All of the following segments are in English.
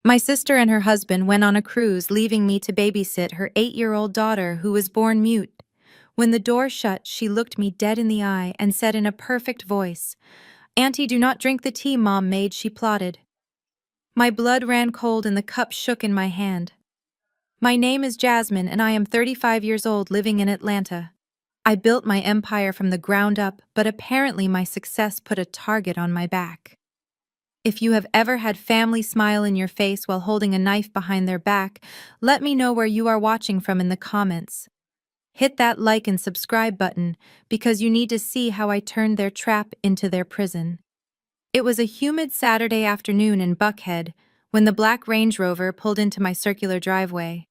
My sister and her husband went on a cruise, leaving me to babysit her 8-year-old daughter who was born mute. When the door shut, she looked me dead in the eye and said in a perfect voice, "Auntie, do not drink the tea Mom made," she plotted. My blood ran cold and the cup shook in my hand. My name is Jasmine and I am 35 years old living in Atlanta. I built my empire from the ground up, but apparently my success put a target on my back. If you have ever had family smile in your face while holding a knife behind their back, let me know where you are watching from in the comments. Hit that like and subscribe button because you need to see how I turned their trap into their prison. It was a humid Saturday afternoon in Buckhead when the black Range Rover pulled into my circular driveway.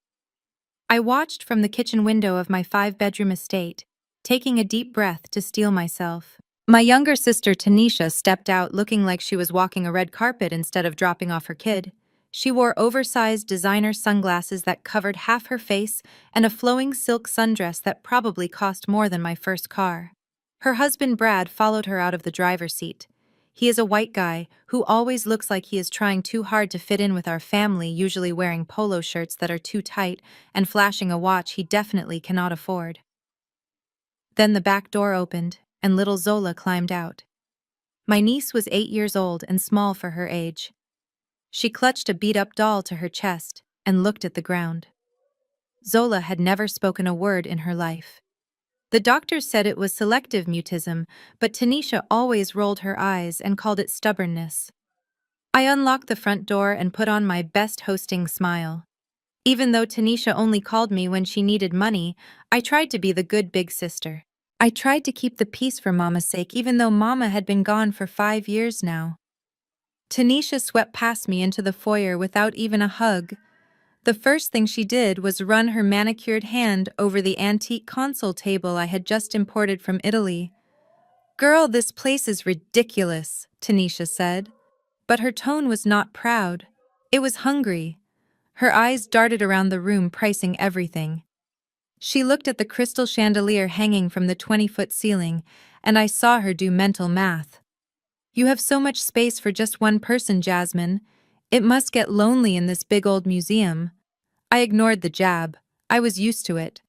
I watched from the kitchen window of my 5-bedroom estate, taking a deep breath to steel myself. My younger sister Tanisha stepped out looking like she was walking a red carpet instead of dropping off her kid. She wore oversized designer sunglasses that covered half her face and a flowing silk sundress that probably cost more than my first car. Her husband Brad followed her out of the driver's seat. He is a white guy who always looks like he is trying too hard to fit in with our family, usually wearing polo shirts that are too tight and flashing a watch he definitely cannot afford. Then the back door opened, and little Zola climbed out. My niece was 8 years old and small for her age. She clutched a beat-up doll to her chest and looked at the ground. Zola had never spoken a word in her life. The doctors said it was selective mutism, but Tanisha always rolled her eyes and called it stubbornness. I unlocked the front door and put on my best hosting smile. Even though Tanisha only called me when she needed money, I tried to be the good big sister. I tried to keep the peace for Mama's sake, even though Mama had been gone for 5 years now. Tanisha swept past me into the foyer without even a hug. The first thing she did was run her manicured hand over the antique console table I had just imported from Italy. "Girl, this place is ridiculous," Tanisha said. But her tone was not proud. It was hungry. Her eyes darted around the room, pricing everything. She looked at the crystal chandelier hanging from the 20-foot ceiling, and I saw her do mental math. "You have so much space for just one person, Jasmine. It must get lonely in this big old museum." I ignored the jab. I was used to it.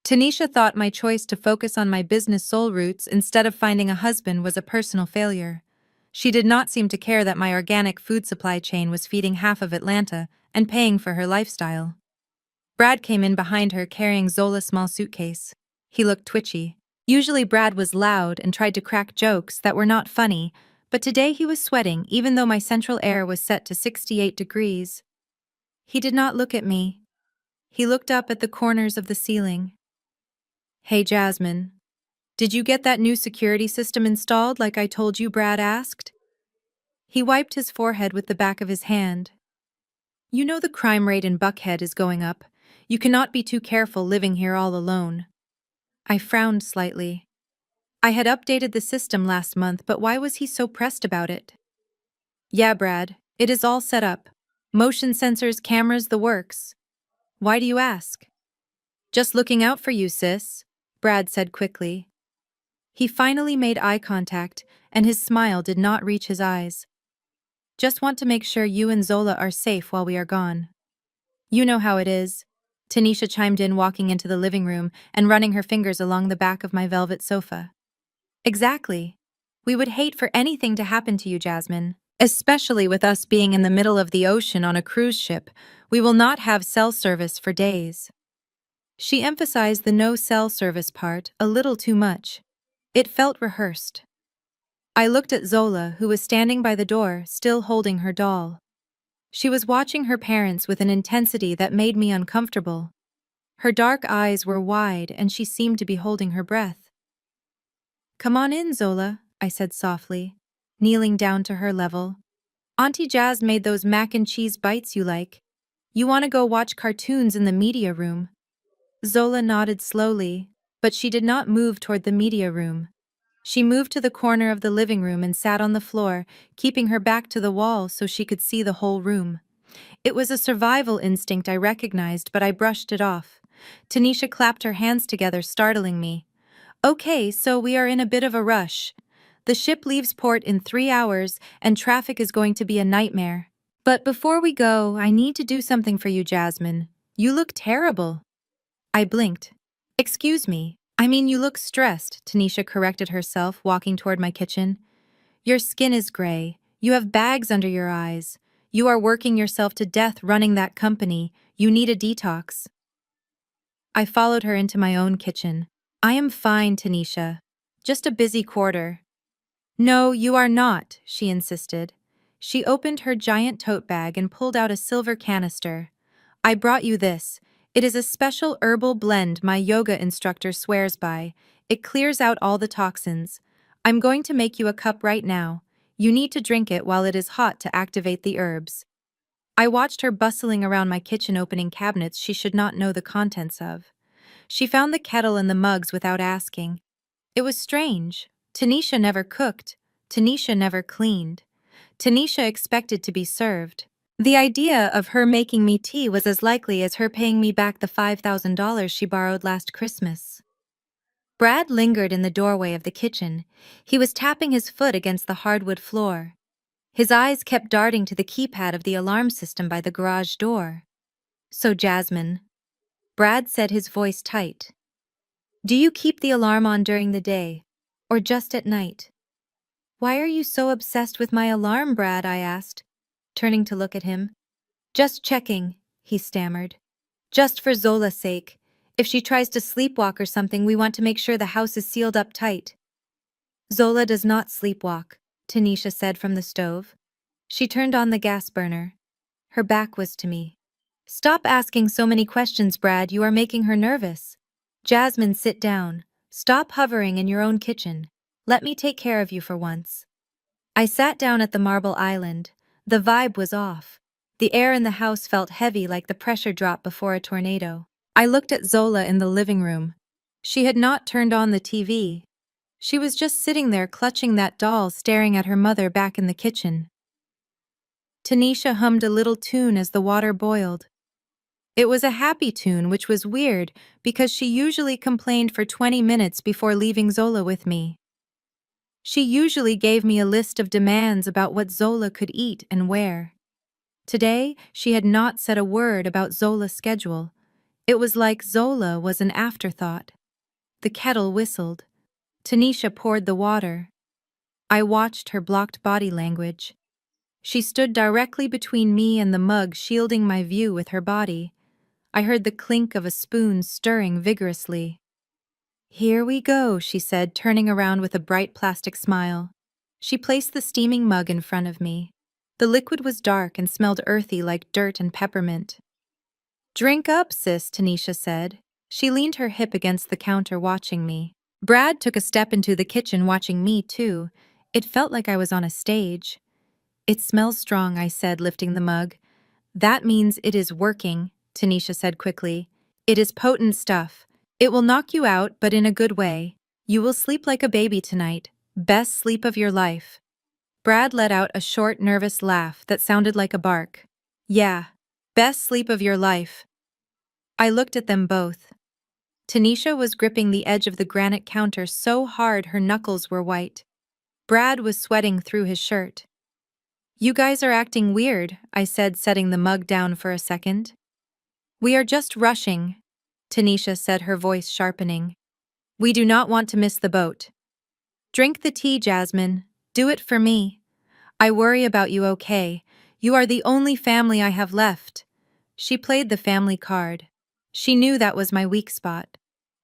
Tanisha thought my choice to focus on my business soul roots instead of finding a husband was a personal failure. She did not seem to care that my organic food supply chain was feeding half of Atlanta and paying for her lifestyle. Brad came in behind her carrying Zola's small suitcase. He looked twitchy. Usually Brad was loud and tried to crack jokes that were not funny, but today he was sweating even though my central air was set to 68 degrees. He did not look at me. He looked up at the corners of the ceiling. "Hey Jasmine, did you get that new security system installed like I told you?" Brad asked. He wiped his forehead with the back of his hand. "You know the crime rate in Buckhead is going up. You cannot be too careful living here all alone." I frowned slightly. I had updated the system last month, but why was he so pressed about it? "Yeah, Brad, it is all set up. Motion sensors, cameras, the works." "Why do you ask?" "Just looking out for you, sis," Brad said quickly. He finally made eye contact, and his smile did not reach his eyes. "Just want to make sure you and Zola are safe while we are gone." "You know how it is," Tanisha chimed in, walking into the living room and running her fingers along the back of my velvet sofa. "Exactly. We would hate for anything to happen to you, Jasmine. Especially with us being in the middle of the ocean on a cruise ship, we will not have cell service for days." She emphasized the no cell service part a little too much. It felt rehearsed. I looked at Zola, who was standing by the door, still holding her doll. She was watching her parents with an intensity that made me uncomfortable. Her dark eyes were wide and she seemed to be holding her breath. "Come on in, Zola," I said softly, kneeling down to her level. "Auntie Jazz made those mac and cheese bites you like. You want to go watch cartoons in the media room?" Zola nodded slowly, but she did not move toward the media room. She moved to the corner of the living room and sat on the floor, keeping her back to the wall so she could see the whole room. It was a survival instinct I recognized, but I brushed it off. Tanisha clapped her hands together, startling me. "Okay, so we are in a bit of a rush. The ship leaves port in 3 hours, and traffic is going to be a nightmare." But before we go, I need to do something for you, Jasmine. You look terrible. I blinked. Excuse me. I mean, you look stressed, Tanisha corrected herself, walking toward my kitchen. Your skin is gray. You have bags under your eyes. You are working yourself to death running that company. You need a detox. I followed her into my own kitchen. I am fine, Tanisha. Just a busy quarter. No, you are not, she insisted. She opened her giant tote bag and pulled out a silver canister. I brought you this. It is a special herbal blend my yoga instructor swears by. It clears out all the toxins. I'm going to make you a cup right now. You need to drink it while it is hot to activate the herbs. I watched her bustling around my kitchen opening cabinets she should not know the contents of. She found the kettle and the mugs without asking. It was strange. Tanisha never cooked. Tanisha never cleaned. Tanisha expected to be served. The idea of her making me tea was as likely as her paying me back the $5,000 she borrowed last Christmas. Brad lingered in the doorway of the kitchen. He was tapping his foot against the hardwood floor. His eyes kept darting to the keypad of the alarm system by the garage door. So, Jasmine, Brad said, his voice tight. Do you keep the alarm on during the day, or just at night? Why are you so obsessed with my alarm, Brad? I asked, turning to look at him. Just checking, he stammered. Just for Zola's sake. If she tries to sleepwalk or something, we want to make sure the house is sealed up tight. Zola does not sleepwalk, Tanisha said from the stove. She turned on the gas burner. Her back was to me. Stop asking so many questions, Brad. You are making her nervous. Jasmine, sit down. Stop hovering in your own kitchen. Let me take care of you for once. I sat down at the marble island. The vibe was off. The air in the house felt heavy, like the pressure drop before a tornado. I looked at Zola in the living room. She had not turned on the TV. She was just sitting there clutching that doll, staring at her mother back in the kitchen. Tanisha hummed a little tune as the water boiled. It was a happy tune, which was weird because she usually complained for 20 minutes before leaving Zola with me. She usually gave me a list of demands about what Zola could eat and where. Today, she had not said a word about Zola's schedule. It was like Zola was an afterthought. The kettle whistled. Tanisha poured the water. I watched her blocked body language. She stood directly between me and the mug, shielding my view with her body. I heard the clink of a spoon stirring vigorously. Here we go, she said, turning around with a bright plastic smile. She placed the steaming mug in front of me. The liquid was dark and smelled earthy, like dirt and peppermint. Drink up, sis, Tanisha said. She leaned her hip against the counter, watching me. Brad took a step into the kitchen, watching me too. It felt like I was on a stage. It smells strong, I said, lifting the mug. That means it is working, Tanisha said quickly. It is potent stuff. It will knock you out, but in a good way. You will sleep like a baby tonight. Best sleep of your life. Brad let out a short, nervous laugh that sounded like a bark. Yeah, best sleep of your life. I looked at them both. Tanisha was gripping the edge of the granite counter so hard her knuckles were white. Brad was sweating through his shirt. You guys are acting weird, I said, setting the mug down for a second. We are just rushing, Tanisha said, her voice sharpening. We do not want to miss the boat. Drink the tea, Jasmine. Do it for me. I worry about you, okay? You are the only family I have left. She played the family card. She knew that was my weak spot.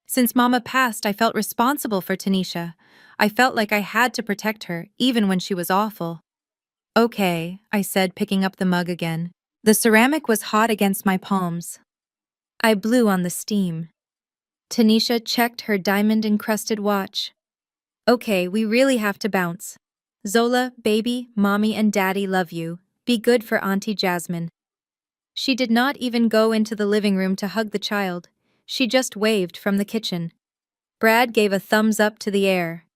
Since Mama passed, I felt responsible for Tanisha. I felt like I had to protect her, even when she was awful. Okay, I said, picking up the mug again. The ceramic was hot against my palms. I blew on the steam. Tanisha checked her diamond-encrusted watch. Okay, we really have to bounce. Zola, baby, mommy and daddy love you. Be good for Auntie Jasmine. She did not even go into the living room to hug the child. She just waved from the kitchen. Brad gave a thumbs up to the air.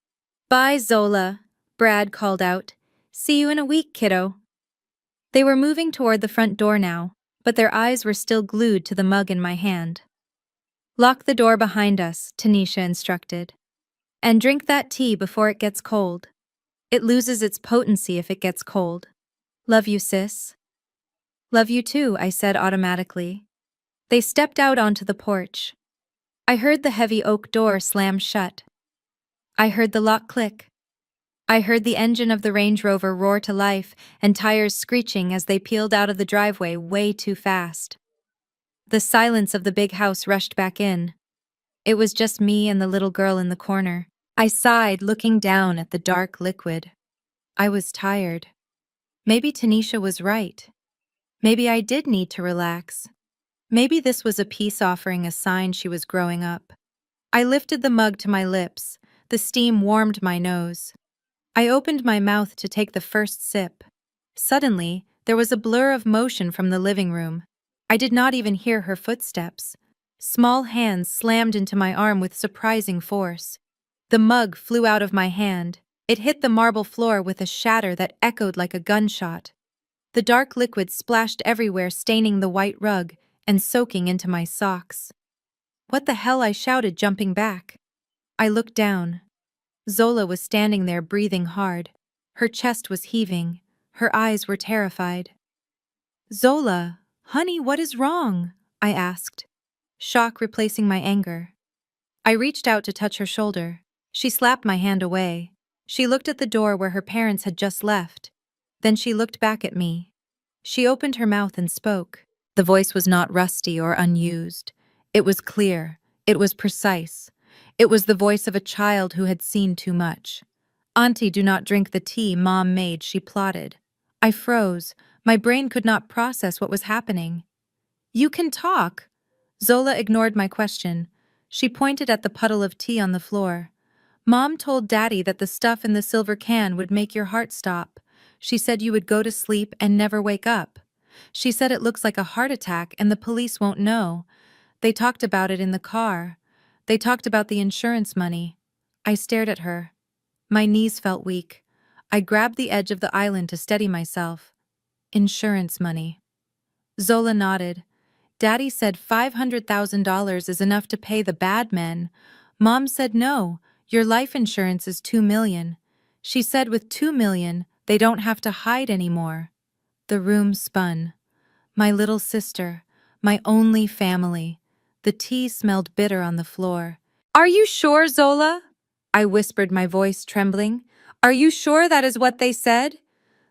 Bye, Zola, Brad called out. See you in a week, kiddo. They were moving toward the front door now, but their eyes were still glued to the mug in my hand. Lock the door behind us, Tanisha instructed. And drink that tea before it gets cold. It loses its potency if it gets cold. Love you, sis. Love you too, I said automatically. They stepped out onto the porch. I heard the heavy oak door slam shut. I heard the lock click. I heard the engine of the Range Rover roar to life and tires screeching as they peeled out of the driveway way too fast. The silence of the big house rushed back in. It was just me and the little girl in the corner. I sighed, looking down at the dark liquid. I was tired. Maybe Tanisha was right. Maybe I did need to relax. Maybe this was a peace offering, a sign she was growing up. I lifted the mug to my lips. The steam warmed my nose. I opened my mouth to take the first sip. Suddenly, there was a blur of motion from the living room. I did not even hear her footsteps. Small hands slammed into my arm with surprising force. The mug flew out of my hand. It hit the marble floor with a shatter that echoed like a gunshot. The dark liquid splashed everywhere, staining the white rug and soaking into my socks. What the hell, I shouted, jumping back. I looked down. Zola was standing there, breathing hard. Her chest was heaving. Her eyes were terrified. Zola, honey, what is wrong? I asked, shock replacing my anger. I reached out to touch her shoulder. She slapped my hand away. She looked at the door where her parents had just left. Then she looked back at me. She opened her mouth and spoke. The voice was not rusty or unused. It was clear. It was precise. It was the voice of a child who had seen too much. Auntie, do not drink the tea Mom made, she plotted. I froze. My brain could not process what was happening. You can talk. Zola ignored my question. She pointed at the puddle of tea on the floor. Mom told Daddy that the stuff in the silver can would make your heart stop. She said you would go to sleep and never wake up. She said it looks like a heart attack and the police won't know. They talked about it in the car. They talked about the insurance money. I stared at her. My knees felt weak. I grabbed the edge of the island to steady myself. Insurance money. Zola nodded. Daddy said $500,000 is enough to pay the bad men. Mom said no, your life insurance is $2 million. She said with $2 million, they don't have to hide anymore. The room spun. My little sister, my only family. The tea smelled bitter on the floor. Are you sure, Zola? I whispered, my voice trembling. Are you sure that is what they said?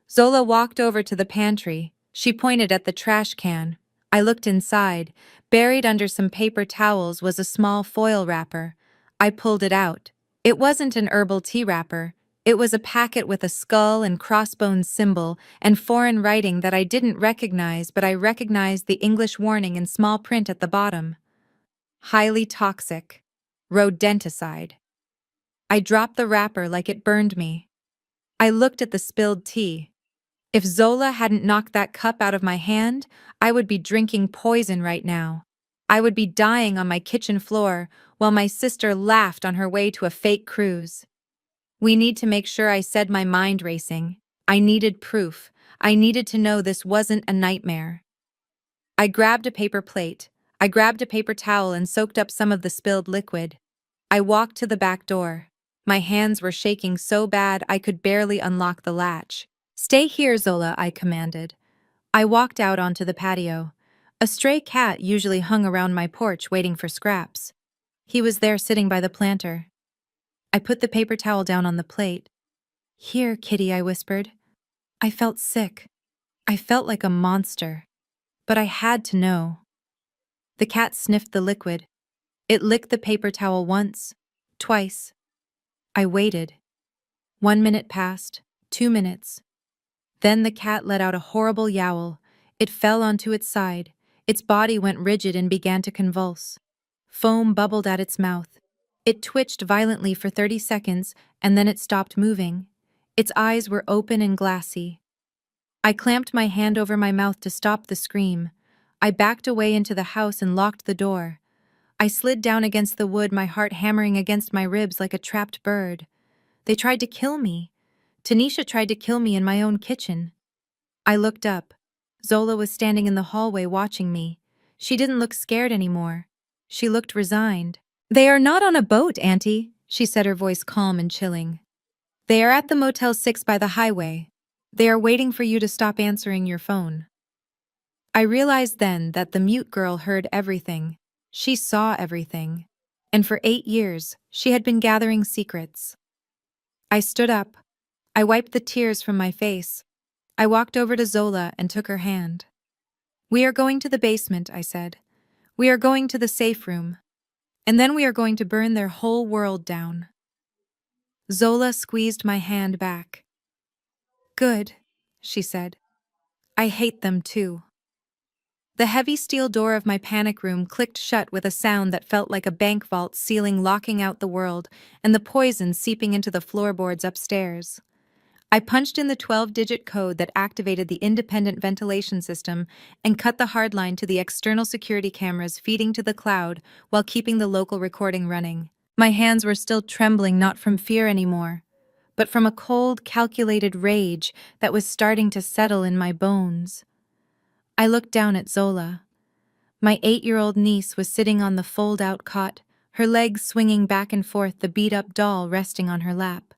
Zola walked over to the pantry. She pointed at the trash can. I looked inside. Buried under some paper towels was a small foil wrapper. I pulled it out. It wasn't an herbal tea wrapper. It was a packet with a skull and crossbones symbol and foreign writing that I didn't recognize, but I recognized the English warning in small print at the bottom. Highly toxic. Rodenticide. I dropped the wrapper like it burned me. I looked at the spilled tea. If Zola hadn't knocked that cup out of my hand, I would be drinking poison right now. I would be dying on my kitchen floor while my sister laughed on her way to a fake cruise. We need to make sure, I said, my mind racing. I needed proof. I needed to know this wasn't a nightmare. I grabbed a paper plate. I grabbed a paper towel and soaked up some of the spilled liquid. I walked to the back door. My hands were shaking so bad I could barely unlock the latch. Stay here, Zola, I commanded. I walked out onto the patio. A stray cat usually hung around my porch waiting for scraps. He was there sitting by the planter. I put the paper towel down on the plate. Here, kitty, I whispered. I felt sick. I felt like a monster. But I had to know. The cat sniffed the liquid. It licked the paper towel once, twice. I waited. 1 minute passed, 2 minutes. Then the cat let out a horrible yowl. It fell onto its side. Its body went rigid and began to convulse. Foam bubbled at its mouth. It twitched violently for 30 seconds, and then it stopped moving. Its eyes were open and glassy. I clamped my hand over my mouth to stop the scream. I backed away into the house and locked the door. I slid down against the wood, my heart hammering against my ribs like a trapped bird. They tried to kill me. Tanisha tried to kill me in my own kitchen. I looked up. Zola was standing in the hallway watching me. She didn't look scared anymore. She looked resigned. They are not on a boat, Auntie, she said, her voice calm and chilling. They are at the Motel 6 by the highway. They are waiting for you to stop answering your phone. I realized then that the mute girl heard everything. She saw everything. And for 8 years, she had been gathering secrets. I stood up. I wiped the tears from my face. I walked over to Zola and took her hand. "We are going to the basement," I said. "We are going to the safe room. And then we are going to burn their whole world down." Zola squeezed my hand back. "Good," she said. "I hate them too." The heavy steel door of my panic room clicked shut with a sound that felt like a bank vault ceiling locking out the world and the poison seeping into the floorboards upstairs. I punched in the 12-digit code that activated the independent ventilation system and cut the hard line to the external security cameras feeding to the cloud while keeping the local recording running. My hands were still trembling, not from fear anymore, but from a cold, calculated rage that was starting to settle in my bones. I looked down at Zola. My 8-year-old niece was sitting on the fold-out cot, her legs swinging back and forth, the beat-up doll resting on her lap.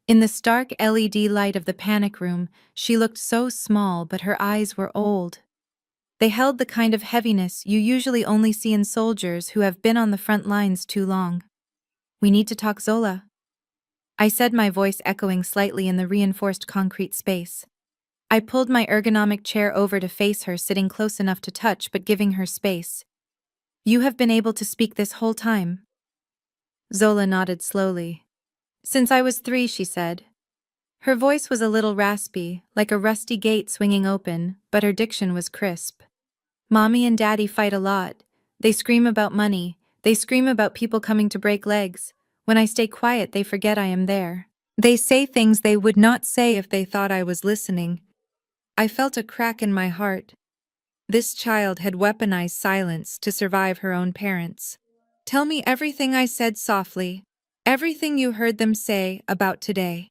In the stark LED light of the panic room, she looked so small, but her eyes were old. They held the kind of heaviness you usually only see in soldiers who have been on the front lines too long. "We need to talk, Zola," I said, my voice echoing slightly in the reinforced concrete space. I pulled my ergonomic chair over to face her, sitting close enough to touch but giving her space. "You have been able to speak this whole time?" Zola nodded slowly. "Since I was 3, she said. Her voice was a little raspy, like a rusty gate swinging open, but her diction was crisp. "Mommy and Daddy fight a lot. They scream about money. They scream about people coming to break legs. When I stay quiet, they forget I am there. They say things they would not say if they thought I was listening." I felt a crack in my heart. This child had weaponized silence to survive her own parents. "Tell me everything," I said softly. "Everything you heard them say about today."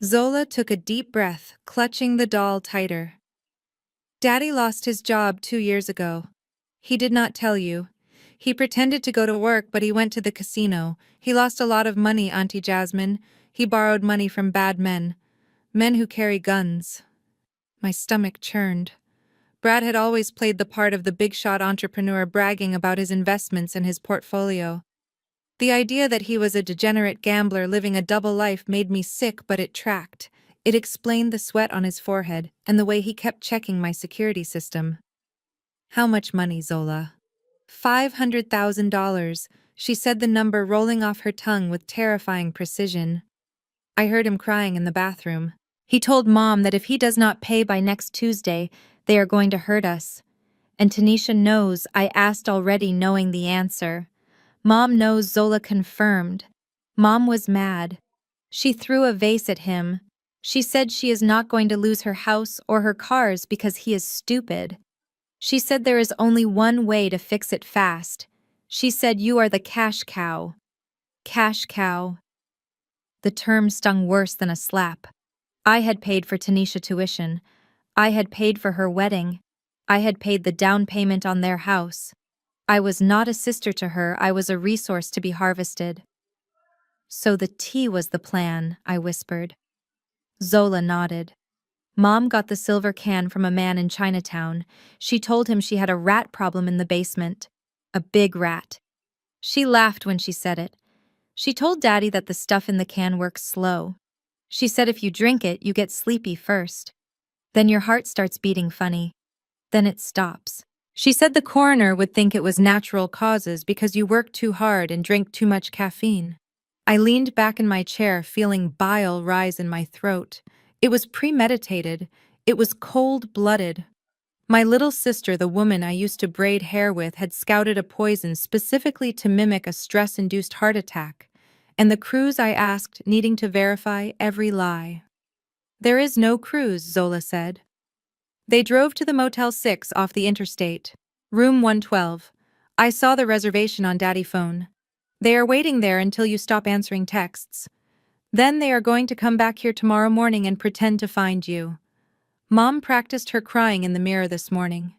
Zola took a deep breath, clutching the doll tighter. "Daddy lost his job 2 years ago. He did not tell you. He pretended to go to work, but he went to the casino. He lost a lot of money, Auntie Jasmine. He borrowed money from bad men. Men who carry guns." My stomach churned. Brad had always played the part of the big-shot entrepreneur, bragging about his investments and his portfolio. The idea that he was a degenerate gambler living a double life made me sick, but it tracked. It explained the sweat on his forehead and the way he kept checking my security system. "How much money, Zola?" $500,000, she said, the number rolling off her tongue with terrifying precision. I heard him crying in the bathroom. "He told Mom that if he does not pay by next Tuesday, they are going to hurt us. And Tanisha knows," I asked, already knowing the answer. "Mom knows," Zola confirmed. Mom was mad. She threw a vase at him. She said she is not going to lose her house or her cars because he is stupid. She said there is only one way to fix it fast. She said, "You are the cash cow." Cash cow. The term stung worse than a slap. I had paid for Tanisha tuition. I had paid for her wedding. I had paid the down payment on their house. I was not a sister to her, I was a resource to be harvested. "So the tea was the plan," I whispered. Zola nodded. "Mom got the silver can from a man in Chinatown. She told him she had a rat problem in the basement. A big rat. She laughed when she said it. She told Daddy that the stuff in the can works slow. She said if you drink it, you get sleepy first. Then your heart starts beating funny. Then it stops. She said the coroner would think it was natural causes because you work too hard and drink too much caffeine." I leaned back in my chair, feeling bile rise in my throat. It was premeditated. It was cold-blooded. My little sister, the woman I used to braid hair with, had scouted a poison specifically to mimic a stress-induced heart attack, and the cruise, I asked, needing to verify every lie. "There is no cruise," Zola said. They drove to the Motel 6 off the interstate. "Room 112. I saw the reservation on Daddy phone. They are waiting there until you stop answering texts. Then they are going to come back here tomorrow morning and pretend to find you." Mom practiced her crying in the mirror this morning.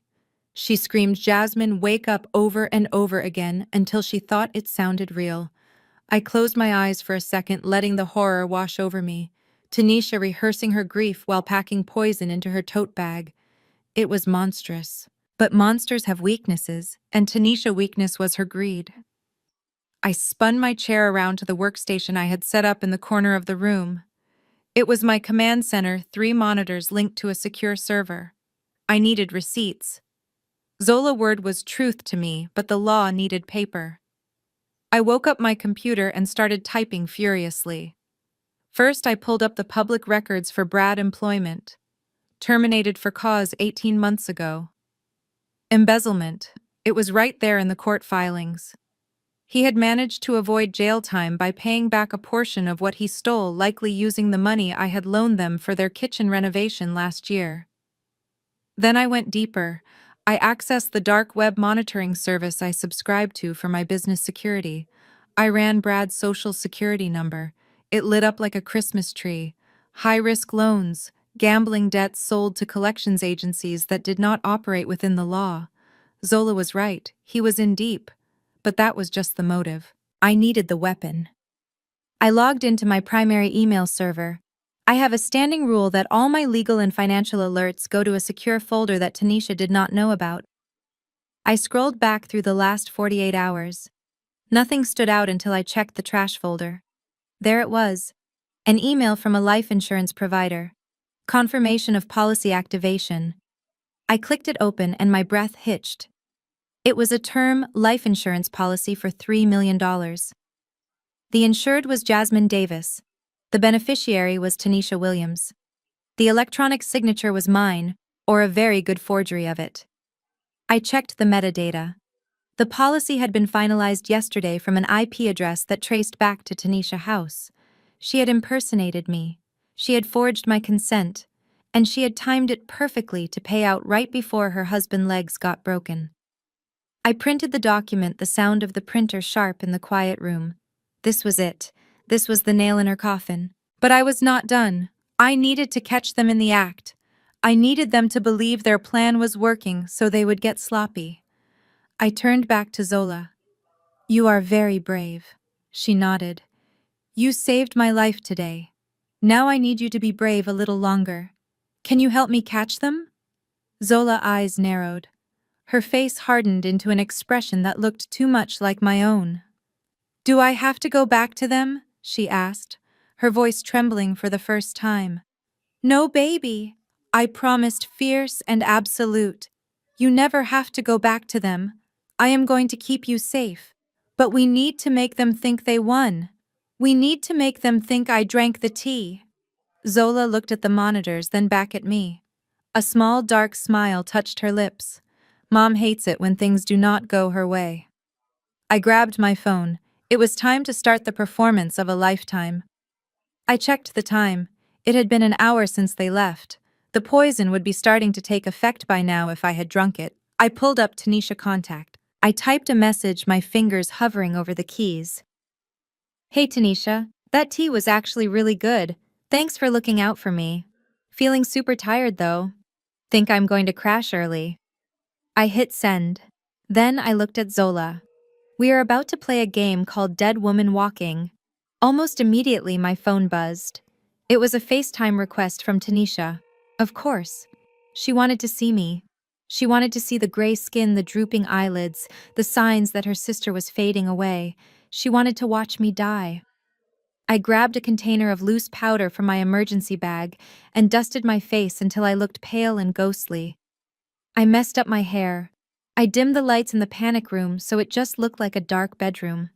She screamed, "Jasmine, wake up," over and over again until she thought it sounded real. I closed my eyes for a second, letting the horror wash over me. Tanisha rehearsing her grief while packing poison into her tote bag. It was monstrous. But monsters have weaknesses, and Tanisha's weakness was her greed. I spun my chair around to the workstation I had set up in the corner of the room. It was my command center, 3 monitors linked to a secure server. I needed receipts. Zola word was truth to me, but the law needed paper. I woke up my computer and started typing furiously. First, I pulled up the public records for Brad employment. Terminated for cause 18 months ago. Embezzlement. It was right there in the court filings. He had managed to avoid jail time by paying back a portion of what he stole, likely using the money I had loaned them for their kitchen renovation last year. Then I went deeper. I accessed the dark web monitoring service I subscribed to for my business security. I ran Brad's social security number. It lit up like a Christmas tree. High-risk loans, gambling debts sold to collections agencies that did not operate within the law. Zola was right. He was in deep. But that was just the motive. I needed the weapon. I logged into my primary email server. I have a standing rule that all my legal and financial alerts go to a secure folder that Tanisha did not know about. I scrolled back through the last 48 hours. Nothing stood out until I checked the trash folder. There it was. An email from a life insurance provider. Confirmation of policy activation. I clicked it open and my breath hitched. It was a term life insurance policy for $3 million. The insured was Jasmine Davis. The beneficiary was Tanisha Williams. The electronic signature was mine, or a very good forgery of it. I checked the metadata. The policy had been finalized yesterday from an IP address that traced back to Tanisha House. She had impersonated me. She had forged my consent. And she had timed it perfectly to pay out right before her husband's legs got broken. I printed the document, the sound of the printer sharp in the quiet room. This was it. This was the nail in her coffin. But I was not done. I needed to catch them in the act. I needed them to believe their plan was working so they would get sloppy. I turned back to Zola. "You are very brave." She nodded. "You saved my life today. Now I need you to be brave a little longer. Can you help me catch them?" Zola's eyes narrowed. Her face hardened into an expression that looked too much like my own. "Do I have to go back to them?" she asked, her voice trembling for the first time. "No, baby," I promised, fierce and absolute. "You never have to go back to them. I am going to keep you safe. But we need to make them think they won. We need to make them think I drank the tea." Zola looked at the monitors, then back at me. A small, dark smile touched her lips. Mom hates it when things do not go her way. I grabbed my phone. It was time to start the performance of a lifetime. I checked the time. It had been an hour since they left. The poison would be starting to take effect by now if I had drunk it. I pulled up Tanisha contact. I typed a message, my fingers hovering over the keys. "Hey Tanisha, that tea was actually really good. Thanks for looking out for me. Feeling super tired though. Think I'm going to crash early." I hit send. Then I looked at Zola. We are about to play a game called Dead Woman Walking. Almost immediately my phone buzzed. It was a FaceTime request from Tanisha. Of course. She wanted to see me. She wanted to see the gray skin, the drooping eyelids, the signs that her sister was fading away. She wanted to watch me die. I grabbed a container of loose powder from my emergency bag and dusted my face until I looked pale and ghostly. I messed up my hair. I dimmed the lights in the panic room so it just looked like a dark bedroom.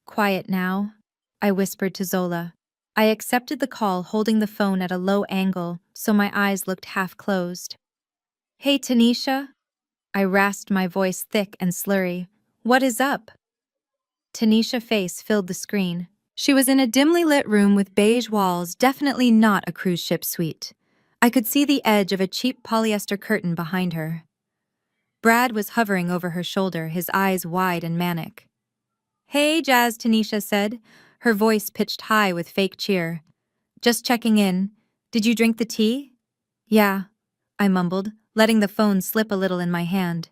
"Quiet now," I whispered to Zola. I accepted the call, holding the phone at a low angle so my eyes looked half closed. "Hey Tanisha?" I rasped, my voice thick and slurry. "What is up?" Tanisha's face filled the screen. She was in a dimly lit room with beige walls, definitely not a cruise ship suite. I could see the edge of a cheap polyester curtain behind her. Brad was hovering over her shoulder, his eyes wide and manic. "Hey, Jazz," Tanisha said, her voice pitched high with fake cheer. "Just checking in. Did you drink the tea?" "Yeah," I mumbled, letting the phone slip a little in my hand.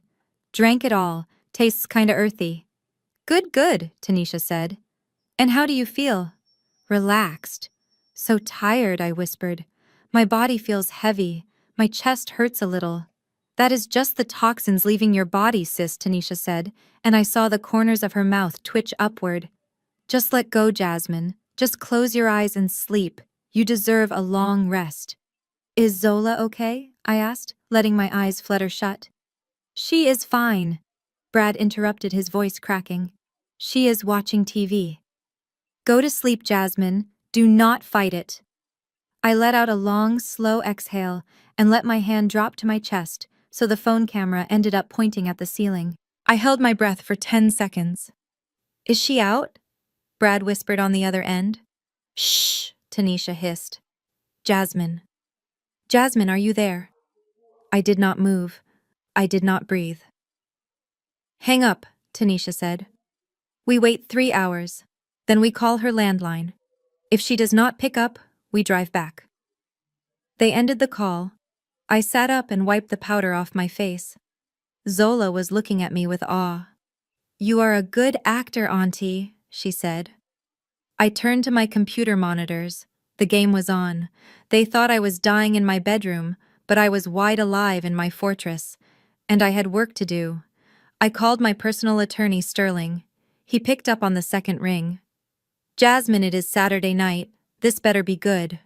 "Drank it all. Tastes kinda earthy." "Good, good," Tanisha said. "And how do you feel?" "Relaxed." "So tired," I whispered. "My body feels heavy. My chest hurts a little." That is just the toxins leaving your body, sis, Tanisha said, and I saw the corners of her mouth twitch upward. Just let go, Jasmine. Just close your eyes and sleep. You deserve a long rest. Is Zola okay? I asked, letting my eyes flutter shut. She is fine. Brad interrupted, his voice cracking. She is watching TV. Go to sleep, Jasmine. Do not fight it. I let out a long, slow exhale and let my hand drop to my chest, so the phone camera ended up pointing at the ceiling. I held my breath for 10 seconds. Is she out? Brad whispered on the other end. Shh, Tanisha hissed. Jasmine. Jasmine, are you there? I did not move. I did not breathe. Hang up, Tanisha said. We wait 3 hours. Then we call her landline. If she does not pick up, we drive back. They ended the call. I sat up and wiped the powder off my face. Zola was looking at me with awe. You are a good actor, Auntie, she said. I turned to my computer monitors. The game was on. They thought I was dying in my bedroom, but I was wide alive in my fortress. And I had work to do. I called my personal attorney, Sterling. He picked up on the second ring. Jasmine, it is Saturday night. This better be good.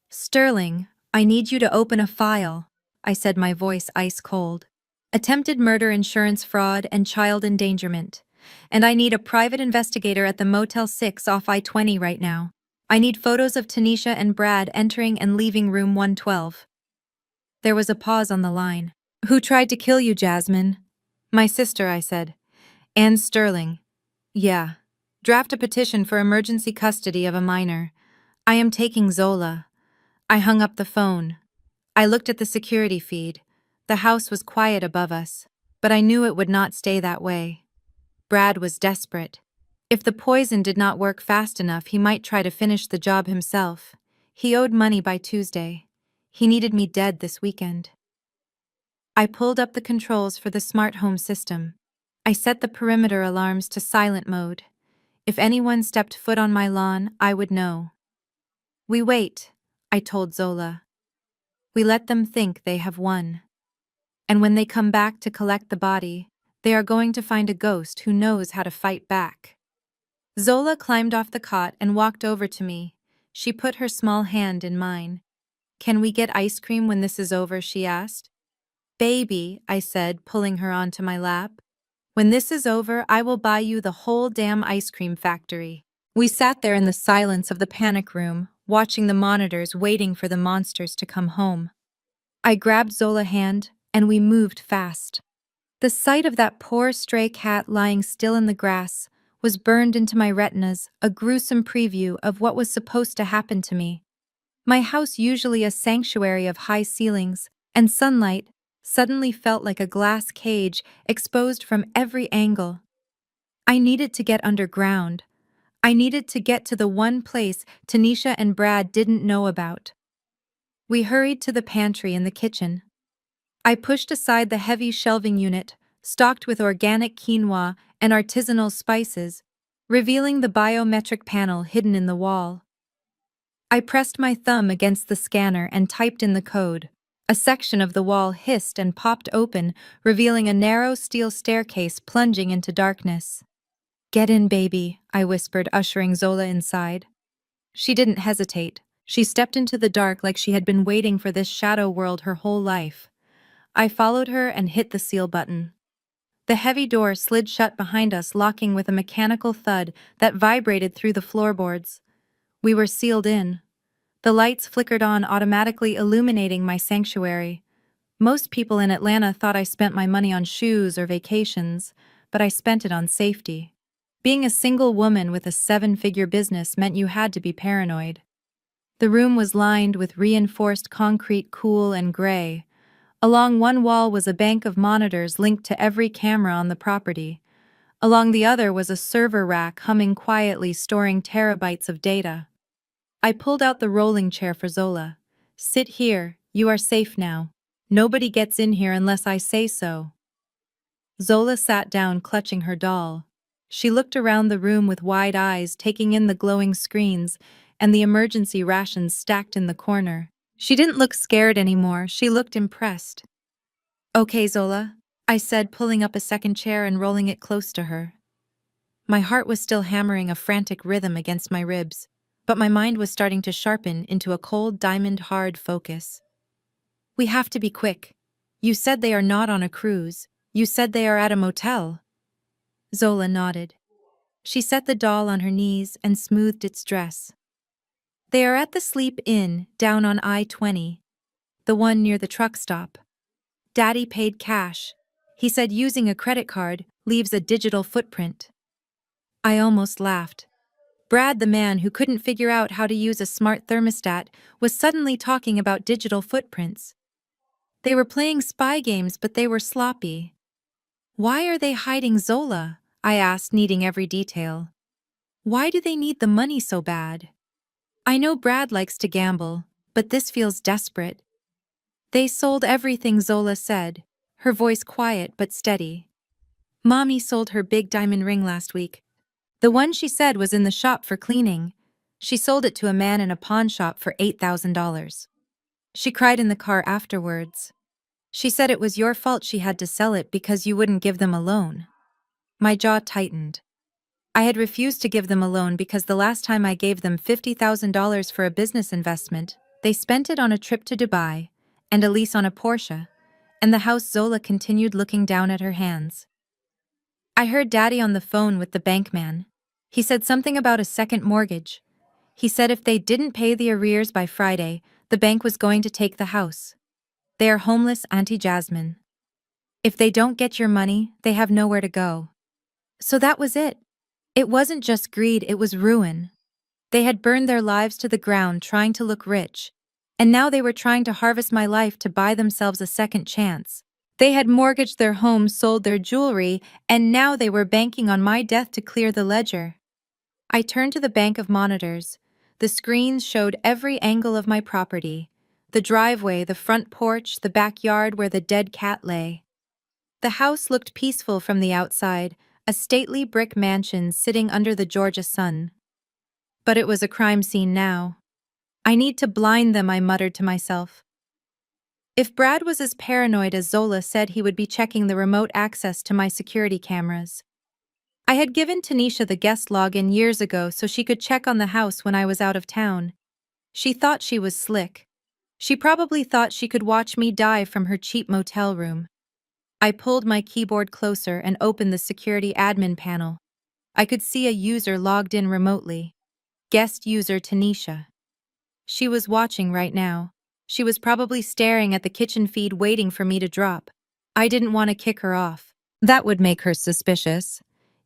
Sterling, I need you to open a file, I said, my voice ice cold. Attempted murder, insurance fraud, and child endangerment. And I need a private investigator at the Motel 6 off I-20 right now. I need photos of Tanisha and Brad entering and leaving room 112. There was a pause on the line. Who tried to kill you, Jasmine? My sister, I said. Ann Sterling. Yeah. Draft a petition for emergency custody of a minor. I am taking Zola. I hung up the phone. I looked at the security feed. The house was quiet above us, but I knew it would not stay that way. Brad was desperate. If the poison did not work fast enough, he might try to finish the job himself. He owed money by Tuesday. He needed me dead this weekend. I pulled up the controls for the smart home system. I set the perimeter alarms to silent mode. If anyone stepped foot on my lawn, I would know. We wait, I told Zola. We let them think they have won. And when they come back to collect the body, they are going to find a ghost who knows how to fight back. Zola climbed off the cot and walked over to me. She put her small hand in mine. Can we get ice cream when this is over? She asked. Baby, I said, pulling her onto my lap. When this is over, I will buy you the whole damn ice cream factory. We sat there in the silence of the panic room, watching the monitors, waiting for the monsters to come home. I grabbed Zola's hand, and we moved fast. The sight of that poor stray cat lying still in the grass was burned into my retinas, a gruesome preview of what was supposed to happen to me. My house, usually a sanctuary of high ceilings and sunlight, suddenly felt like a glass cage exposed from every angle. I needed to get underground. I needed to get to the one place Tanisha and Brad didn't know about. We hurried to the pantry and the kitchen. I pushed aside the heavy shelving unit, stocked with organic quinoa and artisanal spices, revealing the biometric panel hidden in the wall. I pressed my thumb against the scanner and typed in the code. A section of the wall hissed and popped open, revealing a narrow steel staircase plunging into darkness. Get in, baby, I whispered, ushering Zola inside. She didn't hesitate. She stepped into the dark like she had been waiting for this shadow world her whole life. I followed her and hit the seal button. The heavy door slid shut behind us, locking with a mechanical thud that vibrated through the floorboards. We were sealed in. The lights flickered on, automatically illuminating my sanctuary. Most people in Atlanta thought I spent my money on shoes or vacations, but I spent it on safety. Being a single woman with a 7-figure business meant you had to be paranoid. The room was lined with reinforced concrete, cool and gray. Along one wall was a bank of monitors linked to every camera on the property. Along the other was a server rack humming quietly, storing terabytes of data. I pulled out the rolling chair for Zola. Sit here, you are safe now. Nobody gets in here unless I say so. Zola sat down, clutching her doll. She looked around the room with wide eyes, taking in the glowing screens and the emergency rations stacked in the corner. She didn't look scared anymore, she looked impressed. Okay, Zola, I said, pulling up a second chair and rolling it close to her. My heart was still hammering a frantic rhythm against my ribs, but my mind was starting to sharpen into a cold, diamond-hard focus. We have to be quick. You said they are not on a cruise. You said they are at a motel. Zola nodded. She set the doll on her knees and smoothed its dress. They are at the Sleep Inn down on I-20, the one near the truck stop. Daddy paid cash. He said using a credit card leaves a digital footprint. I almost laughed. Brad, the man who couldn't figure out how to use a smart thermostat, was suddenly talking about digital footprints. They were playing spy games, but they were sloppy. Why are they hiding Zola? I asked, needing every detail. Why do they need the money so bad? I know Brad likes to gamble, but this feels desperate. They sold everything, Zola said, her voice quiet but steady. Mommy sold her big diamond ring last week. The one she said was in the shop for cleaning. She sold it to a man in a pawn shop for $8,000. She cried in the car afterwards. She said it was your fault she had to sell it because you wouldn't give them a loan. My jaw tightened. I had refused to give them a loan because the last time I gave them $50,000 for a business investment, they spent it on a trip to Dubai, and a lease on a Porsche, and the house. Zola continued, looking down at her hands. I heard Daddy on the phone with the bank man. He said something about a second mortgage. He said if they didn't pay the arrears by Friday, the bank was going to take the house. They are homeless, Auntie Jasmine. If they don't get your money, they have nowhere to go. So that was it. It wasn't just greed, it was ruin. They had burned their lives to the ground trying to look rich, and now they were trying to harvest my life to buy themselves a second chance. They had mortgaged their homes, sold their jewelry, and now they were banking on my death to clear the ledger. I turned to the bank of monitors. The screens showed every angle of my property: the driveway, the front porch, the backyard where the dead cat lay. The house looked peaceful from the outside, a stately brick mansion sitting under the Georgia sun. But it was a crime scene now. I need to blind them, I muttered to myself. If Brad was as paranoid as Zola said, he would be checking the remote access to my security cameras. I had given Tanisha the guest login years ago so she could check on the house when I was out of town. She thought she was slick. She probably thought she could watch me die from her cheap motel room. I pulled my keyboard closer and opened the security admin panel. I could see a user logged in remotely. Guest user Tanisha. She was watching right now. She was probably staring at the kitchen feed waiting for me to drop. I didn't want to kick her off. That would make her suspicious.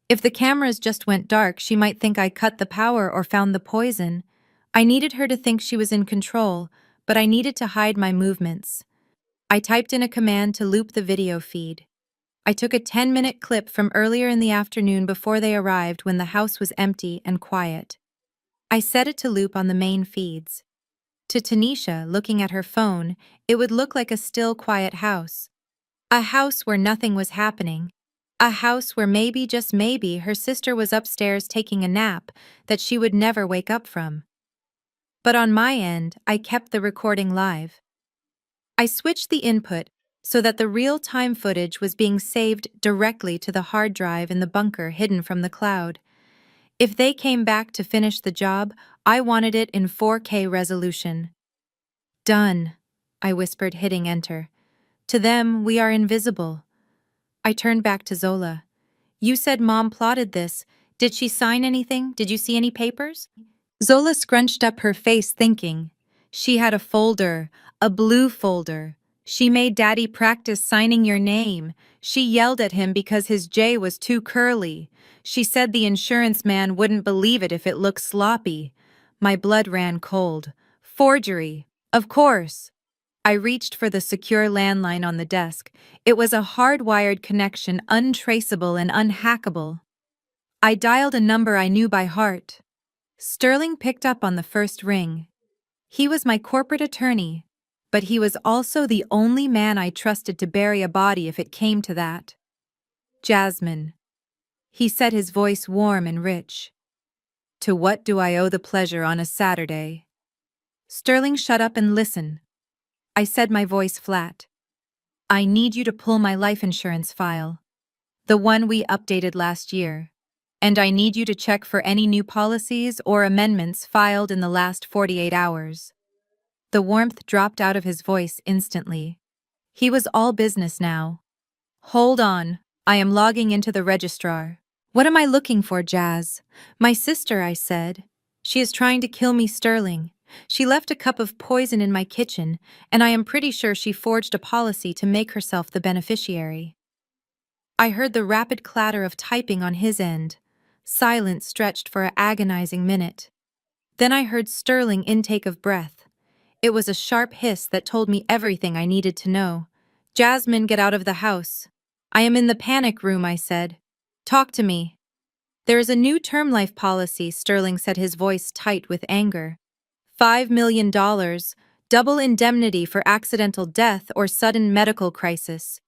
If the cameras just went dark, she might think I cut the power or found the poison. I needed her to think she was in control, but I needed to hide my movements. I typed in a command to loop the video feed. I took a 10-minute clip from earlier in the afternoon before they arrived, when the house was empty and quiet. I set it to loop on the main feeds. To Tanisha, looking at her phone, it would look like a still, quiet house. A house where nothing was happening. A house where maybe, just maybe, her sister was upstairs taking a nap that she would never wake up from. But on my end, I kept the recording live. I switched the input so that the real-time footage was being saved directly to the hard drive in the bunker hidden from the cloud. If they came back to finish the job, I wanted it in 4K resolution. Done, I whispered, hitting enter. To them, we are invisible. I turned back to Zola. You said Mom plotted this. Did she sign anything? Did you see any papers? Zola scrunched up her face, thinking. She had a folder, a blue folder. She made Daddy practice signing your name. She yelled at him because his J was too curly. She said the insurance man wouldn't believe it if it looked sloppy. My blood ran cold. Forgery. Of course. I reached for the secure landline on the desk. It was a hardwired connection, untraceable and unhackable. I dialed a number I knew by heart. Sterling picked up on the first ring. He was my corporate attorney, but he was also the only man I trusted to bury a body if it came to that. Jasmine. He said, his voice warm and rich. To what do I owe the pleasure on a Saturday? Sterling, shut up and listen. I said, my voice flat. I need you to pull my life insurance file, the one we updated last year. And I need you to check for any new policies or amendments filed in the last 48 hours. The warmth dropped out of his voice instantly. He was all business now. Hold on, I am logging into the registrar. What am I looking for, Jazz? My sister, I said. She is trying to kill me, Sterling. She left a cup of poison in my kitchen, and I am pretty sure she forged a policy to make herself the beneficiary. I heard the rapid clatter of typing on his end. Silence stretched for an agonizing minute. Then I heard Sterling intake of breath. It was a sharp hiss that told me everything I needed to know. Jasmine, get out of the house. I am in the panic room, I said. Talk to me. There is a new term life policy, Sterling said, his voice tight with anger. $5 million, double indemnity for accidental death or sudden medical crisis.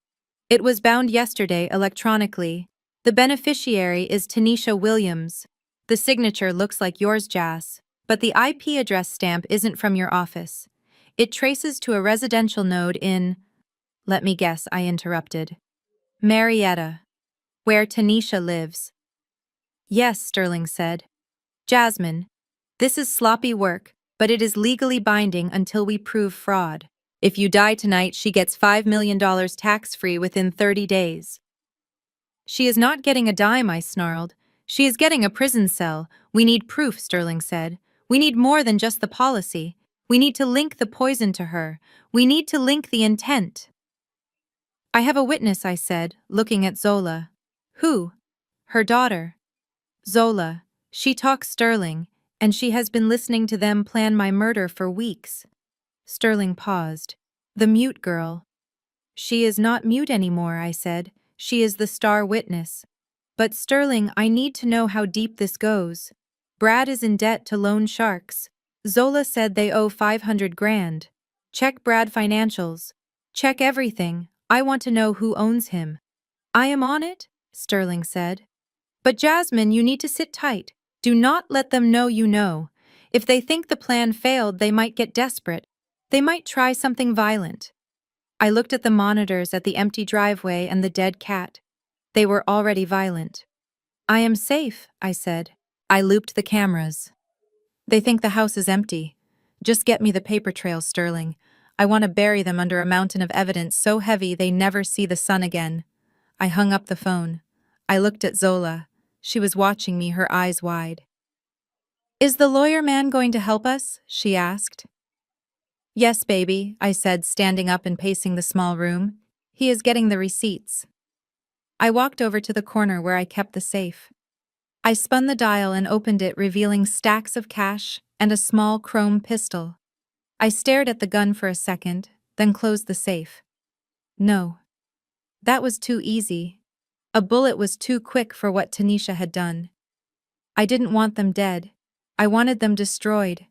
It was bound yesterday electronically. The beneficiary is Tanisha Williams. The signature looks like yours, Jas, but the IP address stamp isn't from your office. It traces to a residential node in… Let me guess, I interrupted. Marietta, where Tanisha lives. Yes, Sterling said. Jasmine, this is sloppy work, but it is legally binding until we prove fraud. If you die tonight, she gets $5 million tax-free within 30 days. She is not getting a dime, I snarled. She is getting a prison cell. We need proof, Sterling said. We need more than just the policy. We need to link the poison to her. We need to link the intent. I have a witness, I said, looking at Zola. Who? Her daughter. Zola. She talks Sterling, and she has been listening to them plan my murder for weeks. Sterling paused. The mute girl. She is not mute anymore, I said. She is the star witness. But Sterling, I need to know how deep this goes. Brad is in debt to loan sharks. Zola said they owe 500 grand. Check Brad financials. Check everything. I want to know who owns him. I am on it, Sterling said. But Jasmine, you need to sit tight. Do not let them know you know. If they think the plan failed, they might get desperate. They might try something violent. I looked at the monitors at the empty driveway and the dead cat. They were already violent. I am safe, I said. I looped the cameras. They think the house is empty. Just get me the paper trails, Sterling. I want to bury them under a mountain of evidence so heavy they never see the sun again. I hung up the phone. I looked at Zola. She was watching me, her eyes wide. Is the lawyer man going to help us? She asked. Yes, baby, I said, standing up and pacing the small room. He is getting the receipts. I walked over to the corner where I kept the safe. I spun the dial and opened it, revealing stacks of cash and a small chrome pistol. I stared at the gun for a second, then closed the safe. No. That was too easy. A bullet was too quick for what Tanisha had done. I didn't want them dead. I wanted them destroyed.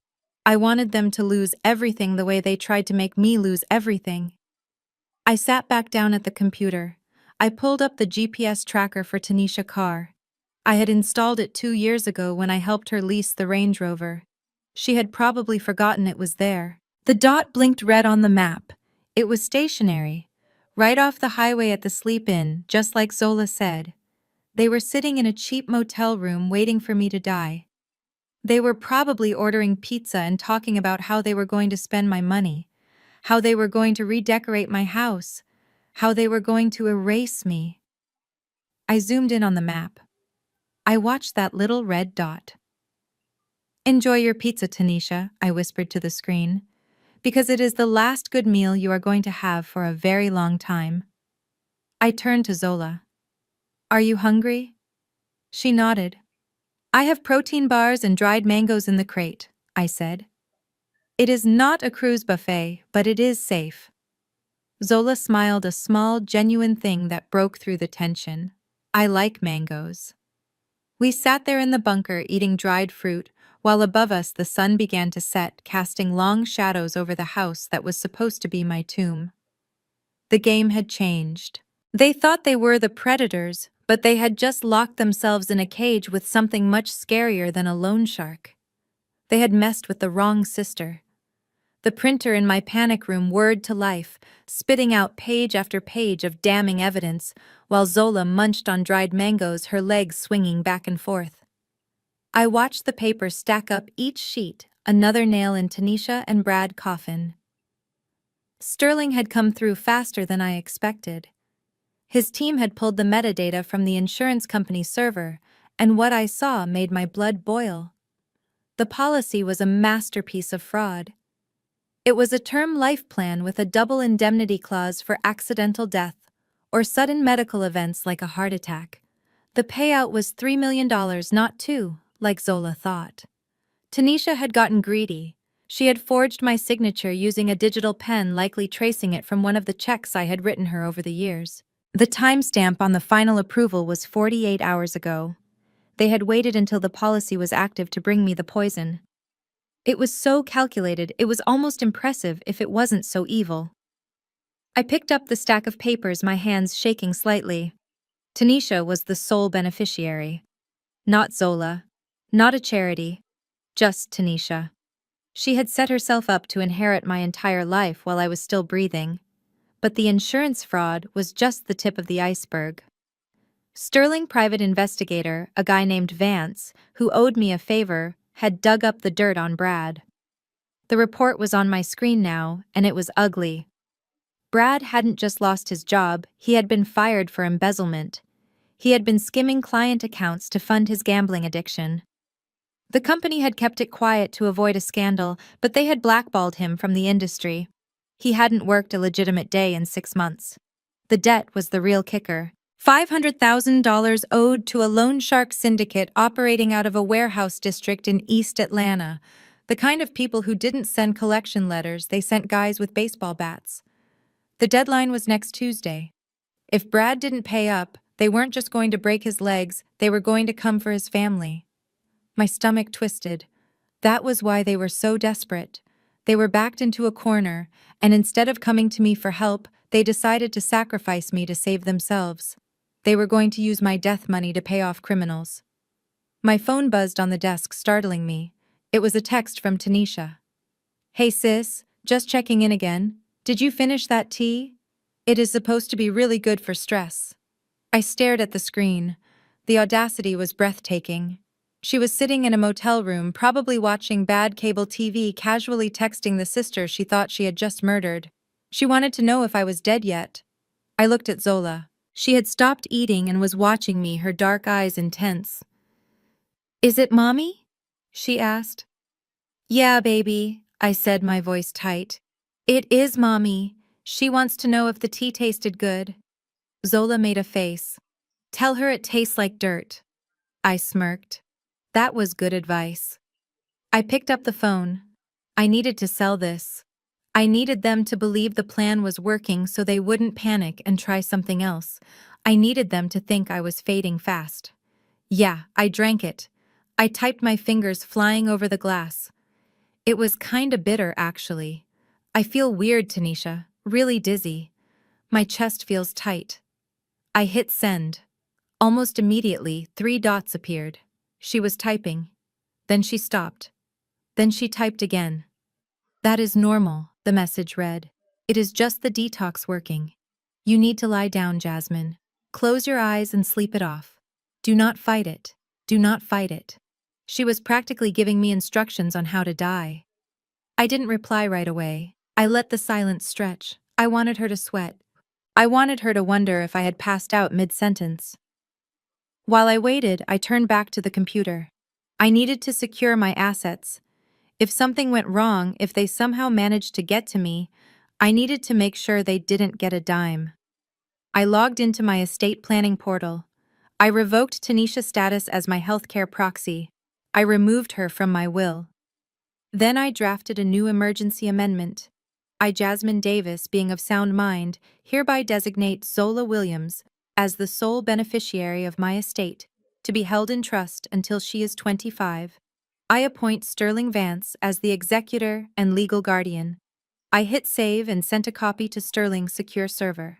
I wanted them to lose everything the way they tried to make me lose everything. I sat back down at the computer. I pulled up the GPS tracker for Tanisha's car. I had installed it 2 years ago when I helped her lease the Range Rover. She had probably forgotten it was there. The dot blinked red on the map. It was stationary, right off the highway at the sleep-in, just like Zola said. They were sitting in a cheap motel room waiting for me to die. They were probably ordering pizza and talking about how they were going to spend my money, how they were going to redecorate my house, how they were going to erase me. I zoomed in on the map. I watched that little red dot. Enjoy your pizza, Tanisha, I whispered to the screen, because it is the last good meal you are going to have for a very long time. I turned to Zola. Are you hungry? She nodded. I have protein bars and dried mangoes in the crate, I said. It is not a cruise buffet, but it is safe. Zola smiled, a small, genuine thing that broke through the tension. I like mangoes. We sat there in the bunker eating dried fruit, while above us the sun began to set, casting long shadows over the house that was supposed to be my tomb. The game had changed. They thought they were the predators, but they had just locked themselves in a cage with something much scarier than a loan shark. They had messed with the wrong sister. The printer in my panic room whirred to life, spitting out page after page of damning evidence, while Zola munched on dried mangoes, her legs swinging back and forth. I watched the paper stack up, each sheet, another nail in Tanisha and Brad coffin. Sterling had come through faster than I expected. His team had pulled the metadata from the insurance company's server, and what I saw made my blood boil. The policy was a masterpiece of fraud. It was a term life plan with a double indemnity clause for accidental death or sudden medical events like a heart attack. The payout was $3 million, not two, like Zola thought. Tanisha had gotten greedy. She had forged my signature using a digital pen, likely tracing it from one of the checks I had written her over the years. The timestamp on the final approval was 48 hours ago. They had waited until the policy was active to bring me the poison. It was so calculated, it was almost impressive if it wasn't so evil. I picked up the stack of papers, my hands shaking slightly. Tanisha was the sole beneficiary. Not Zola. Not a charity. Just Tanisha. She had set herself up to inherit my entire life while I was still breathing. But the insurance fraud was just the tip of the iceberg. Sterling private investigator, a guy named Vance, who owed me a favor, had dug up the dirt on Brad. The report was on my screen now, and it was ugly. Brad hadn't just lost his job, he had been fired for embezzlement. He had been skimming client accounts to fund his gambling addiction. The company had kept it quiet to avoid a scandal, but they had blackballed him from the industry. He hadn't worked a legitimate day in 6 months. The debt was the real kicker. $500,000 owed to a loan shark syndicate operating out of a warehouse district in East Atlanta. The kind of people who didn't send collection letters, they sent guys with baseball bats. The deadline was next Tuesday. If Brad didn't pay up, they weren't just going to break his legs, they were going to come for his family. My stomach twisted. That was why they were so desperate. They were backed into a corner, and instead of coming to me for help, they decided to sacrifice me to save themselves. They were going to use my death money to pay off criminals. My phone buzzed on the desk, startling me. It was a text from Tanisha. "Hey sis, just checking in again. Did you finish that tea? It is supposed to be really good for stress." I stared at the screen. The audacity was breathtaking. She was sitting in a motel room, probably watching bad cable TV, casually texting the sister she thought she had just murdered. She wanted to know if I was dead yet. I looked at Zola. She had stopped eating and was watching me, her dark eyes intense. "Is it Mommy?" she asked. "Yeah, baby," I said, my voice tight. "It is Mommy. She wants to know if the tea tasted good." Zola made a face. "Tell her it tastes like dirt." I smirked. That was good advice. I picked up the phone. I needed to sell this. I needed them to believe the plan was working so they wouldn't panic and try something else. I needed them to think I was fading fast. Yeah, I drank it. I typed, my fingers flying over the glass. It was kinda bitter, actually. I feel weird, Tanisha, really dizzy. My chest feels tight. I hit send. Almost immediately, 3 dots appeared. She was typing. Then she stopped. Then she typed again. "That is normal," the message read. "It is just the detox working. You need to lie down, Jasmine. Close your eyes and sleep it off. Do not fight it. Do not fight it." She was practically giving me instructions on how to die. I didn't reply right away. I let the silence stretch. I wanted her to sweat. I wanted her to wonder if I had passed out mid-sentence. While I waited, I turned back to the computer. I needed to secure my assets. If something went wrong, if they somehow managed to get to me, I needed to make sure they didn't get a dime. I logged into my estate planning portal. I revoked Tanisha's status as my healthcare proxy. I removed her from my will. Then I drafted a new emergency amendment. I, Jasmine Davis, being of sound mind, hereby designate Zola Williams as the sole beneficiary of my estate, to be held in trust until she is 25. I appoint Sterling Vance as the executor and legal guardian. I hit save and sent a copy to Sterling's secure server.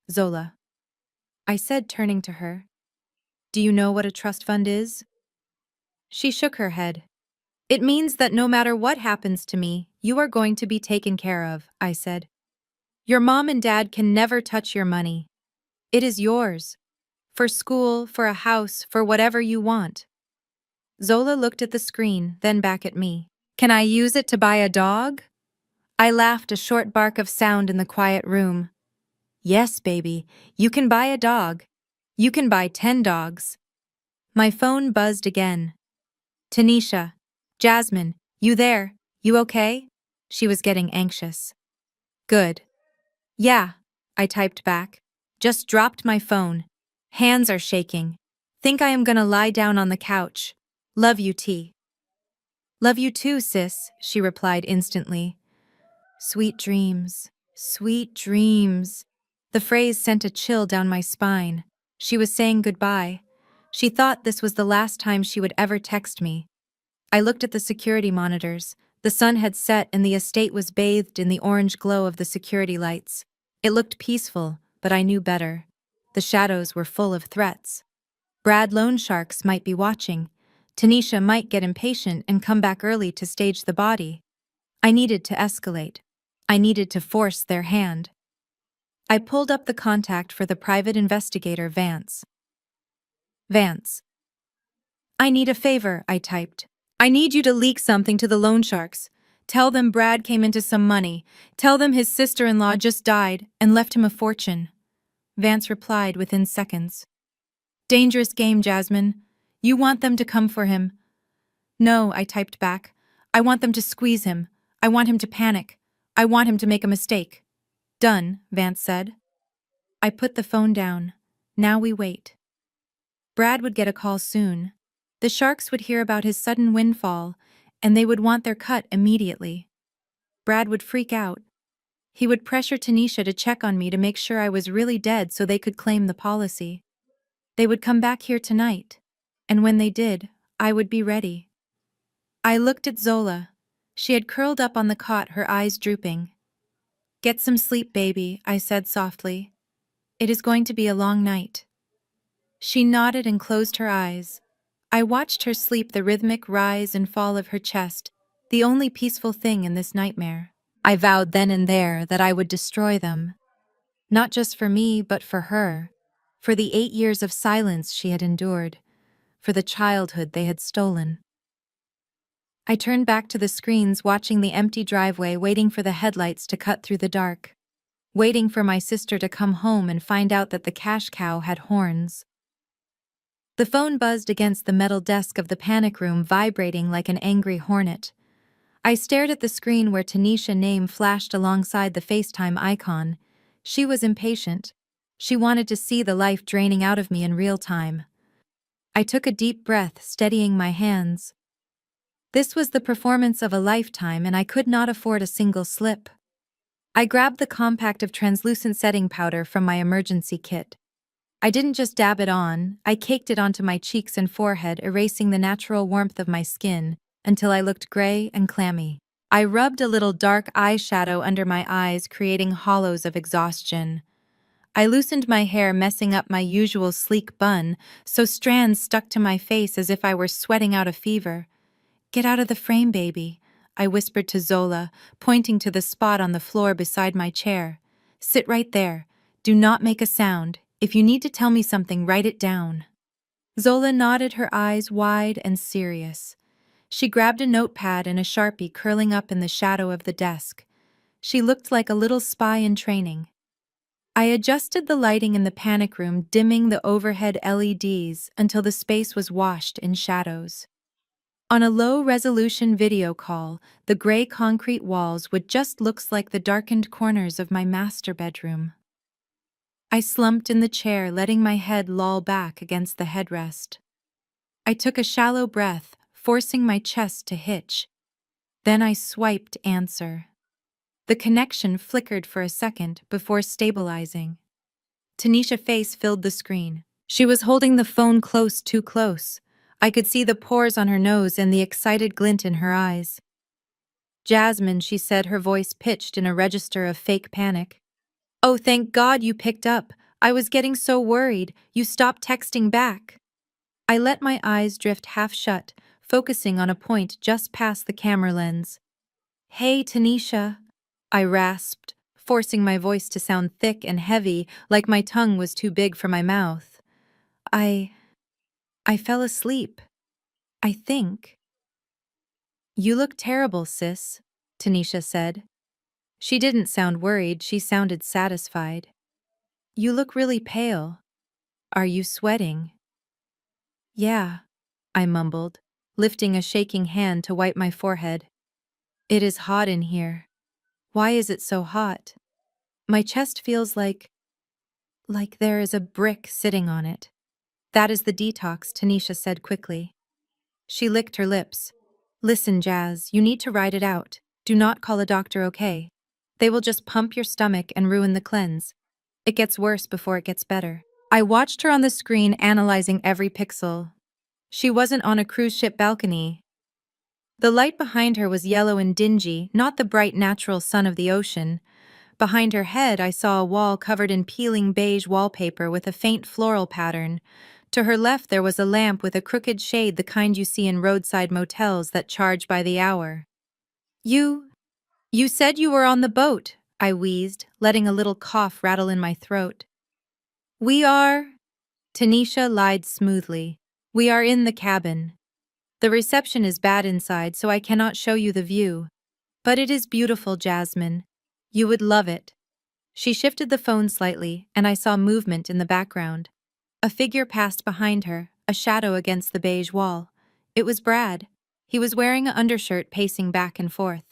"Zola," I said, turning to her. "Do you know what a trust fund is?" She shook her head. It means that no matter what happens to me, you are going to be taken care of, I said. Your mom and dad can never touch your money. It is yours. For school, for a house, for whatever you want. Zola looked at the screen, then back at me. Can I use it to buy a dog? I laughed, a short bark of sound in the quiet room. Yes, baby, you can buy a dog. You can buy 10 dogs. My phone buzzed again. Tanisha. Jasmine, you there? You okay? She was getting anxious. Good. Yeah, I typed back. Just dropped my phone. Hands are shaking. Think I am gonna lie down on the couch. Love you, T. Love you too, sis, she replied instantly. Sweet dreams. Sweet dreams. The phrase sent a chill down my spine. She was saying goodbye. She thought this was the last time she would ever text me. I looked at the security monitors. The sun had set and the estate was bathed in the orange glow of the security lights. It looked peaceful, but I knew better. The shadows were full of threats. Brad loan sharks might be watching. Tanisha might get impatient and come back early to stage the body. I needed to escalate. I needed to force their hand. I pulled up the contact for the private investigator, Vance. Vance. I need a favor, I typed. I need you to leak something to the loan sharks. Tell them Brad came into some money. Tell them his sister-in-law just died and left him a fortune. Vance replied within seconds. Dangerous game, Jasmine. You want them to come for him. No, I typed back. I want them to squeeze him. I want him to panic. I want him to make a mistake. Done, Vance said. I put the phone down. Now we wait. Brad would get a call soon. The sharks would hear about his sudden windfall, and they would want their cut immediately. Brad would freak out. He would pressure Tanisha to check on me to make sure I was really dead so they could claim the policy. They would come back here tonight, and when they did, I would be ready. I looked at Zola. She had curled up on the cot, her eyes drooping. Get some sleep, baby, I said softly. It is going to be a long night. She nodded and closed her eyes. I watched her sleep, the rhythmic rise and fall of her chest, the only peaceful thing in this nightmare. I vowed then and there that I would destroy them. Not just for me, but for her. For the 8 years of silence she had endured. For the childhood they had stolen. I turned back to the screens, watching the empty driveway, waiting for the headlights to cut through the dark. Waiting for my sister to come home and find out that the cash cow had horns. The phone buzzed against the metal desk of the panic room, vibrating like an angry hornet. I stared at the screen where Tanisha's name flashed alongside the FaceTime icon. She was impatient. She wanted to see the life draining out of me in real time. I took a deep breath, steadying my hands. This was the performance of a lifetime, and I could not afford a single slip. I grabbed the compact of translucent setting powder from my emergency kit. I didn't just dab it on, I caked it onto my cheeks and forehead, erasing the natural warmth of my skin until I looked gray and clammy. I rubbed a little dark eyeshadow under my eyes, creating hollows of exhaustion. I loosened my hair, messing up my usual sleek bun, so strands stuck to my face as if I were sweating out a fever. Get out of the frame, baby, I whispered to Zola, pointing to the spot on the floor beside my chair. Sit right there. Do not make a sound. If you need to tell me something, write it down. Zola nodded, her eyes wide and serious. She grabbed a notepad and a Sharpie, curling up in the shadow of the desk. She looked like a little spy in training. I adjusted the lighting in the panic room, dimming the overhead LEDs until the space was washed in shadows. On a low-resolution video call, the gray concrete walls would just look like the darkened corners of my master bedroom. I slumped in the chair, letting my head loll back against the headrest. I took a shallow breath, forcing my chest to hitch. Then I swiped answer. The connection flickered for a second before stabilizing. Tanisha's face filled the screen. She was holding the phone close, too close. I could see the pores on her nose and the excited glint in her eyes. Jasmine, she said, her voice pitched in a register of fake panic. Oh, thank God you picked up. I was getting so worried. You stopped texting back. I let my eyes drift half shut, focusing on a point just past the camera lens. "Hey, Tanisha," I rasped, forcing my voice to sound thick and heavy, like my tongue was too big for my mouth. I fell asleep. I think." "You look terrible, sis," Tanisha said. She didn't sound worried, she sounded satisfied. "You look really pale. Are you sweating?" "Yeah," I mumbled, lifting a shaking hand to wipe my forehead. "It is hot in here. Why is it so hot? My chest feels like there is a brick sitting on it." "That is the detox," Tanisha said quickly. She licked her lips. "Listen, Jazz, you need to ride it out. Do not call a doctor, okay? They will just pump your stomach and ruin the cleanse. It gets worse before it gets better." I watched her on the screen, analyzing every pixel. She wasn't on a cruise ship balcony. The light behind her was yellow and dingy, not the bright natural sun of the ocean. Behind her head, I saw a wall covered in peeling beige wallpaper with a faint floral pattern. To her left, there was a lamp with a crooked shade, the kind you see in roadside motels that charge by the hour. You said you were on the boat," I wheezed, letting a little cough rattle in my throat. "We are," Tanisha lied smoothly. "We are in the cabin. The reception is bad inside, so I cannot show you the view. But it is beautiful, Jasmine. You would love it." She shifted the phone slightly, and I saw movement in the background. A figure passed behind her, a shadow against the beige wall. It was Brad. He was wearing an undershirt, pacing back and forth.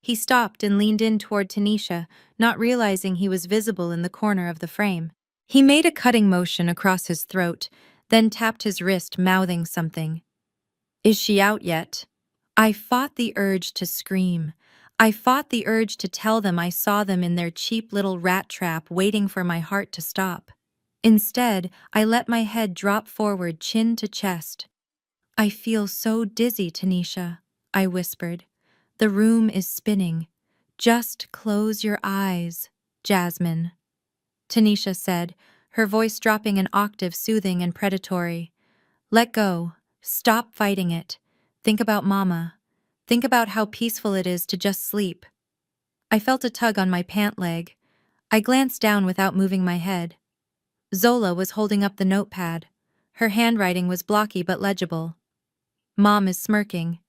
He stopped and leaned in toward Tanisha, not realizing he was visible in the corner of the frame. He made a cutting motion across his throat, then tapped his wrist, mouthing something. "Is she out yet?" I fought the urge to scream. I fought the urge to tell them I saw them in their cheap little rat trap, waiting for my heart to stop. Instead, I let my head drop forward, chin to chest. "I feel so dizzy, Tanisha," I whispered. "The room is spinning. Just close your eyes, Jasmine," Tanisha said, her voice dropping an octave, soothing and predatory. "Let go. Stop fighting it. Think about Mama. Think about how peaceful it is to just sleep." I felt a tug on my pant leg. I glanced down without moving my head. Zola was holding up the notepad. Her handwriting was blocky but legible. "Mom is smirking.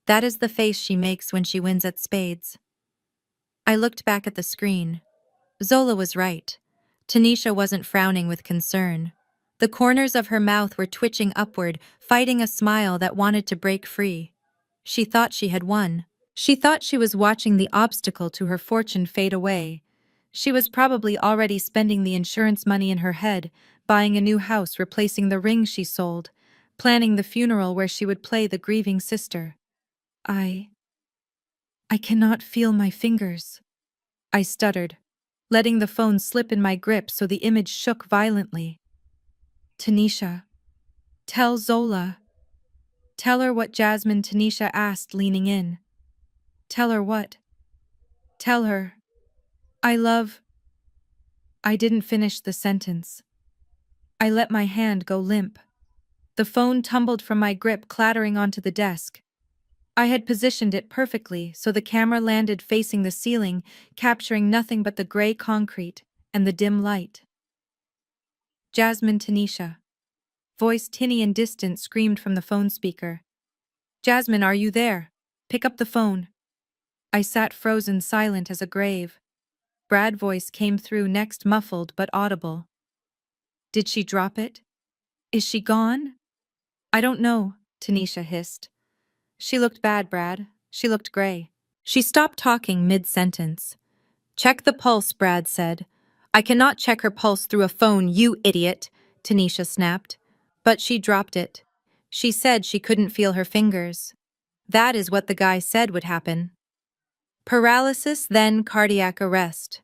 That is the face she makes when she wins at spades." I looked back at the screen. Zola was right. Tanisha wasn't frowning with concern. The corners of her mouth were twitching upward, fighting a smile that wanted to break free. She thought she had won. She thought she was watching the obstacle to her fortune fade away. She was probably already spending the insurance money in her head, buying a new house, replacing the ring she sold, planning the funeral where she would play the grieving sister. I cannot feel my fingers," I stuttered, letting the phone slip in my grip so the image shook violently. "Tanisha, tell Zola." "Tell her what, Jasmine?" Tanisha asked, leaning in. "Tell her what?" "Tell her I love—" I didn't finish the sentence. I let my hand go limp. The phone tumbled from my grip, clattering onto the desk. I had positioned it perfectly so the camera landed facing the ceiling, capturing nothing but the gray concrete and the dim light. "Jasmine." Tanisha, voice tinny and distant, screamed from the phone speaker. "Jasmine, are you there? Pick up the phone." I sat frozen, silent as a grave. Brad's voice came through next, muffled but audible. "Did she drop it? Is she gone?" "I don't know," Tanisha hissed. "She looked bad, Brad. She looked gray." She stopped talking mid-sentence. "Check the pulse," Brad said. "I cannot check her pulse through a phone, you idiot," Tanisha snapped. "But she dropped it. She said she couldn't feel her fingers. That is what the guy said would happen. Paralysis, then cardiac arrest."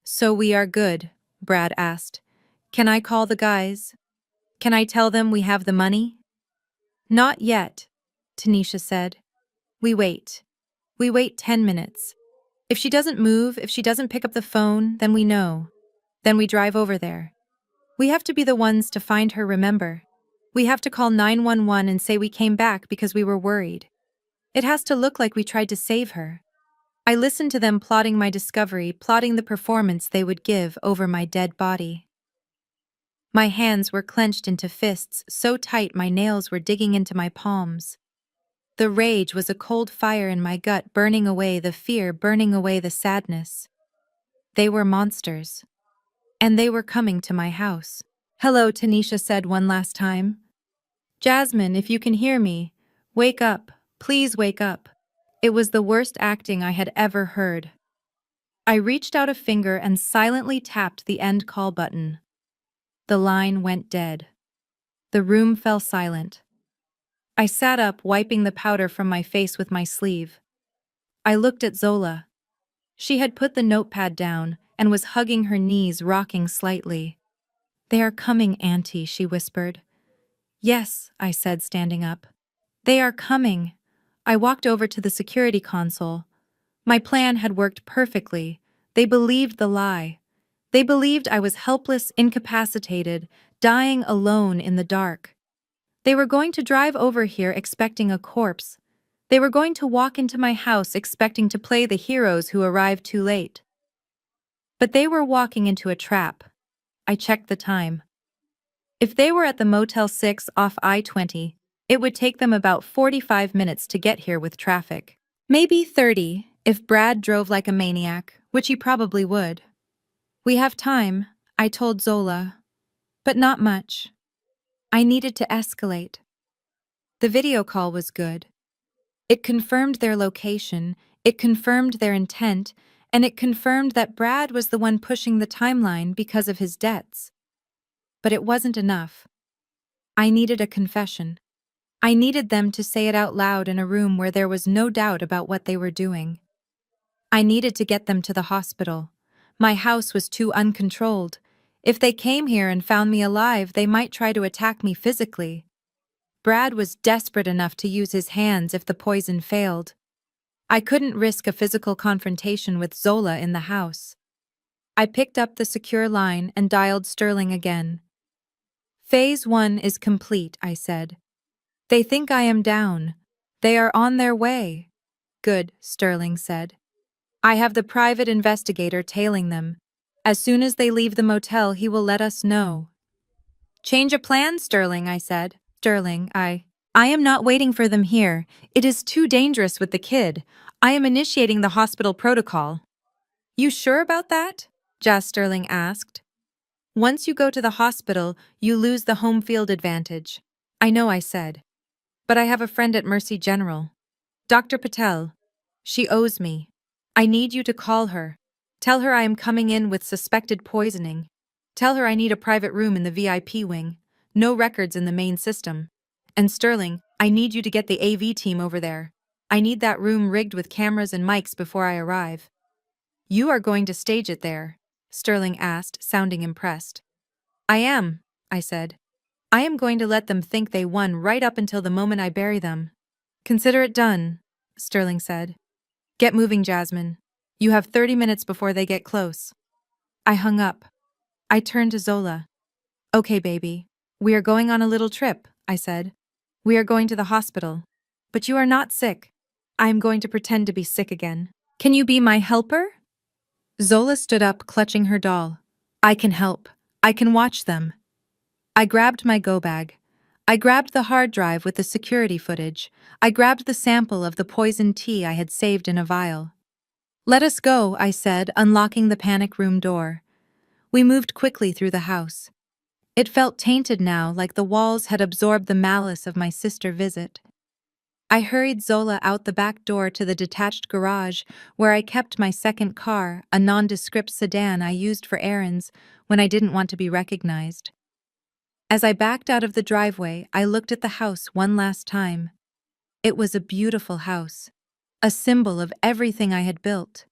"So we are good?" Brad asked. "Can I call the guys? Can I tell them we have the money?" "Not yet," Tanisha said. We wait. We wait 10 minutes. If she doesn't move, if she doesn't pick up the phone, then we know. Then we drive over there. We have to be the ones to find her, remember? We have to call 911 and say we came back because we were worried. It has to look like we tried to save her. I listened to them plotting my discovery, plotting the performance they would give over my dead body. My hands were clenched into fists so tight my nails were digging into my palms. The rage was a cold fire in my gut, burning away the fear, burning away the sadness. They were monsters. And they were coming to my house. "Hello," Tanisha said one last time. "Jasmine, if you can hear me, wake up. Please wake up." It was the worst acting I had ever heard. I reached out a finger and silently tapped the end call button. The line went dead. The room fell silent. I sat up, wiping the powder from my face with my sleeve. I looked at Zola. She had put the notepad down and was hugging her knees, rocking slightly. "They are coming, Auntie," she whispered. "Yes," I said, standing up. "They are coming." I walked over to the security console. My plan had worked perfectly. They believed the lie. They believed I was helpless, incapacitated, dying alone in the dark. They were going to drive over here expecting a corpse. They were going to walk into my house expecting to play the heroes who arrived too late. But they were walking into a trap. I checked the time. If they were at the Motel 6 off I-20, it would take them about 45 minutes to get here with traffic. Maybe 30, if Brad drove like a maniac, which he probably would. "We have time," I told Zola. "But not much." I needed to escalate. The video call was good. It confirmed their location, it confirmed their intent, and it confirmed that Brad was the one pushing the timeline because of his debts. But it wasn't enough. I needed a confession. I needed them to say it out loud in a room where there was no doubt about what they were doing. I needed to get them to the hospital. My house was too uncontrolled. If they came here and found me alive, they might try to attack me physically. Brad was desperate enough to use his hands if the poison failed. I couldn't risk a physical confrontation with Zola in the house. I picked up the secure line and dialed Sterling again. "Phase 1 is complete," I said. "They think I am down. They are on their way." "Good," Sterling said. "I have the private investigator tailing them. As soon as they leave the motel, he will let us know." "Change of plan, Sterling," I said. "Sterling, I am not waiting for them here. It is too dangerous with the kid. I am initiating the hospital protocol." "You sure about that?" Jas Sterling asked. "Once you go to the hospital, you lose the home field advantage." "I know," I said. "But I have a friend at Mercy General. Dr. Patel. She owes me. I need you to call her. Tell her I am coming in with suspected poisoning. Tell her I need a private room in the VIP wing. No records in the main system. And Sterling, I need you to get the AV team over there. I need that room rigged with cameras and mics before I arrive." "You are going to stage it there?" Sterling asked, sounding impressed. "I am," I said. "I am going to let them think they won right up until the moment I bury them." "Consider it done," Sterling said. "Get moving, Jasmine. You have 30 minutes before they get close." I hung up. I turned to Zola. "Okay, baby. We are going on a little trip," I said. "We are going to the hospital. But you are not sick. I am going to pretend to be sick again. Can you be my helper?" Zola stood up, clutching her doll. "I can help. I can watch them." I grabbed my go bag. I grabbed the hard drive with the security footage. I grabbed the sample of the poisoned tea I had saved in a vial. "Let us go," I said, unlocking the panic room door. We moved quickly through the house. It felt tainted now, like the walls had absorbed the malice of my sister's visit. I hurried Zola out the back door to the detached garage where I kept my second car, a nondescript sedan I used for errands when I didn't want to be recognized. As I backed out of the driveway, I looked at the house one last time. It was a beautiful house, a symbol of everything I had built.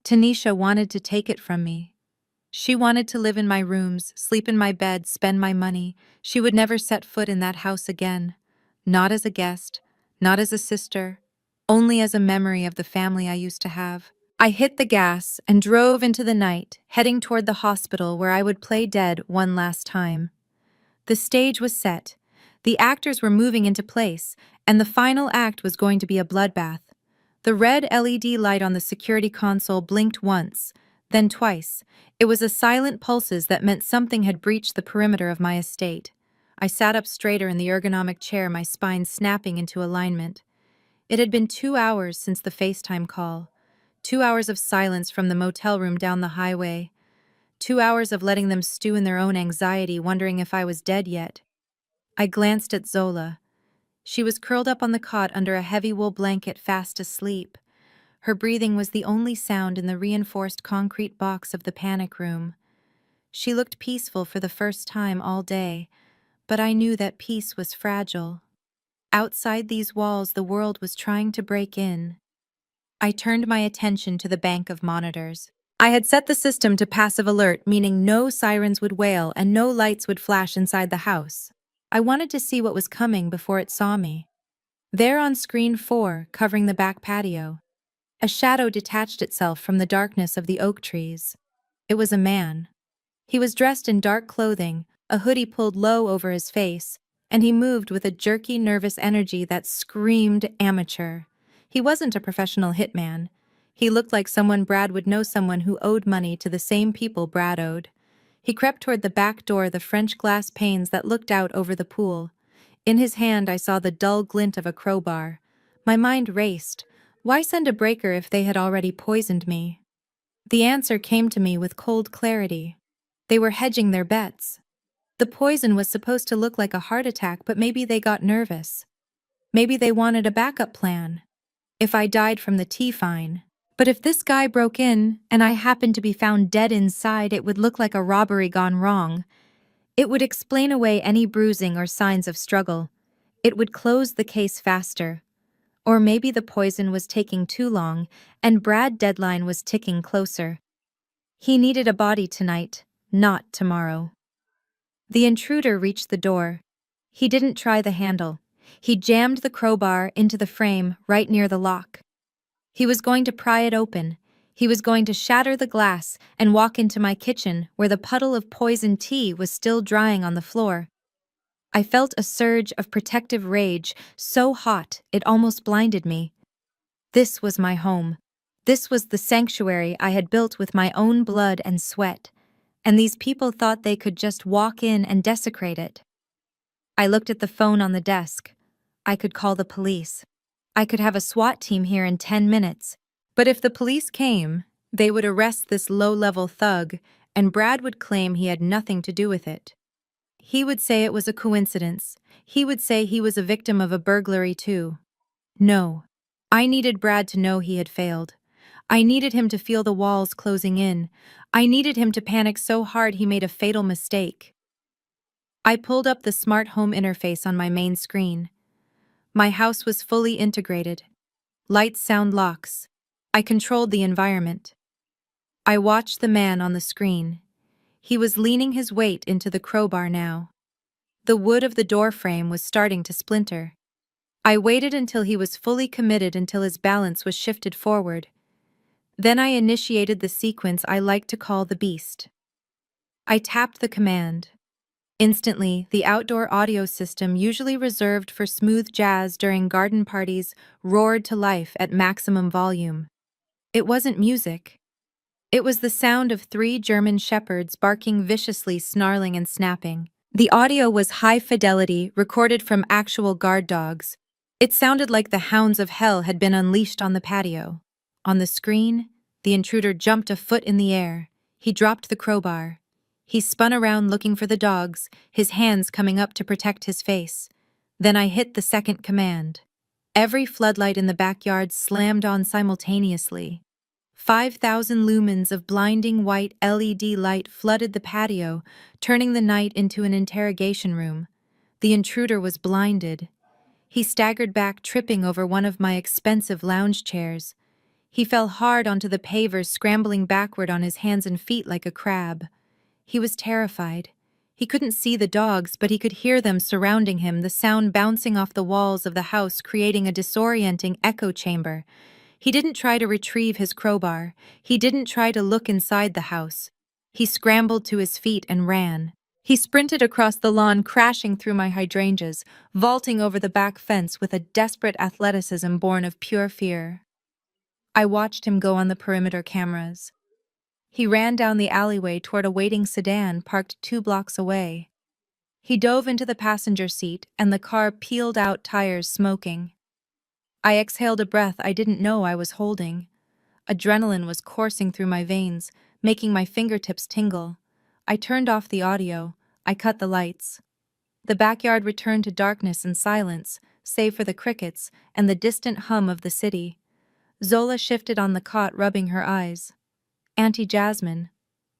Tanisha wanted to take it from me. She wanted to live in my rooms, sleep in my bed, spend my money. She would never set foot in that house again. Not as a guest, not as a sister, only as a memory of the family I used to have. I hit the gas and drove into the night, heading toward the hospital where I would play dead one last time. The stage was set. The actors were moving into place, and the final act was going to be a bloodbath. The red LED light on the security console blinked once, then twice. It was a silent pulses that meant something had breached the perimeter of my estate. I sat up straighter in the ergonomic chair, my spine snapping into alignment. It had been 2 hours since the FaceTime call. 2 hours of silence from the motel room down the highway. 2 hours of letting them stew in their own anxiety, wondering if I was dead yet. I glanced at Zola. She was curled up on the cot under a heavy wool blanket, fast asleep. Her breathing was the only sound in the reinforced concrete box of the panic room. She looked peaceful for the first time all day, but I knew that peace was fragile. Outside these walls, the world was trying to break in. I turned my attention to the bank of monitors. I had set the system to passive alert, meaning no sirens would wail and no lights would flash inside the house. I wanted to see what was coming before it saw me. There on screen 4, covering the back patio, a shadow detached itself from the darkness of the oak trees. It was a man. He was dressed in dark clothing, a hoodie pulled low over his face, and he moved with a jerky, nervous energy that screamed amateur. He wasn't a professional hitman. He looked like someone Brad would know, someone who owed money to the same people Brad owed. He crept toward the back door, the French glass panes that looked out over the pool. In his hand I saw the dull glint of a crowbar. My mind raced. Why send a breaker if they had already poisoned me? The answer came to me with cold clarity. They were hedging their bets. The poison was supposed to look like a heart attack, but maybe they got nervous. Maybe they wanted a backup plan. If I died from the tea, fine. But if this guy broke in, and I happened to be found dead inside, it would look like a robbery gone wrong. It would explain away any bruising or signs of struggle. It would close the case faster. Or maybe the poison was taking too long, and Brad's deadline was ticking closer. He needed a body tonight, not tomorrow. The intruder reached the door. He didn't try the handle. He jammed the crowbar into the frame right near the lock. He was going to pry it open. He was going to shatter the glass and walk into my kitchen where the puddle of poisoned tea was still drying on the floor. I felt a surge of protective rage, so hot it almost blinded me. This was my home. This was the sanctuary I had built with my own blood and sweat, and these people thought they could just walk in and desecrate it. I looked at the phone on the desk. I could call the police. I could have a SWAT team here in 10 minutes. But if the police came, they would arrest this low-level thug, and Brad would claim he had nothing to do with it. He would say it was a coincidence. He would say he was a victim of a burglary too. No. I needed Brad to know he had failed. I needed him to feel the walls closing in. I needed him to panic so hard he made a fatal mistake. I pulled up the smart home interface on my main screen. My house was fully integrated. Lights, sound, locks. I controlled the environment. I watched the man on the screen. He was leaning his weight into the crowbar now. The wood of the door frame was starting to splinter. I waited until he was fully committed, until his balance was shifted forward. Then I initiated the sequence I like to call the beast. I tapped the command. Instantly, the outdoor audio system, usually reserved for smooth jazz during garden parties, roared to life at maximum volume. It wasn't music. It was the sound of 3 German shepherds barking viciously, snarling and snapping. The audio was high fidelity, recorded from actual guard dogs. It sounded like the hounds of hell had been unleashed on the patio. On the screen, the intruder jumped a foot in the air. He dropped the crowbar. He spun around looking for the dogs, his hands coming up to protect his face. Then I hit the second command. Every floodlight in the backyard slammed on simultaneously. 5,000 lumens of blinding white LED light flooded the patio, turning the night into an interrogation room. The intruder was blinded. He staggered back, tripping over one of my expensive lounge chairs. He fell hard onto the pavers, scrambling backward on his hands and feet like a crab. He was terrified. He couldn't see the dogs, but he could hear them surrounding him, the sound bouncing off the walls of the house, creating a disorienting echo chamber. He didn't try to retrieve his crowbar. He didn't try to look inside the house. He scrambled to his feet and ran. He sprinted across the lawn, crashing through my hydrangeas, vaulting over the back fence with a desperate athleticism born of pure fear. I watched him go on the perimeter cameras. He ran down the alleyway toward a waiting sedan parked 2 blocks away. He dove into the passenger seat, and the car peeled out, tires smoking. I exhaled a breath I didn't know I was holding. Adrenaline was coursing through my veins, making my fingertips tingle. I turned off the audio. I cut the lights. The backyard returned to darkness and silence, save for the crickets and the distant hum of the city. Zola shifted on the cot, rubbing her eyes. "Auntie Jasmine,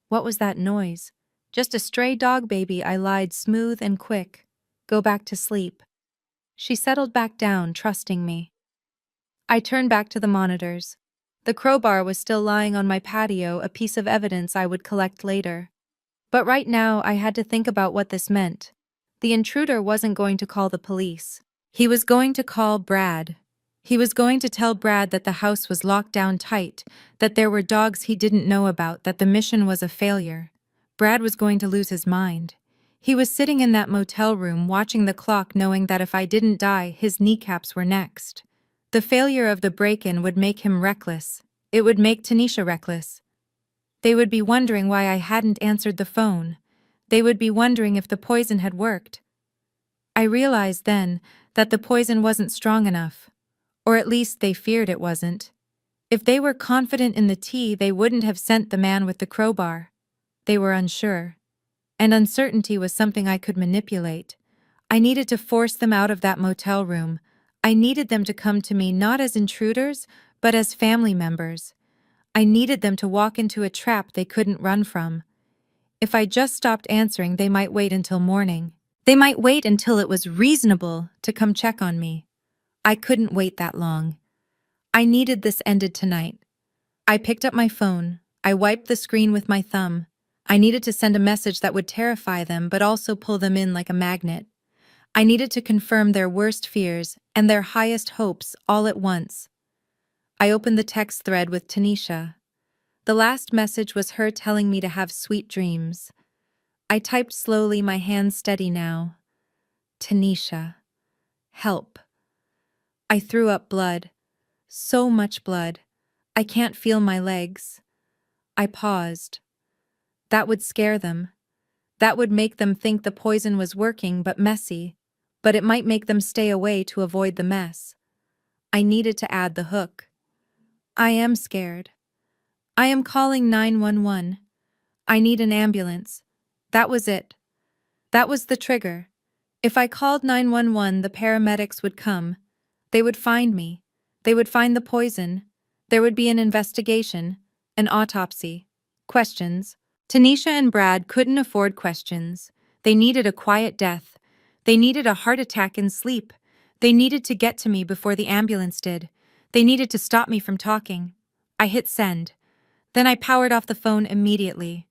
what was that noise?" "Just a stray dog, baby," I lied, smooth and quick. "Go back to sleep." She settled back down, trusting me. I turned back to the monitors. The crowbar was still lying on my patio, a piece of evidence I would collect later. But right now I had to think about what this meant. The intruder wasn't going to call the police. He was going to call Brad. He was going to tell Brad that the house was locked down tight, that there were dogs he didn't know about, that the mission was a failure. Brad was going to lose his mind. He was sitting in that motel room watching the clock, knowing that if I didn't die, his kneecaps were next. The failure of the break-in would make him reckless. It would make Tanisha reckless. They would be wondering why I hadn't answered the phone. They would be wondering if the poison had worked. I realized then that the poison wasn't strong enough. Or at least they feared it wasn't. If they were confident in the tea, they wouldn't have sent the man with the crowbar. They were unsure. And uncertainty was something I could manipulate. I needed to force them out of that motel room. I needed them to come to me not as intruders, but as family members. I needed them to walk into a trap they couldn't run from. If I just stopped answering, they might wait until morning. They might wait until it was reasonable to come check on me. I couldn't wait that long. I needed this ended tonight. I picked up my phone. I wiped the screen with my thumb. I needed to send a message that would terrify them but also pull them in like a magnet. I needed to confirm their worst fears and their highest hopes all at once. I opened the text thread with Tanisha. The last message was her telling me to have sweet dreams. I typed slowly, my hands steady now. "Tanisha. Help." I threw up blood. So much blood. I can't feel my legs. I paused. That would scare them. That would make them think the poison was working but messy. But it might make them stay away to avoid the mess. I needed to add the hook. "I am scared. I am calling 911. I need an ambulance." That was it. That was the trigger. If I called 911, the paramedics would come. They would find me. They would find the poison. There would be an investigation, an autopsy. Questions. Tanisha and Brad couldn't afford questions. They needed a quiet death. They needed a heart attack in sleep. They needed to get to me before the ambulance did. They needed to stop me from talking. I hit send. Then I powered off the phone immediately.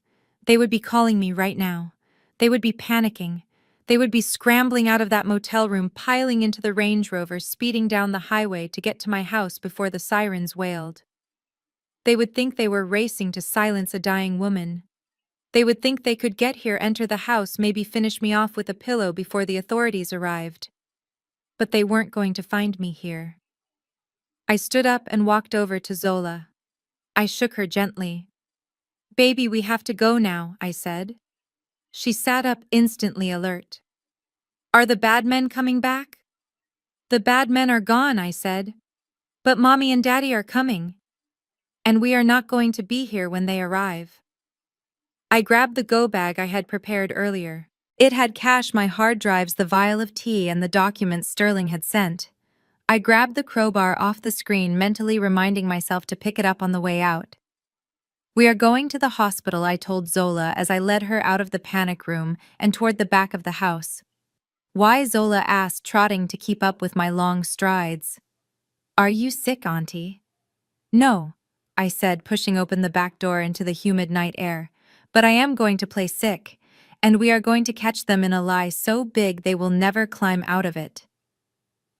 They would be calling me right now. They would be panicking. They would be scrambling out of that motel room, piling into the Range Rover, speeding down the highway to get to my house before the sirens wailed. They would think they were racing to silence a dying woman. They would think they could get here, enter the house, maybe finish me off with a pillow before the authorities arrived. But they weren't going to find me here. I stood up and walked over to Zola. I shook her gently. "Baby, we have to go now," I said. She sat up, instantly alert. "Are the bad men coming back?" "The bad men are gone," I said. "But Mommy and Daddy are coming. And we are not going to be here when they arrive." I grabbed the go bag I had prepared earlier. It had cash, my hard drives, the vial of tea, and the documents Sterling had sent. I grabbed the crowbar off the screen, mentally reminding myself to pick it up on the way out. "We are going to the hospital," I told Zola as I led her out of the panic room and toward the back of the house. "Why?" Zola asked, trotting to keep up with my long strides. "Are you sick, Auntie?" "No," I said, pushing open the back door into the humid night air. "But I am going to play sick, and we are going to catch them in a lie so big they will never climb out of it."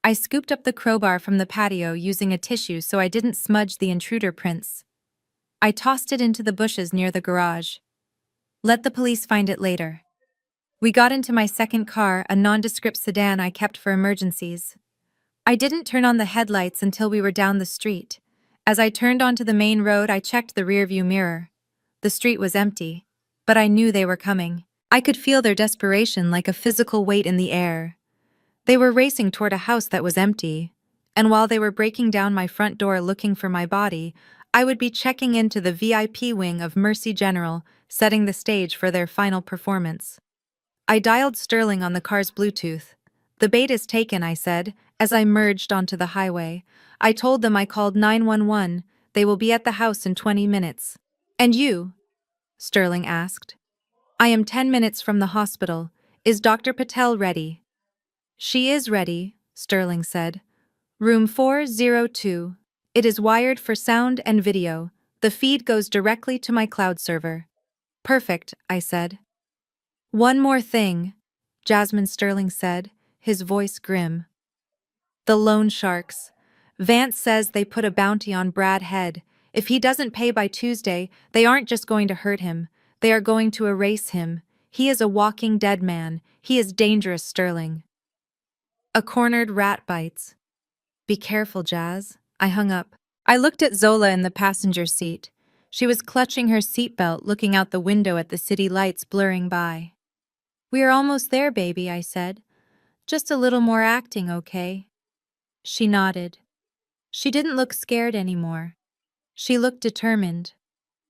I scooped up the crowbar from the patio using a tissue so I didn't smudge the intruder prints. I tossed it into the bushes near the garage. "Let the police find it later." We got into my second car, a nondescript sedan I kept for emergencies. I didn't turn on the headlights until we were down the street. As I turned onto the main road, I checked the rearview mirror. The street was empty, but I knew they were coming. I could feel their desperation like a physical weight in the air. They were racing toward a house that was empty, and while they were breaking down my front door looking for my body, I would be checking into the VIP wing of Mercy General, setting the stage for their final performance. I dialed Sterling on the car's Bluetooth. "The bait is taken," I said, as I merged onto the highway. I told them I called 911. They will be at the house in 20 minutes. "And you?" Sterling asked. "I am 10 minutes from the hospital. Is Dr. Patel ready?" "She is ready," Sterling said. "Room 402. It is wired for sound and video. The feed goes directly to my cloud server." "Perfect," I said. "One more thing," Jasmine Sterling said, his voice grim. "The loan sharks. Vance says they put a bounty on Brad Head. If he doesn't pay by Tuesday, they aren't just going to hurt him. They are going to erase him. He is a walking dead man. He is dangerous, Sterling." A cornered rat bites. "Be careful, Jazz." I hung up. I looked at Zola in the passenger seat. She was clutching her seatbelt, looking out the window at the city lights blurring by. "We are almost there, baby," I said. "Just a little more acting, okay?" She nodded. She didn't look scared anymore. She looked determined.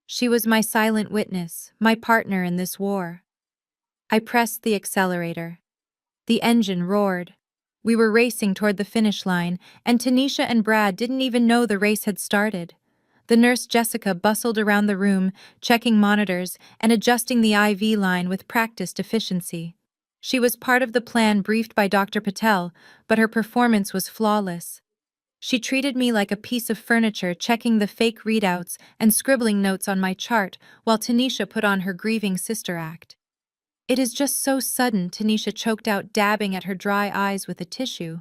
She was my silent witness, my partner in this war. I pressed the accelerator. The engine roared. We were racing toward the finish line, and Tanisha and Brad didn't even know the race had started. The nurse Jessica bustled around the room, checking monitors and adjusting the IV line with practiced efficiency. She was part of the plan briefed by Dr. Patel, but her performance was flawless. She treated me like a piece of furniture, checking the fake readouts and scribbling notes on my chart while Tanisha put on her grieving sister act. "It is just so sudden," Tanisha choked out, dabbing at her dry eyes with a tissue.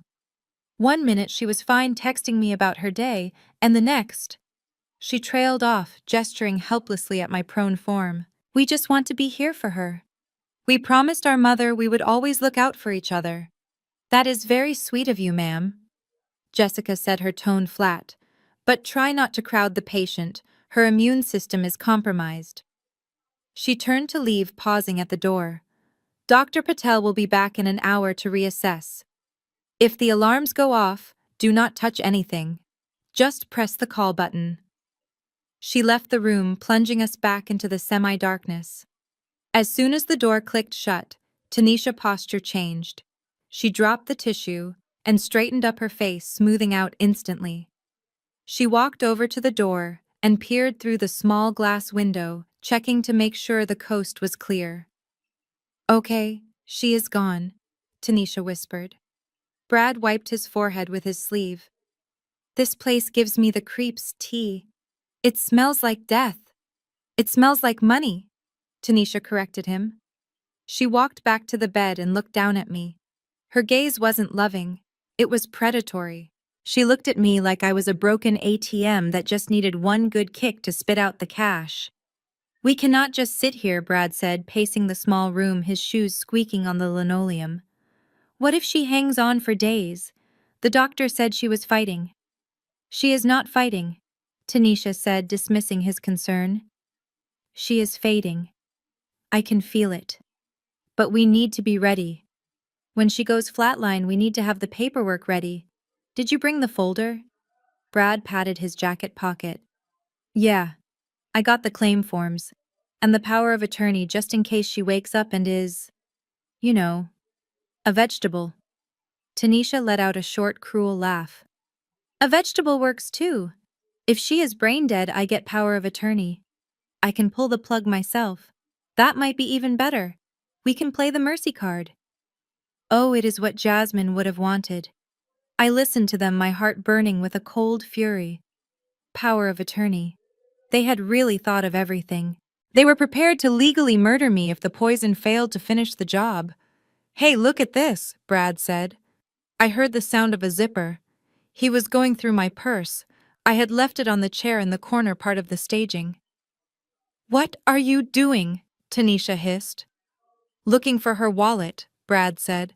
One minute she was fine texting me about her day, and the next, she trailed off, gesturing helplessly at my prone form. "We just want to be here for her. We promised our mother we would always look out for each other." "That is very sweet of you, ma'am," Jessica said, her tone flat. "But try not to crowd the patient. Her immune system is compromised." She turned to leave, pausing at the door. "Dr. Patel will be back in an hour to reassess. If the alarms go off, do not touch anything. Just press the call button." She left the room, plunging us back into the semi-darkness. As soon as the door clicked shut, Tanisha's posture changed. She dropped the tissue and straightened up her face, smoothing out instantly. She walked over to the door and peered through the small glass window, checking to make sure the coast was clear. "Okay, she is gone," Tanisha whispered. Brad wiped his forehead with his sleeve. "This place gives me the creeps, T. It smells like death." "It smells like money," Tanisha corrected him. She walked back to the bed and looked down at me. Her gaze wasn't loving. It was predatory. She looked at me like I was a broken ATM that just needed one good kick to spit out the cash. "We cannot just sit here," Brad said, pacing the small room, his shoes squeaking on the linoleum. "What if she hangs on for days? The doctor said she was fighting." "She is not fighting," Tanisha said, dismissing his concern. "She is fading. I can feel it. But we need to be ready. When she goes flatline, we need to have the paperwork ready. Did you bring the folder?" Brad patted his jacket pocket. "Yeah, I got the claim forms. And the power of attorney just in case she wakes up and is, you know, a vegetable." Tanisha let out a short, cruel laugh. "A vegetable works too. If she is brain dead, I get power of attorney. I can pull the plug myself. That might be even better. We can play the mercy card." Oh, it is what Jasmine would have wanted. I listened to them, my heart burning with a cold fury. Power of attorney. They had really thought of everything. They were prepared to legally murder me if the poison failed to finish the job. "Hey, look at this," Brad said. I heard the sound of a zipper. He was going through my purse. I had left it on the chair in the corner part of the staging. "What are you doing?" Tanisha hissed. Looking for her wallet, Brad said.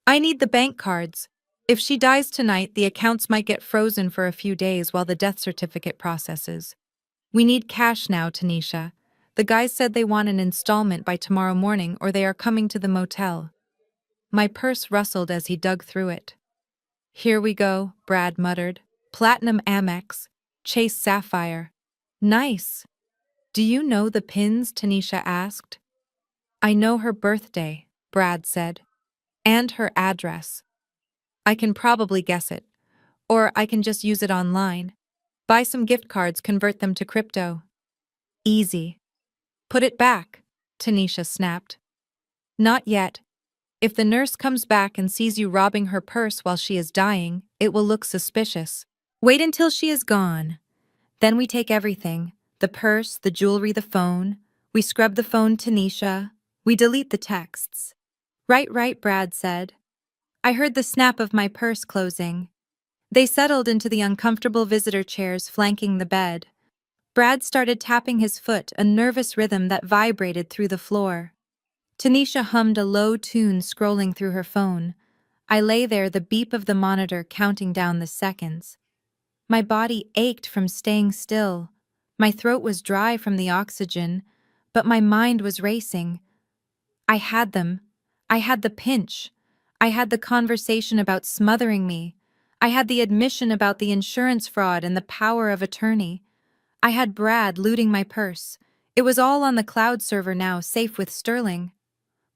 I need the bank cards. If she dies tonight, the accounts might get frozen for a few days while the death certificate processes. We need cash now, Tanisha. The guys said they want an installment by tomorrow morning or they are coming to the motel. My purse rustled as he dug through it. Here we go, Brad muttered. Platinum Amex. Chase Sapphire. Nice. Do you know the pins? Tanisha asked. I know her birthday, Brad said. And her address. I can probably guess it. Or I can just use it online. Buy some gift cards, convert them to crypto. Easy. Put it back, Tanisha snapped. Not yet. If the nurse comes back and sees you robbing her purse while she is dying, it will look suspicious. Wait until she is gone. Then we take everything. The purse, the jewelry, the phone. We scrub the phone, Tanisha. We delete the texts. Right, Brad said. I heard the snap of my purse closing. They settled into the uncomfortable visitor chairs flanking the bed. Brad started tapping his foot, a nervous rhythm that vibrated through the floor. Tanisha hummed a low tune scrolling through her phone. I lay there, the beep of the monitor counting down the seconds. My body ached from staying still. My throat was dry from the oxygen, but my mind was racing. I had them. I had the pinch. I had the conversation about smothering me. I had the admission about the insurance fraud and the power of attorney. I had Brad looting my purse. It was all on the cloud server now, safe with Sterling.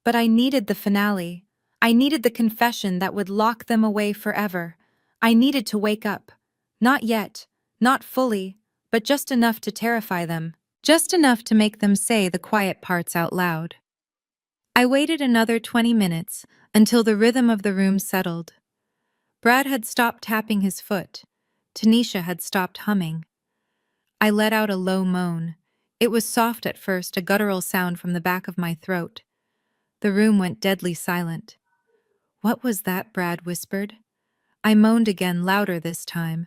But I needed the finale. I needed the confession that would lock them away forever. I needed to wake up. Not yet, not fully, but just enough to terrify them. Just enough to make them say the quiet parts out loud. I waited another 20 minutes until the rhythm of the room settled. Brad had stopped tapping his foot. Tanisha had stopped humming. I let out a low moan. It was soft at first, a guttural sound from the back of my throat. The room went deadly silent. What was that? Brad whispered. I moaned again, louder this time.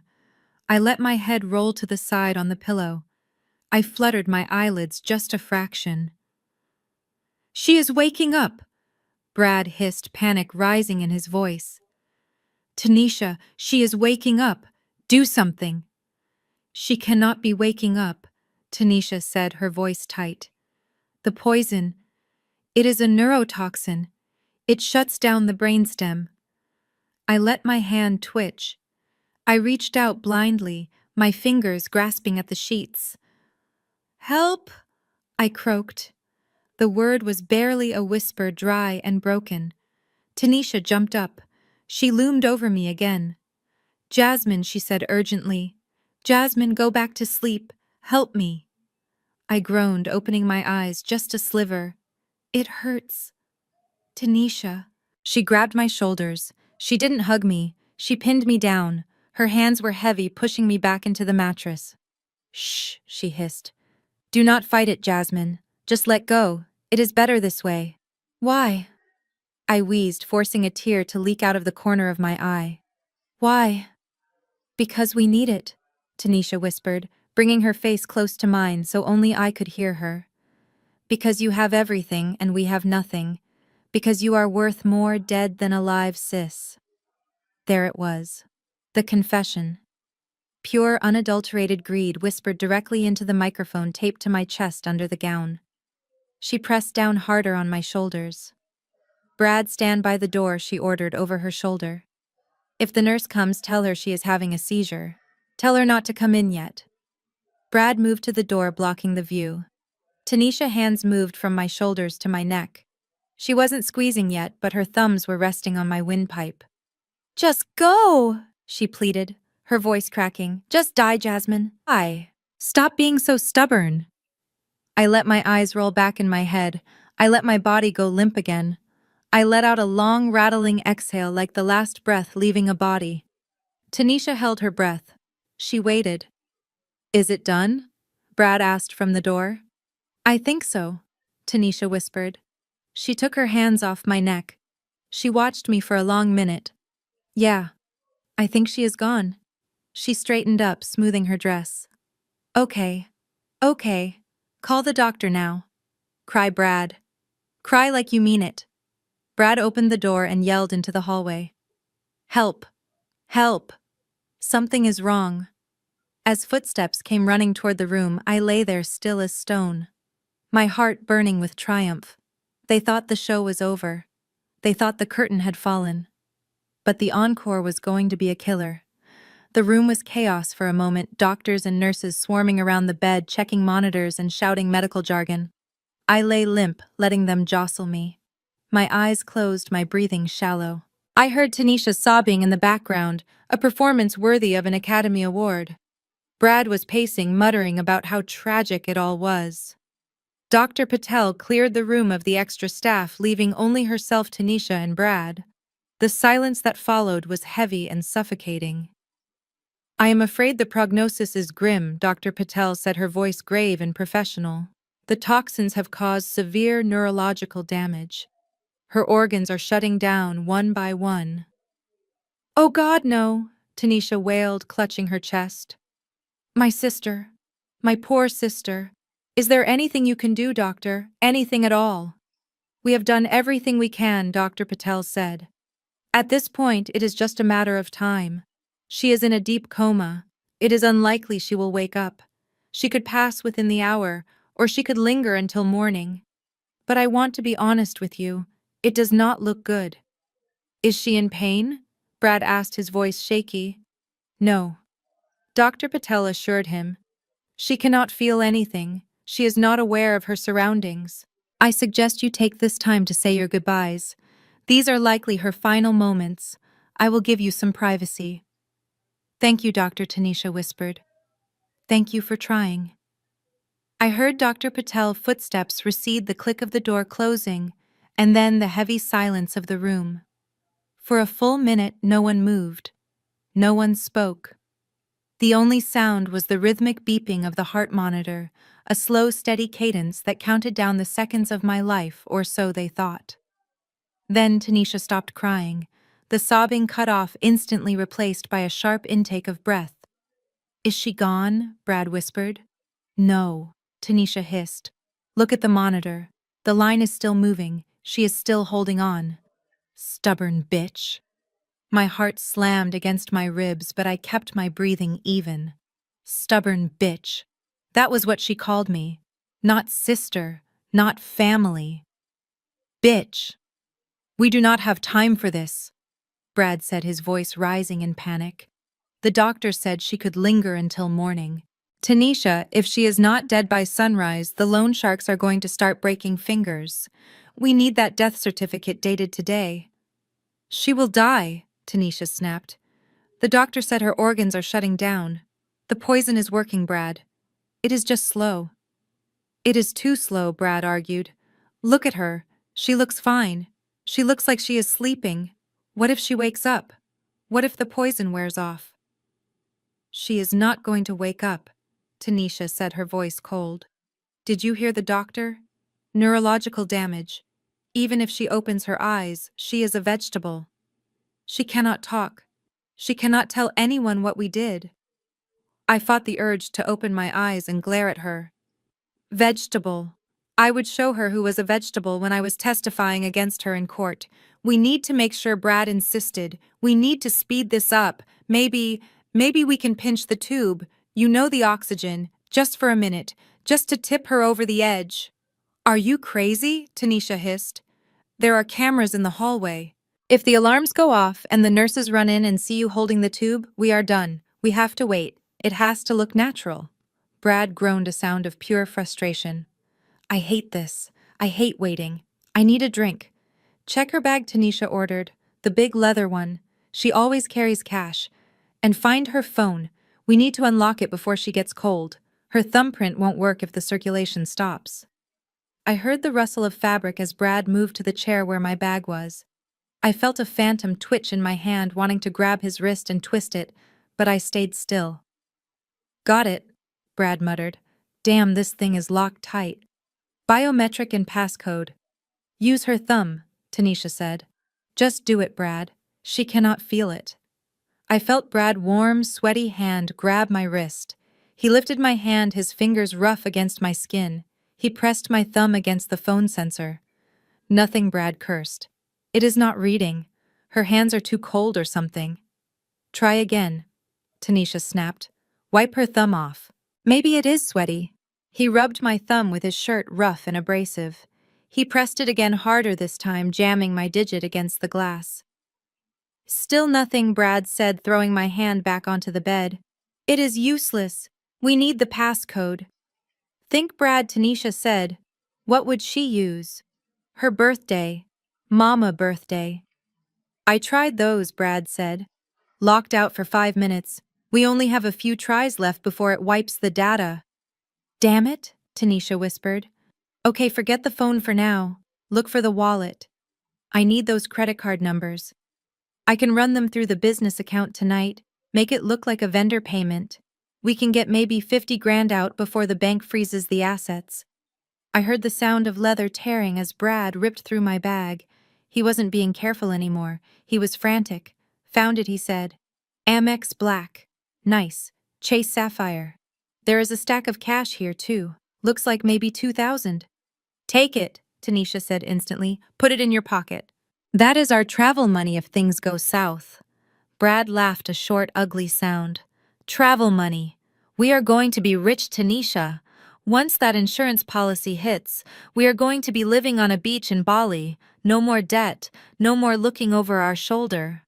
I let my head roll to the side on the pillow. I fluttered my eyelids just a fraction. She is waking up, Brad hissed, panic rising in his voice. Tanisha, she is waking up. Do something. She cannot be waking up, Tanisha said, her voice tight. The poison. It is a neurotoxin. It shuts down the brainstem. I let my hand twitch. I reached out blindly, my fingers grasping at the sheets. Help! I croaked. The word was barely a whisper, dry and broken. Tanisha jumped up. She loomed over me again. Jasmine, she said urgently. Jasmine, go back to sleep. Help me. I groaned, opening my eyes just a sliver. It hurts. Tanisha. She grabbed my shoulders. She didn't hug me. She pinned me down. Her hands were heavy, pushing me back into the mattress. Shh, she hissed. Do not fight it, Jasmine. Just let go. It is better this way. Why? I wheezed, forcing a tear to leak out of the corner of my eye. Why? Because we need it, Tanisha whispered, bringing her face close to mine so only I could hear her. Because you have everything and we have nothing. Because you are worth more dead than alive, sis. There it was. The confession. Pure, unadulterated greed whispered directly into the microphone taped to my chest under the gown. She pressed down harder on my shoulders. Brad, stand by the door, she ordered over her shoulder. If the nurse comes, tell her she is having a seizure. Tell her not to come in yet. Brad moved to the door, blocking the view. Tanisha's hands moved from my shoulders to my neck. She wasn't squeezing yet, but her thumbs were resting on my windpipe. Just go, she pleaded, her voice cracking. Just die, Jasmine. Die. Stop being so stubborn. I let my eyes roll back in my head. I let my body go limp again. I let out a long, rattling exhale like the last breath leaving a body. Tanisha held her breath. She waited. Is it done? Brad asked from the door. I think so, Tanisha whispered. She took her hands off my neck. She watched me for a long minute. Yeah, I think she is gone. She straightened up, smoothing her dress. Okay. Call the doctor now. Cried Brad. Cry like you mean it. Brad opened the door and yelled into the hallway. Help! Help! Something is wrong. As footsteps came running toward the room, I lay there still as stone, my heart burning with triumph. They thought the show was over. They thought the curtain had fallen. But the encore was going to be a killer. The room was chaos for a moment, doctors and nurses swarming around the bed, checking monitors and shouting medical jargon. I lay limp, letting them jostle me. My eyes closed, my breathing shallow. I heard Tanisha sobbing in the background, a performance worthy of an Academy Award. Brad was pacing, muttering about how tragic it all was. Dr. Patel cleared the room of the extra staff, leaving only herself, Tanisha, and Brad. The silence that followed was heavy and suffocating. I am afraid the prognosis is grim, Dr. Patel said, her voice grave and professional. The toxins have caused severe neurological damage. Her organs are shutting down one by one. Oh God, no, Tanisha wailed, clutching her chest. My sister. My poor sister. Is there anything you can do, doctor? Anything at all? We have done everything we can, Dr. Patel said. At this point, it is just a matter of time. She is in a deep coma. It is unlikely she will wake up. She could pass within the hour, or she could linger until morning. But I want to be honest with you. It does not look good. Is she in pain? Brad asked, his voice shaky. No. Dr. Patel assured him. She cannot feel anything. She is not aware of her surroundings. I suggest you take this time to say your goodbyes. These are likely her final moments. I will give you some privacy. Thank you, Dr. Tanisha whispered. Thank you for trying. I heard Dr. Patel's footsteps recede, the click of the door closing, and then the heavy silence of the room. For a full minute, no one moved. No one spoke. The only sound was the rhythmic beeping of the heart monitor, a slow, steady cadence that counted down the seconds of my life, or so they thought. Then Tanisha stopped crying, the sobbing cut off, instantly replaced by a sharp intake of breath. Is she gone? Brad whispered. No, Tanisha hissed. Look at the monitor. The line is still moving. She is still holding on. Stubborn bitch. My heart slammed against my ribs, but I kept my breathing even. Stubborn bitch. That was what she called me. Not sister, not family. Bitch. We do not have time for this, Brad said, his voice rising in panic. The doctor said she could linger until morning. Tanisha, if she is not dead by sunrise, the loan sharks are going to start breaking fingers. We need that death certificate dated today. She will die, Tanisha snapped. The doctor said her organs are shutting down. The poison is working, Brad. It is just slow. It is too slow, Brad argued. Look at her. She looks fine. She looks like she is sleeping. What if she wakes up? What if the poison wears off? She is not going to wake up, Tanisha said, her voice cold. Did you hear the doctor? Neurological damage. Even if she opens her eyes, she is a vegetable. She cannot talk. She cannot tell anyone what we did. I fought the urge to open my eyes and glare at her. Vegetable. I would show her who was a vegetable when I was testifying against her in court. We need to make sure, Brad insisted. We need to speed this up. Maybe we can pinch the tube. You know, the oxygen. Just for a minute. Just to tip her over the edge. Are you crazy? Tanisha hissed. There are cameras in the hallway. If the alarms go off and the nurses run in and see you holding the tube, we are done. We have to wait. It has to look natural. Brad groaned, a sound of pure frustration. I hate this. I hate waiting. I need a drink. Check her bag, Tanisha ordered. The big leather one. She always carries cash. And find her phone. We need to unlock it before she gets cold. Her thumbprint won't work if the circulation stops. I heard the rustle of fabric as Brad moved to the chair where my bag was. I felt a phantom twitch in my hand, wanting to grab his wrist and twist it, but I stayed still. Got it, Brad muttered. Damn, this thing is locked tight. Biometric and passcode. Use her thumb, Tanisha said. Just do it, Brad. She cannot feel it. I felt Brad's warm, sweaty hand grab my wrist. He lifted my hand, his fingers rough against my skin. He pressed my thumb against the phone sensor. Nothing, Brad cursed. It is not reading. Her hands are too cold or something. Try again, Tanisha snapped. Wipe her thumb off. Maybe it is sweaty. He rubbed my thumb with his shirt rough and abrasive. He pressed it again harder this time, jamming my digit against the glass. Still nothing, Brad said, throwing my hand back onto the bed. It is useless. We need the passcode. Think, Brad, Tanisha said. What would she use? Her birthday. Mama birthday. I tried those, Brad said. Locked out for 5 minutes. We only have a few tries left before it wipes the data. Damn it, Tanisha whispered. Okay, forget the phone for now. Look for the wallet. I need those credit card numbers. I can run them through the business account tonight, make it look like a vendor payment. We can get maybe 50 grand out before the bank freezes the assets. I heard the sound of leather tearing as Brad ripped through my bag. He wasn't being careful anymore. He was frantic. Found it, he said. Amex Black. Nice. Chase Sapphire. There is a stack of cash here, too. Looks like maybe 2,000. Take it, Tanisha said instantly. Put it in your pocket. That is our travel money if things go south. Brad laughed a short, ugly sound. Travel money. We are going to be rich, Tanisha. Once that insurance policy hits, we are going to be living on a beach in Bali. No more debt, no more looking over our shoulder.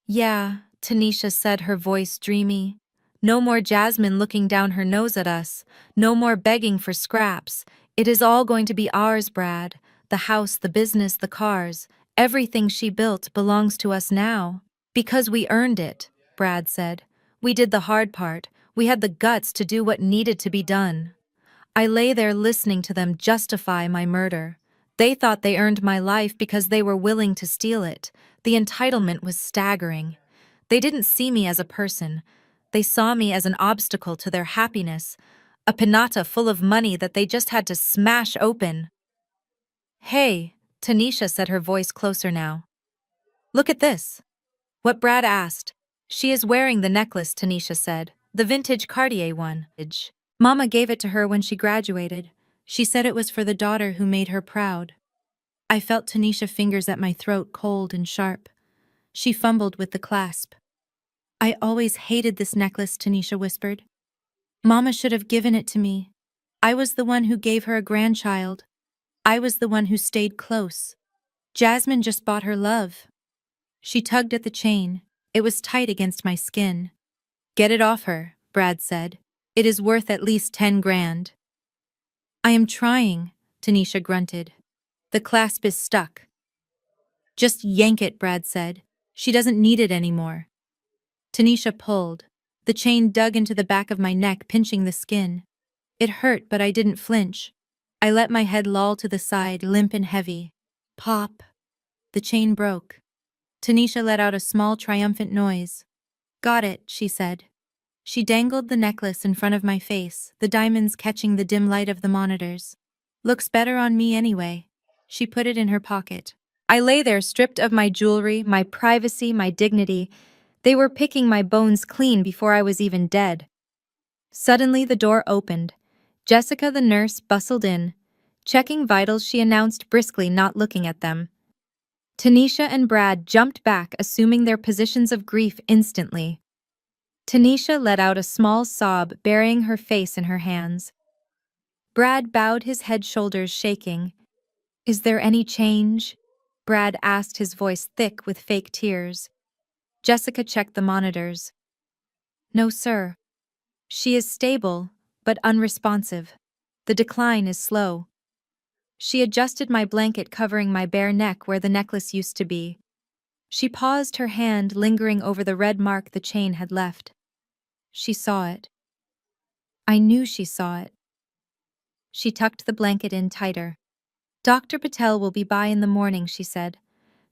Yeah, Tanisha said, her voice dreamy. No more Jasmine looking down her nose at us. No more begging for scraps. It is all going to be ours, Brad. The house, the business, the cars. Everything she built belongs to us now. Because we earned it, Brad said. We did the hard part. We had the guts to do what needed to be done. I lay there listening to them justify my murder. They thought they earned my life because they were willing to steal it. The entitlement was staggering. They didn't see me as a person. They saw me as an obstacle to their happiness, a pinata full of money that they just had to smash open. Hey, Tanisha said, her voice closer now. Look at this. What Brad asked. She is wearing the necklace, Tanisha said. The vintage Cartier one. Mama gave it to her when she graduated. She said it was for the daughter who made her proud. I felt Tanisha's fingers at my throat, cold and sharp. She fumbled with the clasp. I always hated this necklace, Tanisha whispered. Mama should have given it to me. I was the one who gave her a grandchild. I was the one who stayed close. Jasmine just bought her love. She tugged at the chain. It was tight against my skin. Get it off her, Brad said. It is worth at least 10 grand. I am trying, Tanisha grunted. The clasp is stuck. Just yank it, Brad said. She doesn't need it anymore. Tanisha pulled. The chain dug into the back of my neck, pinching the skin. It hurt, but I didn't flinch. I let my head loll to the side, limp and heavy. Pop. The chain broke. Tanisha let out a small, triumphant noise. Got it, she said. She dangled the necklace in front of my face, the diamonds catching the dim light of the monitors. Looks better on me anyway. She put it in her pocket. I lay there stripped of my jewelry, my privacy, my dignity. They were picking my bones clean before I was even dead. Suddenly the door opened. Jessica, the nurse, bustled in. Checking vitals, she announced briskly, not looking at them. Tanisha and Brad jumped back, assuming their positions of grief instantly. Tanisha let out a small sob, burying her face in her hands. Brad bowed, his head, shoulders shaking. Is there any change? Brad asked, his voice thick with fake tears. Jessica checked the monitors. No, sir. She is stable, but unresponsive. The decline is slow. She adjusted my blanket covering my bare neck where the necklace used to be. She paused, her hand lingering over the red mark the chain had left. She saw it. I knew she saw it. She tucked the blanket in tighter. Dr. Patel will be by in the morning, she said.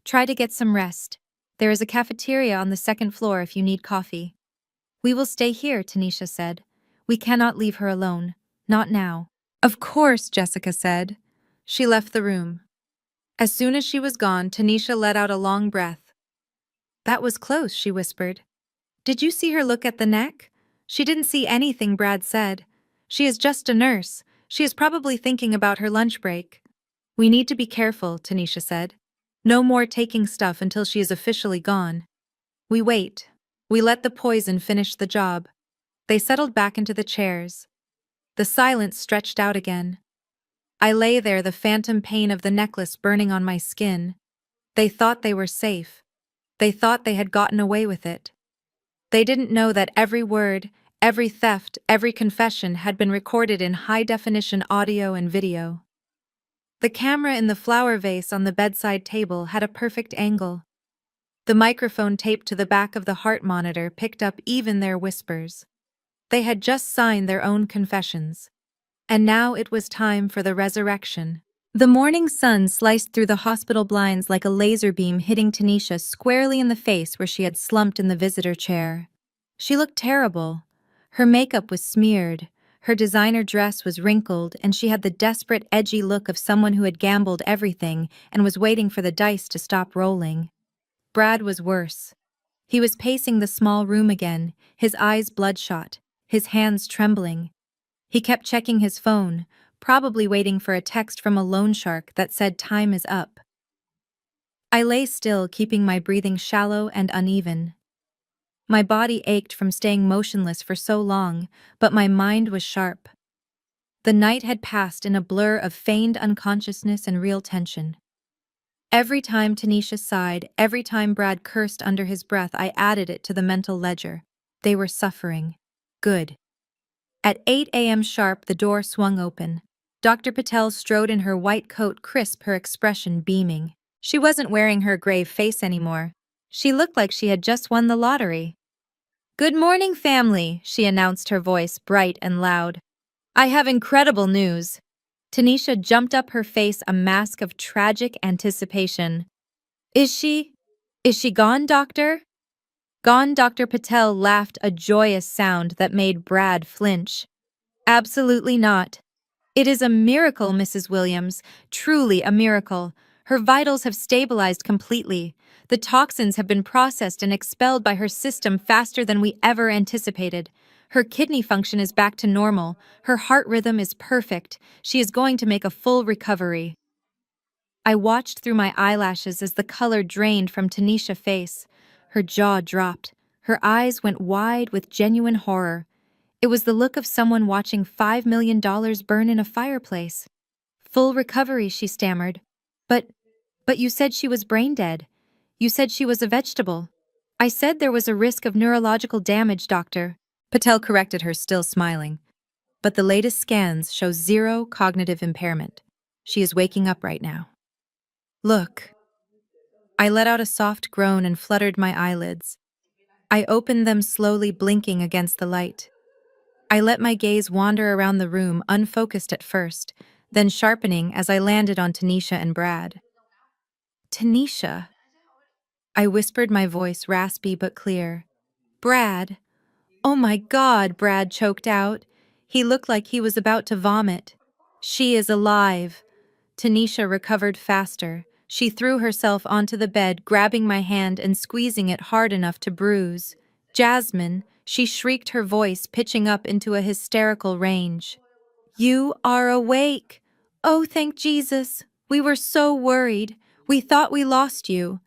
Try to get some rest. There is a cafeteria on the second floor if you need coffee. We will stay here, Tanisha said. We cannot leave her alone. Not now. Of course, Jessica said. She left the room. As soon as she was gone, Tanisha let out a long breath. That was close, she whispered. Did you see her look at the neck? She didn't see anything, Brad said. She is just a nurse. She is probably thinking about her lunch break. We need to be careful, Tanisha said. No more taking stuff until she is officially gone. We wait. We let the poison finish the job. They settled back into the chairs. The silence stretched out again. I lay there, the phantom pain of the necklace burning on my skin. They thought they were safe. They thought they had gotten away with it. They didn't know that every word, every theft, every confession had been recorded in high-definition audio and video. The camera in the flower vase on the bedside table had a perfect angle. The microphone taped to the back of the heart monitor picked up even their whispers. They had just signed their own confessions. And now it was time for the resurrection. The morning sun sliced through the hospital blinds like a laser beam, hitting Tanisha squarely in the face where she had slumped in the visitor chair. She looked terrible. Her makeup was smeared, her designer dress was wrinkled, and she had the desperate, edgy look of someone who had gambled everything and was waiting for the dice to stop rolling. Brad was worse. He was pacing the small room again, his eyes bloodshot, his hands trembling. He kept checking his phone, probably waiting for a text from a loan shark that said time is up. I lay still, keeping my breathing shallow and uneven. My body ached from staying motionless for so long, but my mind was sharp. The night had passed in a blur of feigned unconsciousness and real tension. Every time Tanisha sighed, every time Brad cursed under his breath, I added it to the mental ledger. They were suffering. Good. At 8 a.m. sharp, the door swung open. Dr. Patel strode in her white coat, crisp, her expression beaming. She wasn't wearing her grave face anymore. She looked like she had just won the lottery. "Good morning, family," she announced, her voice bright and loud. "I have incredible news." Tanisha jumped up, her face a mask of tragic anticipation. Is she gone, doctor?" "Gone?" Dr. Patel laughed, a joyous sound that made Brad flinch. "Absolutely not. It is a miracle, Mrs. Williams, truly a miracle. Her vitals have stabilized completely. The toxins have been processed and expelled by her system faster than we ever anticipated. Her kidney function is back to normal. Her heart rhythm is perfect. She is going to make a full recovery." I watched through my eyelashes as the color drained from Tanisha's face. Her jaw dropped. Her eyes went wide with genuine horror. It was the look of someone watching $5 million burn in a fireplace. "Full recovery," she stammered. But you said she was brain dead. You said she was a vegetable." "I said there was a risk of neurological damage, doctor," Patel corrected her, still smiling. "But the latest scans show zero cognitive impairment. She is waking up right now." "Look." I let out a soft groan and fluttered my eyelids. I opened them slowly, blinking against the light. I let my gaze wander around the room, unfocused at first, then sharpening as I landed on Tanisha and Brad. "Tanisha," I whispered, my voice raspy but clear. "Brad." "Oh my God," Brad choked out. He looked like he was about to vomit. "She is alive." Tanisha recovered faster. She threw herself onto the bed, grabbing my hand and squeezing it hard enough to bruise. "Jasmine," she shrieked, her voice pitching up into a hysterical range. "You are awake. Oh, thank Jesus. We were so worried. We thought we lost you."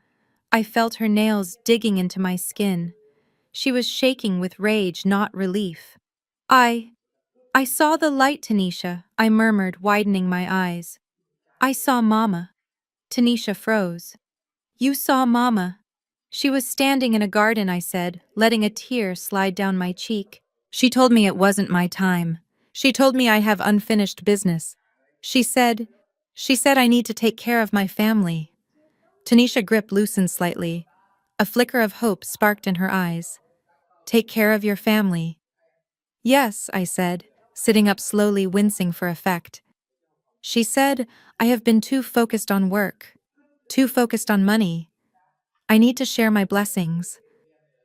I felt her nails digging into my skin. She was shaking with rage, not relief. I saw the light, Tanisha," I murmured, widening my eyes. "I saw Mama." Tanisha froze. "You saw Mama?" "She was standing in a garden," I said, letting a tear slide down my cheek. "She told me it wasn't my time. She told me I have unfinished business. She said I need to take care of my family." Tanisha's grip loosened slightly. A flicker of hope sparked in her eyes. "Take care of your family?" "Yes," I said, sitting up slowly, wincing for effect. "She said I have been too focused on work, too focused on money. I need to share my blessings.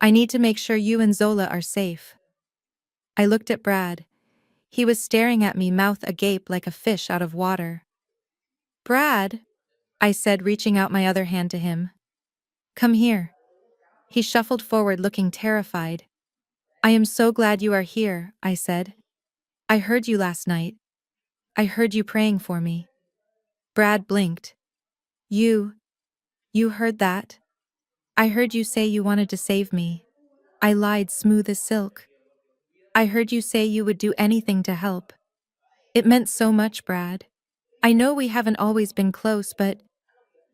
I need to make sure you and Zola are safe." I looked at Brad. He was staring at me, mouth agape like a fish out of water. "Brad," I said, reaching out my other hand to him. "Come here." He shuffled forward, looking terrified. "I am so glad you are here," I said. "I heard you last night. I heard you praying for me." Brad blinked. You heard that? I heard you say you wanted to save me. I lied smooth as silk. I heard you say you would do anything to help. It meant so much, Brad. I know we haven't always been close, but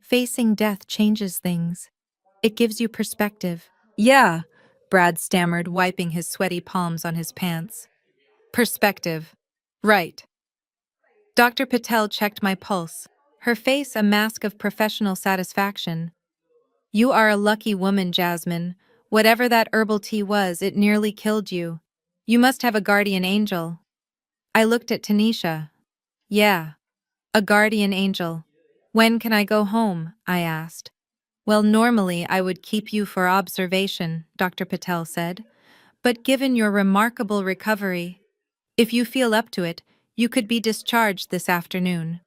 facing death changes things. It gives you perspective. Yeah, Brad stammered, wiping his sweaty palms on his pants. Perspective. Right. Dr. Patel checked my pulse, her face a mask of professional satisfaction. You are a lucky woman, Jasmine. Whatever that herbal tea was, it nearly killed you. You must have a guardian angel. I looked at Tanisha. Yeah, a guardian angel. When can I go home? I asked. Well, normally I would keep you for observation, Dr. Patel said. But given your remarkable recovery, if you feel up to it, you could be discharged this afternoon.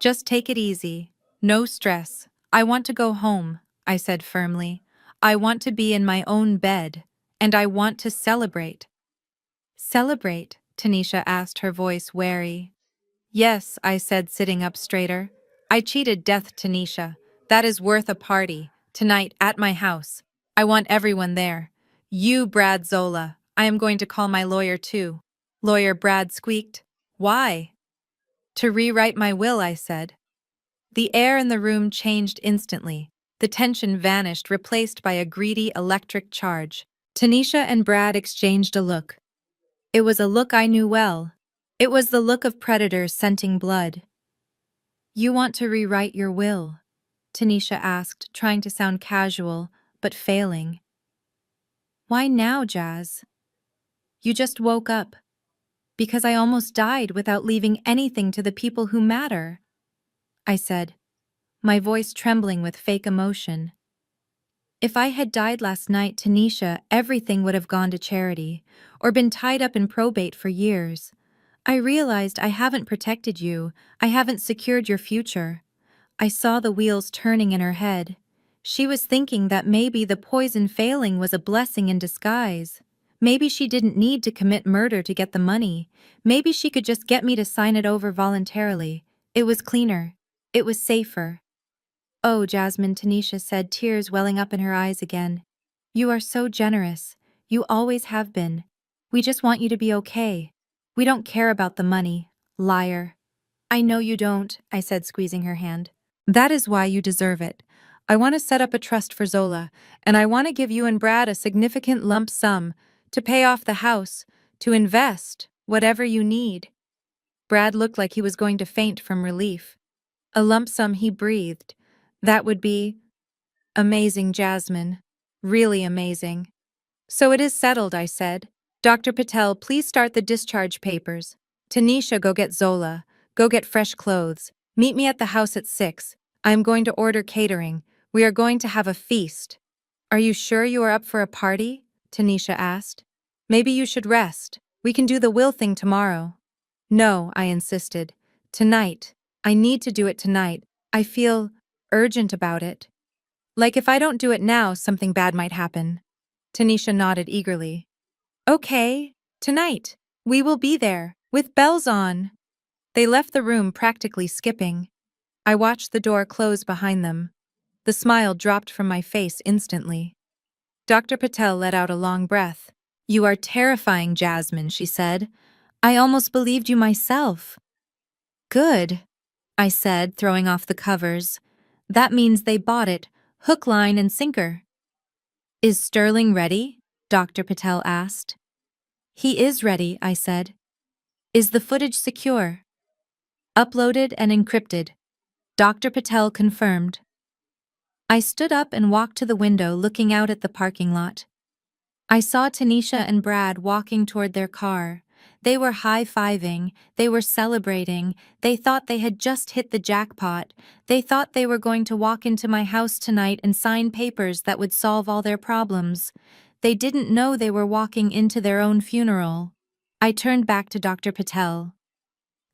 Just take it easy. No stress. I want to go home, I said firmly. I want to be in my own bed. And I want to celebrate. Celebrate? Tanisha asked, her voice wary. Yes, I said, sitting up straighter. I cheated death, Tanisha. That is worth a party. Tonight, at my house. I want everyone there. You, Brad Zola. I am going to call my lawyer too. Lawyer Brad squeaked. Why? To rewrite my will, I said. The air in the room changed instantly. The tension vanished, replaced by a greedy electric charge. Tanisha and Brad exchanged a look. It was a look I knew well. It was the look of predators scenting blood. You want to rewrite your will? Tanisha asked, trying to sound casual, but failing. Why now, Jazz? You just woke up. Because I almost died without leaving anything to the people who matter, I said, my voice trembling with fake emotion. If I had died last night, Tanisha, everything would have gone to charity, or been tied up in probate for years. I realized I haven't protected you, I haven't secured your future. I saw the wheels turning in her head. She was thinking that maybe the poison failing was a blessing in disguise. Maybe she didn't need to commit murder to get the money. Maybe she could just get me to sign it over voluntarily. It was cleaner. It was safer. Oh, Jasmine, Tanisha said, tears welling up in her eyes again. You are so generous. You always have been. We just want you to be okay. We don't care about the money, liar. I know you don't, I said, squeezing her hand. That is why you deserve it. I want to set up a trust for Zola, and I want to give you and Brad a significant lump sum to pay off the house, to invest, whatever you need. Brad looked like he was going to faint from relief. A lump sum, he breathed. That would be amazing, Jasmine. Really amazing. So it is settled, I said. Dr. Patel, please start the discharge papers. Tanisha, go get Zola. Go get fresh clothes. Meet me at the house at 6. I am going to order catering. We are going to have a feast. Are you sure you are up for a party? Tanisha asked. Maybe you should rest. We can do the will thing tomorrow. No, I insisted. Tonight. I need to do it tonight. I feel urgent about it. Like if I don't do it now, something bad might happen. Tanisha nodded eagerly. Okay, tonight. We will be there, with bells on. They left the room practically skipping. I watched the door close behind them. The smile dropped from my face instantly. Dr. Patel let out a long breath. You are terrifying, Jasmine, she said. I almost believed you myself. Good, I said, throwing off the covers. That means they bought it, hook, line, and sinker. Is Sterling ready? Dr. Patel asked. He is ready, I said. Is the footage secure? Uploaded and encrypted. Dr. Patel confirmed. I stood up and walked to the window, looking out at the parking lot. I saw Tanisha and Brad walking toward their car. They were high-fiving, they were celebrating, they thought they had just hit the jackpot. They thought they were going to walk into my house tonight and sign papers that would solve all their problems. They didn't know they were walking into their own funeral. I turned back to Dr. Patel.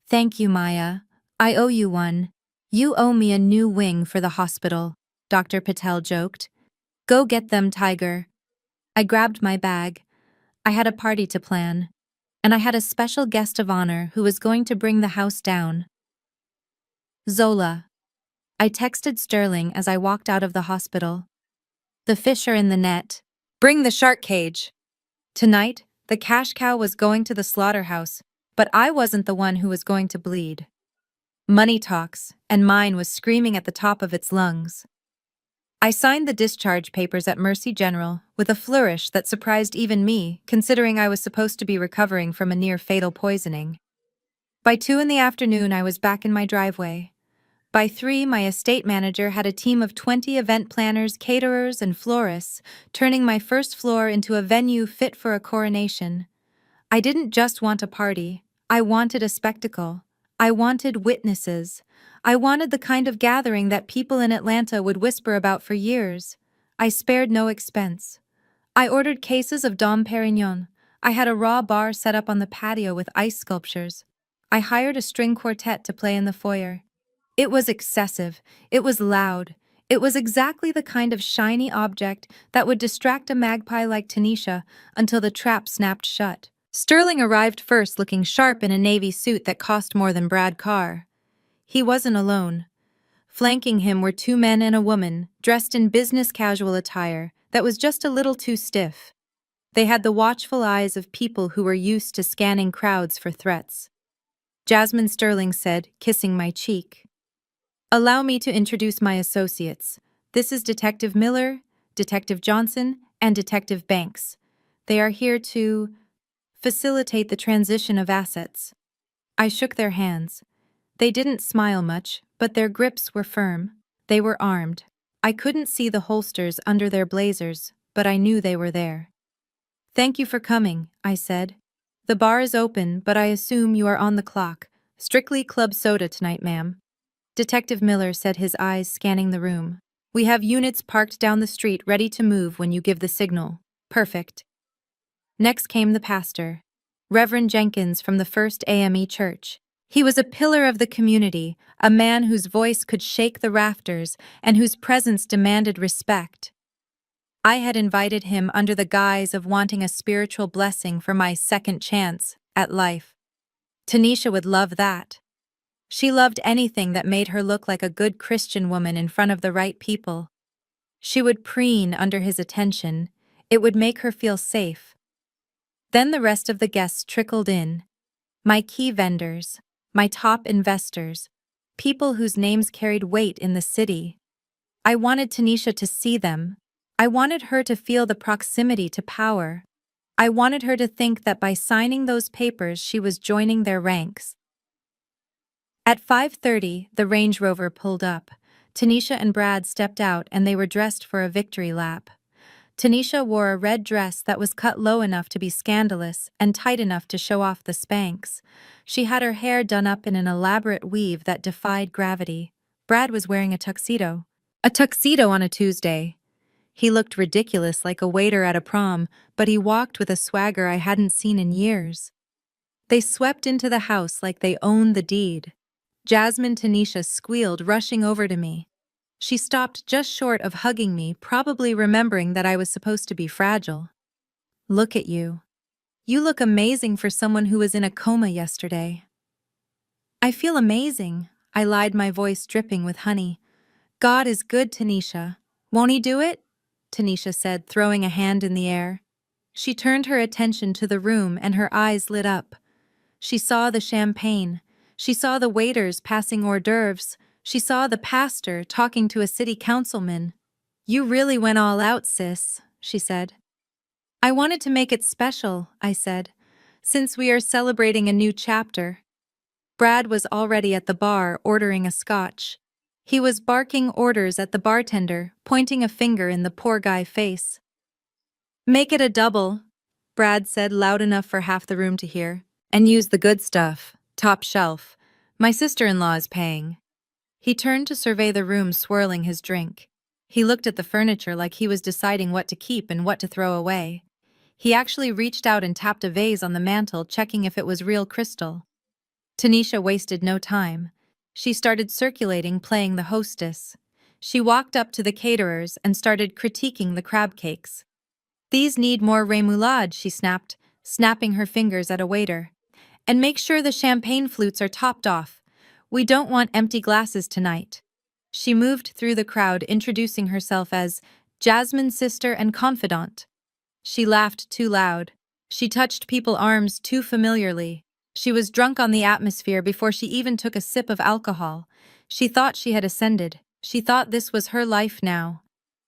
Thank you, Maya. I owe you one. You owe me a new wing for the hospital, Dr. Patel joked. Go get them, Tiger. I grabbed my bag. I had a party to plan. And I had a special guest of honor who was going to bring the house down. Zola. I texted Sterling as I walked out of the hospital. The fish are in the net. Bring the shark cage. Tonight, the cash cow was going to the slaughterhouse, but I wasn't the one who was going to bleed. Money talks, and mine was screaming at the top of its lungs. I signed the discharge papers at Mercy General with a flourish that surprised even me, considering I was supposed to be recovering from a near-fatal poisoning. By 2 in the afternoon, I was back in my driveway. By 3, my estate manager had a team of 20 event planners, caterers, and florists, turning my first floor into a venue fit for a coronation. I didn't just want a party. I wanted a spectacle. I wanted witnesses. I wanted the kind of gathering that people in Atlanta would whisper about for years. I spared no expense. I ordered cases of Dom Perignon. I had a raw bar set up on the patio with ice sculptures. I hired a string quartet to play in the foyer. It was excessive. It was loud. It was exactly the kind of shiny object that would distract a magpie like Tanisha until the trap snapped shut. Sterling arrived first, looking sharp in a navy suit that cost more than Brad Carr. He wasn't alone. Flanking him were 2 men and a woman, dressed in business casual attire that was just a little too stiff. They had the watchful eyes of people who were used to scanning crowds for threats. Jasmine Sterling said, kissing my cheek. "Allow me to introduce my associates. This is Detective Miller, Detective Johnson, and Detective Banks. They are here to facilitate the transition of assets." I shook their hands. They didn't smile much, but their grips were firm. They were armed. I couldn't see the holsters under their blazers, but I knew they were there. "Thank you for coming," I said. "The bar is open, but I assume you are on the clock. Strictly club soda tonight, ma'am." Detective Miller said, his eyes scanning the room. "We have units parked down the street ready to move when you give the signal." "Perfect." Next came the pastor, Reverend Jenkins from the First AME Church. He was a pillar of the community, a man whose voice could shake the rafters and whose presence demanded respect. I had invited him under the guise of wanting a spiritual blessing for my second chance at life. Tanisha would love that. She loved anything that made her look like a good Christian woman in front of the right people. She would preen under his attention. It would make her feel safe. Then the rest of the guests trickled in. My key vendors, my top investors, people whose names carried weight in the city. I wanted Tanisha to see them. I wanted her to feel the proximity to power. I wanted her to think that by signing those papers she was joining their ranks. At 5:30, the Range Rover pulled up. Tanisha and Brad stepped out and they were dressed for a victory lap. Tanisha wore a red dress that was cut low enough to be scandalous and tight enough to show off the Spanx. She had her hair done up in an elaborate weave that defied gravity. Brad was wearing a tuxedo. A tuxedo on a Tuesday. He looked ridiculous, like a waiter at a prom, but he walked with a swagger I hadn't seen in years. They swept into the house like they owned the deed. Jasmine Tanisha squealed, rushing over to me. She stopped just short of hugging me, probably remembering that I was supposed to be fragile. "Look at you. You look amazing for someone who was in a coma yesterday." "I feel amazing," I lied, my voice dripping with honey. "God is good, Tanisha. Won't he do it?" Tanisha said, throwing a hand in the air. She turned her attention to the room and her eyes lit up. She saw the champagne. She saw the waiters passing hors d'oeuvres. She saw the pastor talking to a city councilman. "You really went all out, sis," she said. "I wanted to make it special," I said, "since we are celebrating a new chapter." Brad was already at the bar ordering a scotch. He was barking orders at the bartender, pointing a finger in the poor guy's face. "Make it a double," Brad said loud enough for half the room to hear. "And use the good stuff, top shelf. My sister-in-law is paying." He turned to survey the room, swirling his drink. He looked at the furniture like he was deciding what to keep and what to throw away. He actually reached out and tapped a vase on the mantel, checking if it was real crystal. Tanisha wasted no time. She started circulating, playing the hostess. She walked up to the caterers and started critiquing the crab cakes. "These need more remoulade," she snapped, snapping her fingers at a waiter. "And make sure the champagne flutes are topped off. We don't want empty glasses tonight. She moved through the crowd, introducing herself as Jasmine's sister and confidant. She laughed too loud. She touched people's arms too familiarly. She was drunk on the atmosphere before she even took a sip of alcohol. She thought she had ascended. She thought this was her life now.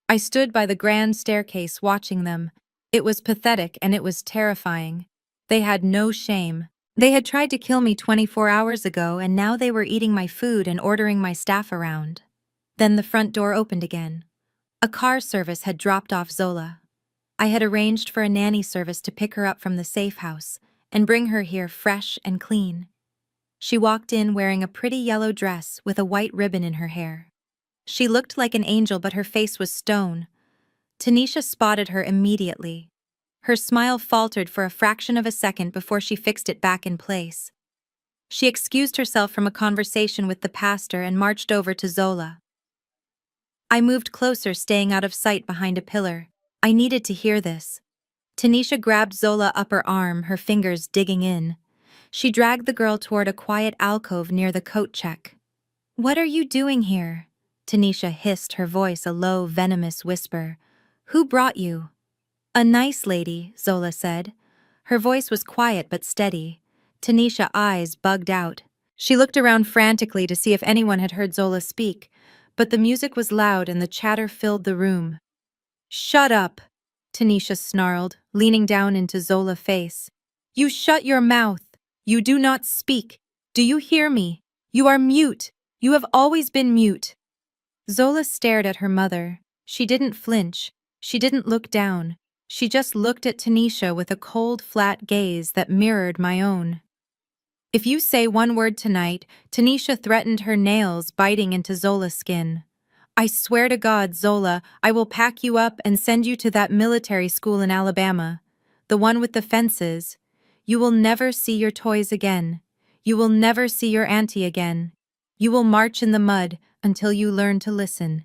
I stood by the grand staircase watching them. It was pathetic and it was terrifying. They had no shame. They had tried to kill me 24 hours ago, and now they were eating my food and ordering my staff around. Then the front door opened again. A car service had dropped off Zola. I had arranged for a nanny service to pick her up from the safe house and bring her here fresh and clean. She walked in wearing a pretty yellow dress with a white ribbon in her hair. She looked like an angel, but her face was stone. Tanisha spotted her immediately. Her smile faltered for a fraction of a second before she fixed it back in place. She excused herself from a conversation with the pastor and marched over to Zola. I moved closer, staying out of sight behind a pillar. I needed to hear this. Tanisha grabbed Zola up her arm, her fingers digging in. She dragged the girl toward a quiet alcove near the coat check. "What are you doing here?" Tanisha hissed, her voice a low, venomous whisper. "Who brought you?" "A nice lady," Zola said. Her voice was quiet but steady. Tanisha's eyes bugged out. She looked around frantically to see if anyone had heard Zola speak, but the music was loud and the chatter filled the room. "Shut up," Tanisha snarled, leaning down into Zola's face. "You shut your mouth. You do not speak. Do you hear me? You are mute. You have always been mute." Zola stared at her mother. She didn't flinch. She didn't look down. She just looked at Tanisha with a cold, flat gaze that mirrored my own. "If you say one word tonight," Tanisha threatened, her nails biting into Zola's skin. "I swear to God, Zola, I will pack you up and send you to that military school in Alabama. The one with the fences. You will never see your toys again. You will never see your auntie again. You will march in the mud until you learn to listen.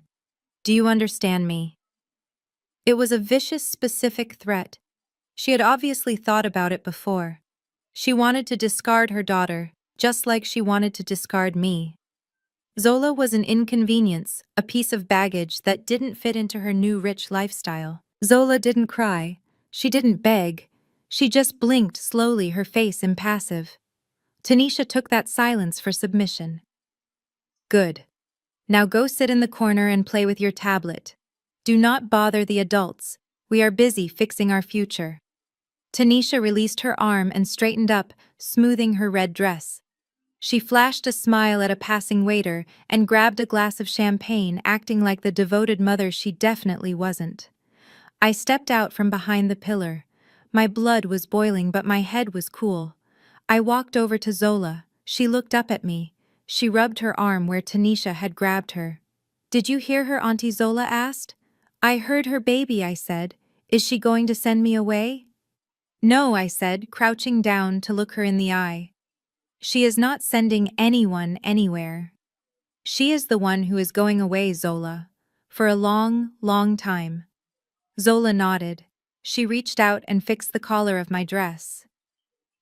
Do you understand me?" It was a vicious, specific threat. She had obviously thought about it before. She wanted to discard her daughter, just like she wanted to discard me. Zola was an inconvenience, a piece of baggage that didn't fit into her new rich lifestyle. Zola didn't cry. She didn't beg. She just blinked slowly, her face impassive. Tanisha took that silence for submission. "Good. Now go sit in the corner and play with your tablet. Do not bother the adults. We are busy fixing our future." Tanisha released her arm and straightened up, smoothing her red dress. She flashed a smile at a passing waiter and grabbed a glass of champagne, acting like the devoted mother she definitely wasn't. I stepped out from behind the pillar. My blood was boiling, but my head was cool. I walked over to Zola. She looked up at me. She rubbed her arm where Tanisha had grabbed her. "Did you hear her?" Auntie Zola asked. "I heard her, baby," I said. "Is she going to send me away?" "No," I said, crouching down to look her in the eye. "She is not sending anyone anywhere. She is the one who is going away, Zola. For a long, long time." Zola nodded. She reached out and fixed the collar of my dress.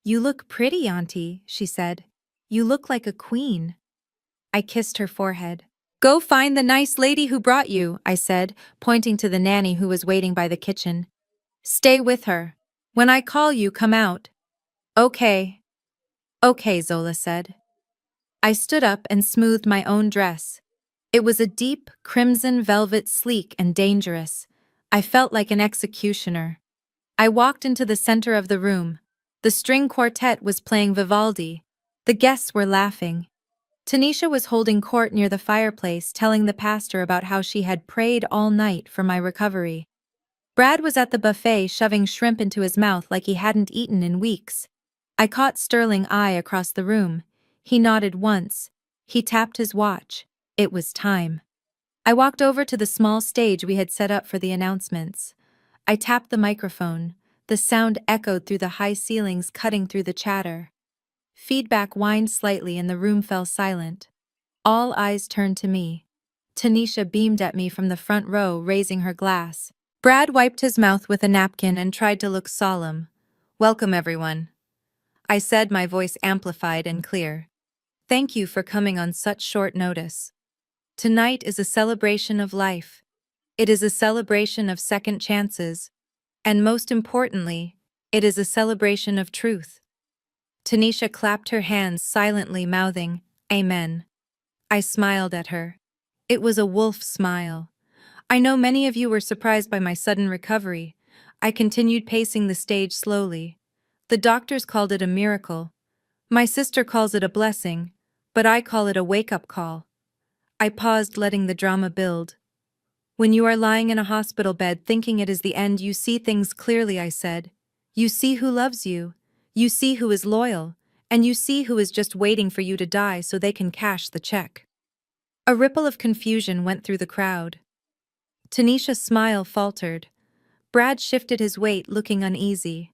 "You look pretty, Auntie," she said. "You look like a queen." I kissed her forehead. "Go find the nice lady who brought you," I said, pointing to the nanny who was waiting by the kitchen. "Stay with her. When I call you, come out." "Okay." "Okay," Zola said. I stood up and smoothed my own dress. It was a deep, crimson velvet, sleek and dangerous. I felt like an executioner. I walked into the center of the room. The string quartet was playing Vivaldi. The guests were laughing. Tanisha was holding court near the fireplace, telling the pastor about how she had prayed all night for my recovery. Brad was at the buffet, shoving shrimp into his mouth like he hadn't eaten in weeks. I caught Sterling's eye across the room. He nodded once. He tapped his watch. It was time. I walked over to the small stage we had set up for the announcements. I tapped the microphone. The sound echoed through the high ceilings, cutting through the chatter. Feedback whined slightly and the room fell silent. All eyes turned to me. Tanisha beamed at me from the front row, raising her glass. Brad wiped his mouth with a napkin and tried to look solemn. "Welcome, everyone," I said, my voice amplified and clear. Thank you for coming on such short notice. Tonight is a celebration of life. It is a celebration of second chances. And most importantly, it is a celebration of truth. Tanisha clapped her hands silently, mouthing, Amen. I smiled at her. It was a wolf smile. I know many of you were surprised by my sudden recovery. I continued pacing the stage slowly. The doctors called it a miracle. My sister calls it a blessing, but I call it a wake-up call. I paused, letting the drama build. When you are lying in a hospital bed thinking it is the end, you see things clearly, I said. You see who loves you. You see who is loyal. And you see who is just waiting for you to die so they can cash the check. A ripple of confusion went through the crowd. Tanisha's smile faltered. Brad shifted his weight, looking uneasy.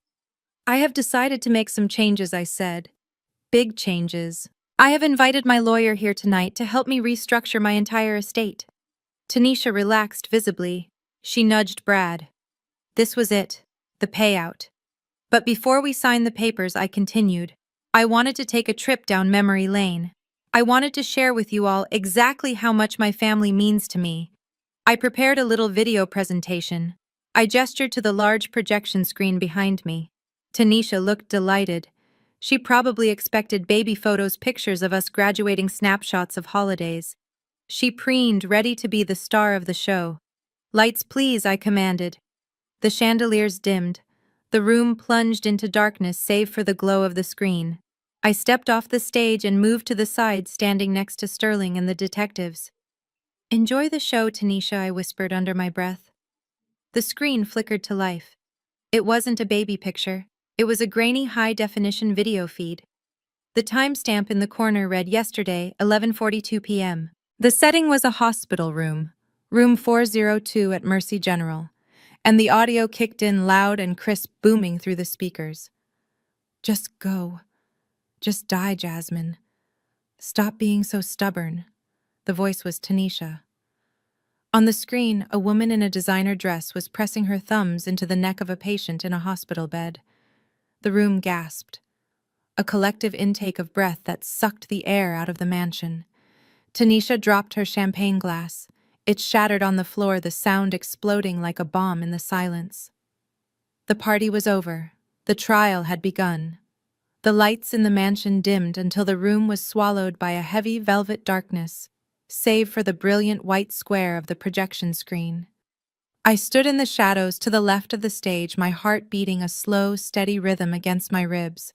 I have decided to make some changes, I said. Big changes. I have invited my lawyer here tonight to help me restructure my entire estate. Tanisha relaxed visibly. She nudged Brad. This was it. The payout. But before we signed the papers, I continued. I wanted to take a trip down memory lane. I wanted to share with you all exactly how much my family means to me. I prepared a little video presentation. I gestured to the large projection screen behind me. Tanisha looked delighted. She probably expected baby photos, pictures of us graduating, snapshots of holidays. She preened, ready to be the star of the show. Lights, please, I commanded. The chandeliers dimmed. The room plunged into darkness save for the glow of the screen. I stepped off the stage and moved to the side, standing next to Sterling and the detectives. Enjoy the show, Tanisha, I whispered under my breath. The screen flickered to life. It wasn't a baby picture. It was a grainy, high-definition video feed. The timestamp in the corner read yesterday, 11:42 p.m. The setting was a hospital room, room 402 at Mercy General, and the audio kicked in loud and crisp, booming through the speakers. Just go. Just die, Jasmine. Stop being so stubborn. The voice was Tanisha. On the screen, a woman in a designer dress was pressing her thumbs into the neck of a patient in a hospital bed. The room gasped. A collective intake of breath that sucked the air out of the mansion. Tanisha dropped her champagne glass. It shattered on the floor, the sound exploding like a bomb in the silence. The party was over. The trial had begun. The lights in the mansion dimmed until the room was swallowed by a heavy velvet darkness, save for the brilliant white square of the projection screen. I stood in the shadows to the left of the stage, my heart beating a slow, steady rhythm against my ribs.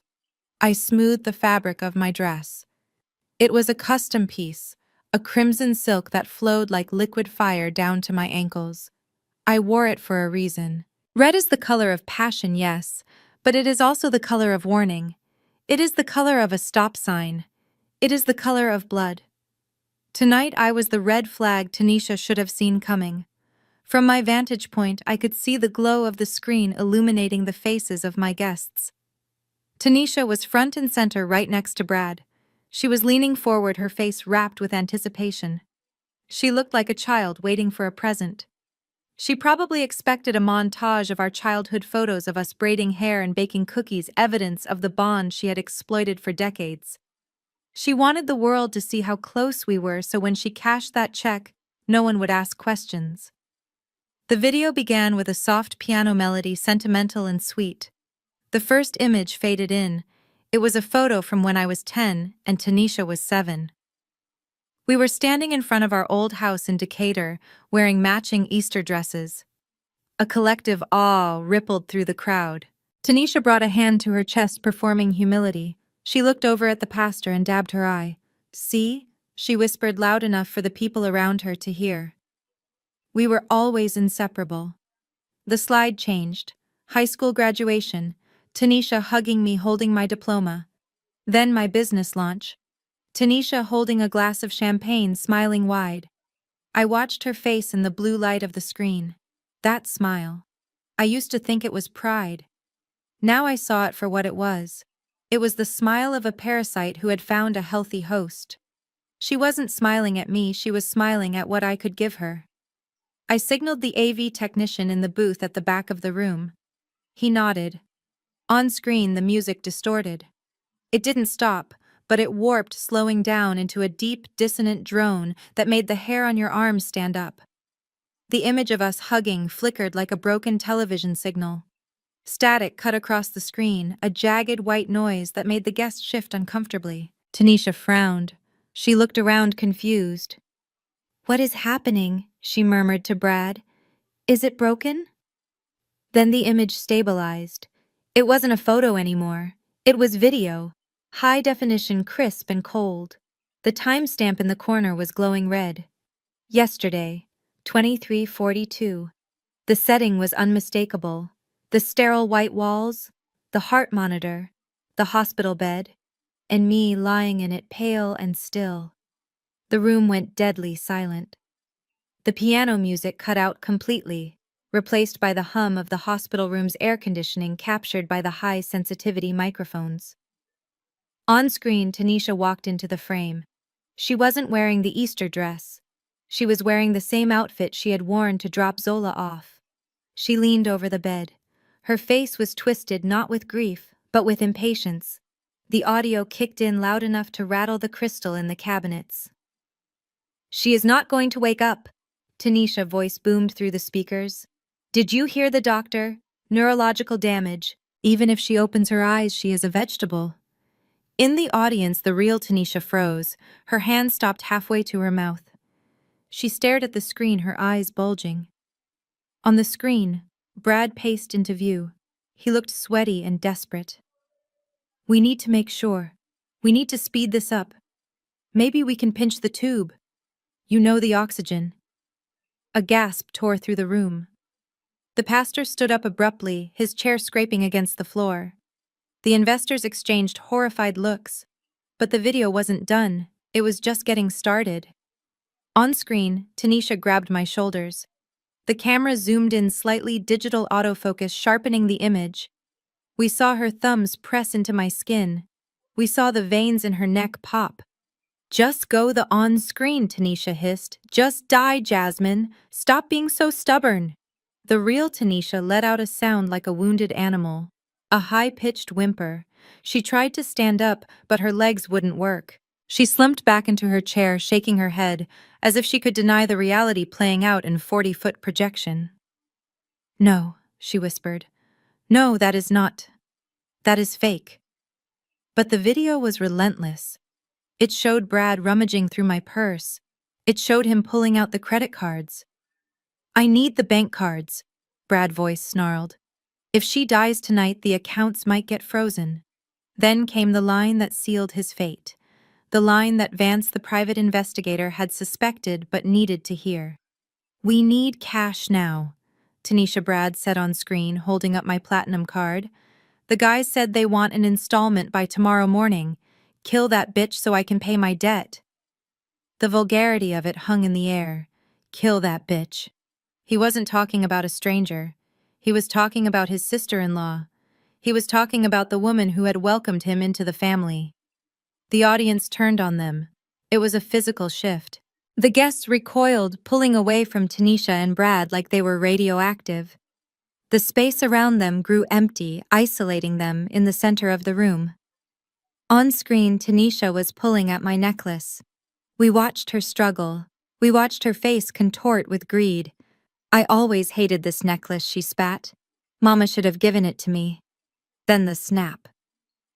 I smoothed the fabric of my dress. It was a custom piece, a crimson silk that flowed like liquid fire down to my ankles. I wore it for a reason. Red is the color of passion, yes, but it is also the color of warning. It is the color of a stop sign. It is the color of blood. Tonight I was the red flag Tanisha should have seen coming. From my vantage point, I could see the glow of the screen illuminating the faces of my guests. Tanisha was front and center right next to Brad. She was leaning forward, her face wrapped with anticipation. She looked like a child waiting for a present. She probably expected a montage of our childhood photos of us braiding hair and baking cookies, evidence of the bond she had exploited for decades. She wanted the world to see how close we were, so when she cashed that check, no one would ask questions. The video began with a soft piano melody, sentimental and sweet. The first image faded in. It was a photo from when I was 10 and Tanisha was 7. We were standing in front of our old house in Decatur, wearing matching Easter dresses. A collective awe rippled through the crowd. Tanisha brought a hand to her chest, performing humility. She looked over at the pastor and dabbed her eye. See? She whispered loud enough for the people around her to hear. We were always inseparable. The slide changed. High school graduation. Tanisha hugging me, holding my diploma. Then my business launch. Tanisha holding a glass of champagne, smiling wide. I watched her face in the blue light of the screen. That smile. I used to think it was pride. Now I saw it for what it was. It was the smile of a parasite who had found a healthy host. She wasn't smiling at me, she was smiling at what I could give her. I signaled the AV technician in the booth at the back of the room. He nodded. On screen, the music distorted. It didn't stop, but it warped, slowing down into a deep, dissonant drone that made the hair on your arms stand up. The image of us hugging flickered like a broken television signal. Static cut across the screen, a jagged white noise that made the guest shift uncomfortably. Tanisha frowned. She looked around confused. "What is happening?" she murmured to Brad. "Is it broken?" Then the image stabilized. It wasn't a photo anymore. It was video. High definition, crisp and cold. The timestamp in the corner was glowing red. Yesterday, 23:42. The setting was unmistakable. The sterile white walls, the heart monitor, the hospital bed, and me lying in it pale and still. The room went deadly silent. The piano music cut out completely, replaced by the hum of the hospital room's air conditioning captured by the high-sensitivity microphones. On screen, Tanisha walked into the frame. She wasn't wearing the Easter dress. She was wearing the same outfit she had worn to drop Zola off. She leaned over the bed. Her face was twisted not with grief, but with impatience. The audio kicked in loud enough to rattle the crystal in the cabinets. "She is not going to wake up," Tanisha's voice boomed through the speakers. "Did you hear the doctor? Neurological damage. Even if she opens her eyes, she is a vegetable." In the audience, the real Tanisha froze. Her hand stopped halfway to her mouth. She stared at the screen, her eyes bulging. On the screen, Brad paced into view. He looked sweaty and desperate. "We need to make sure. We need to speed this up. Maybe we can pinch the tube. You know, the oxygen." A gasp tore through the room. The pastor stood up abruptly, his chair scraping against the floor. The investors exchanged horrified looks. But the video wasn't done. It was just getting started. On screen, Tanisha grabbed my shoulders. The camera zoomed in slightly, digital autofocus sharpening the image. We saw her thumbs press into my skin. We saw the veins in her neck pop. "Just go the on-screen," Tanisha hissed. "Just die, Jasmine. Stop being so stubborn." The real Tanisha let out a sound like a wounded animal. A high-pitched whimper. She tried to stand up, but her legs wouldn't work. She slumped back into her chair, shaking her head, as if she could deny the reality playing out in 40-foot projection. "No," she whispered. "No, that is not. That is fake." But the video was relentless. It showed Brad rummaging through my purse. It showed him pulling out the credit cards. "I need the bank cards," Brad's voice snarled. "If she dies tonight, the accounts might get frozen." Then came the line that sealed his fate. The line that Vance, the private investigator, had suspected but needed to hear. "We need cash now," Tanisha Brad said on screen, holding up my platinum card. "The guys said they want an installment by tomorrow morning. Kill that bitch so I can pay my debt." The vulgarity of it hung in the air. Kill that bitch. He wasn't talking about a stranger. He was talking about his sister-in-law. He was talking about the woman who had welcomed him into the family. The audience turned on them. It was a physical shift. The guests recoiled, pulling away from Tanisha and Brad like they were radioactive. The space around them grew empty, isolating them in the center of the room. On screen, Tanisha was pulling at my necklace. We watched her struggle. We watched her face contort with greed. "I always hated this necklace," she spat. "Mama should have given it to me." Then the snap.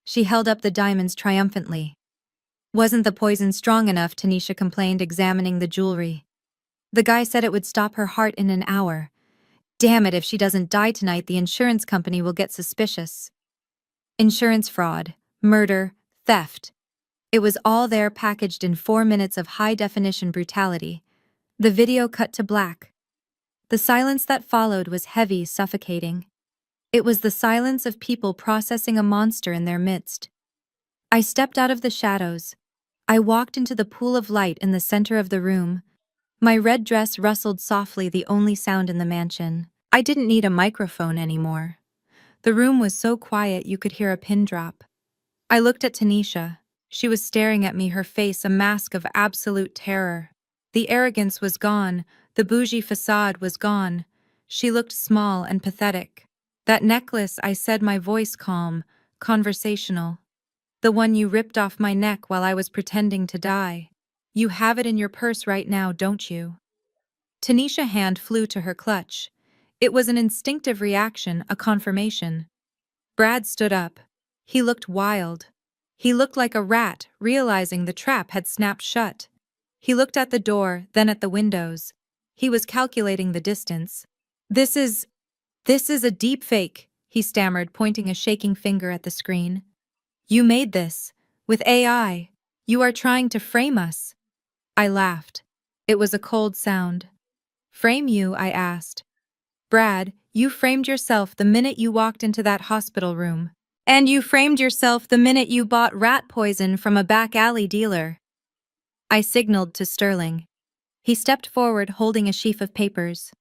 She held up the diamonds triumphantly. "Wasn't the poison strong enough?" Tanisha complained, examining the jewelry. "The guy said it would stop her heart in an hour. Damn it, if she doesn't die tonight, the insurance company will get suspicious." Insurance fraud, murder, theft. It was all there packaged in 4 minutes of high-definition brutality. The video cut to black. The silence that followed was heavy, suffocating. It was the silence of people processing a monster in their midst. I stepped out of the shadows. I walked into the pool of light in the center of the room. My red dress rustled softly, the only sound in the mansion. I didn't need a microphone anymore. The room was so quiet you could hear a pin drop. I looked at Tanisha. She was staring at me, her face a mask of absolute terror. The arrogance was gone. The bougie facade was gone. She looked small and pathetic. "That necklace," I said, my voice calm, conversational. The one you ripped off my neck while I was pretending to die. You have it in your purse right now, don't you? Tanisha's hand flew to her clutch. It was an instinctive reaction, a confirmation. Brad stood up. He looked wild. He looked like a rat, realizing the trap had snapped shut. He looked at the door, then at the windows. He was calculating the distance. This is a deep fake, he stammered, pointing a shaking finger at the screen. You made this. With AI. You are trying to frame us. I laughed. It was a cold sound. Frame you, I asked. Brad, you framed yourself the minute you walked into that hospital room. And you framed yourself the minute you bought rat poison from a back alley dealer. I signaled to Sterling. He stepped forward holding a sheaf of papers.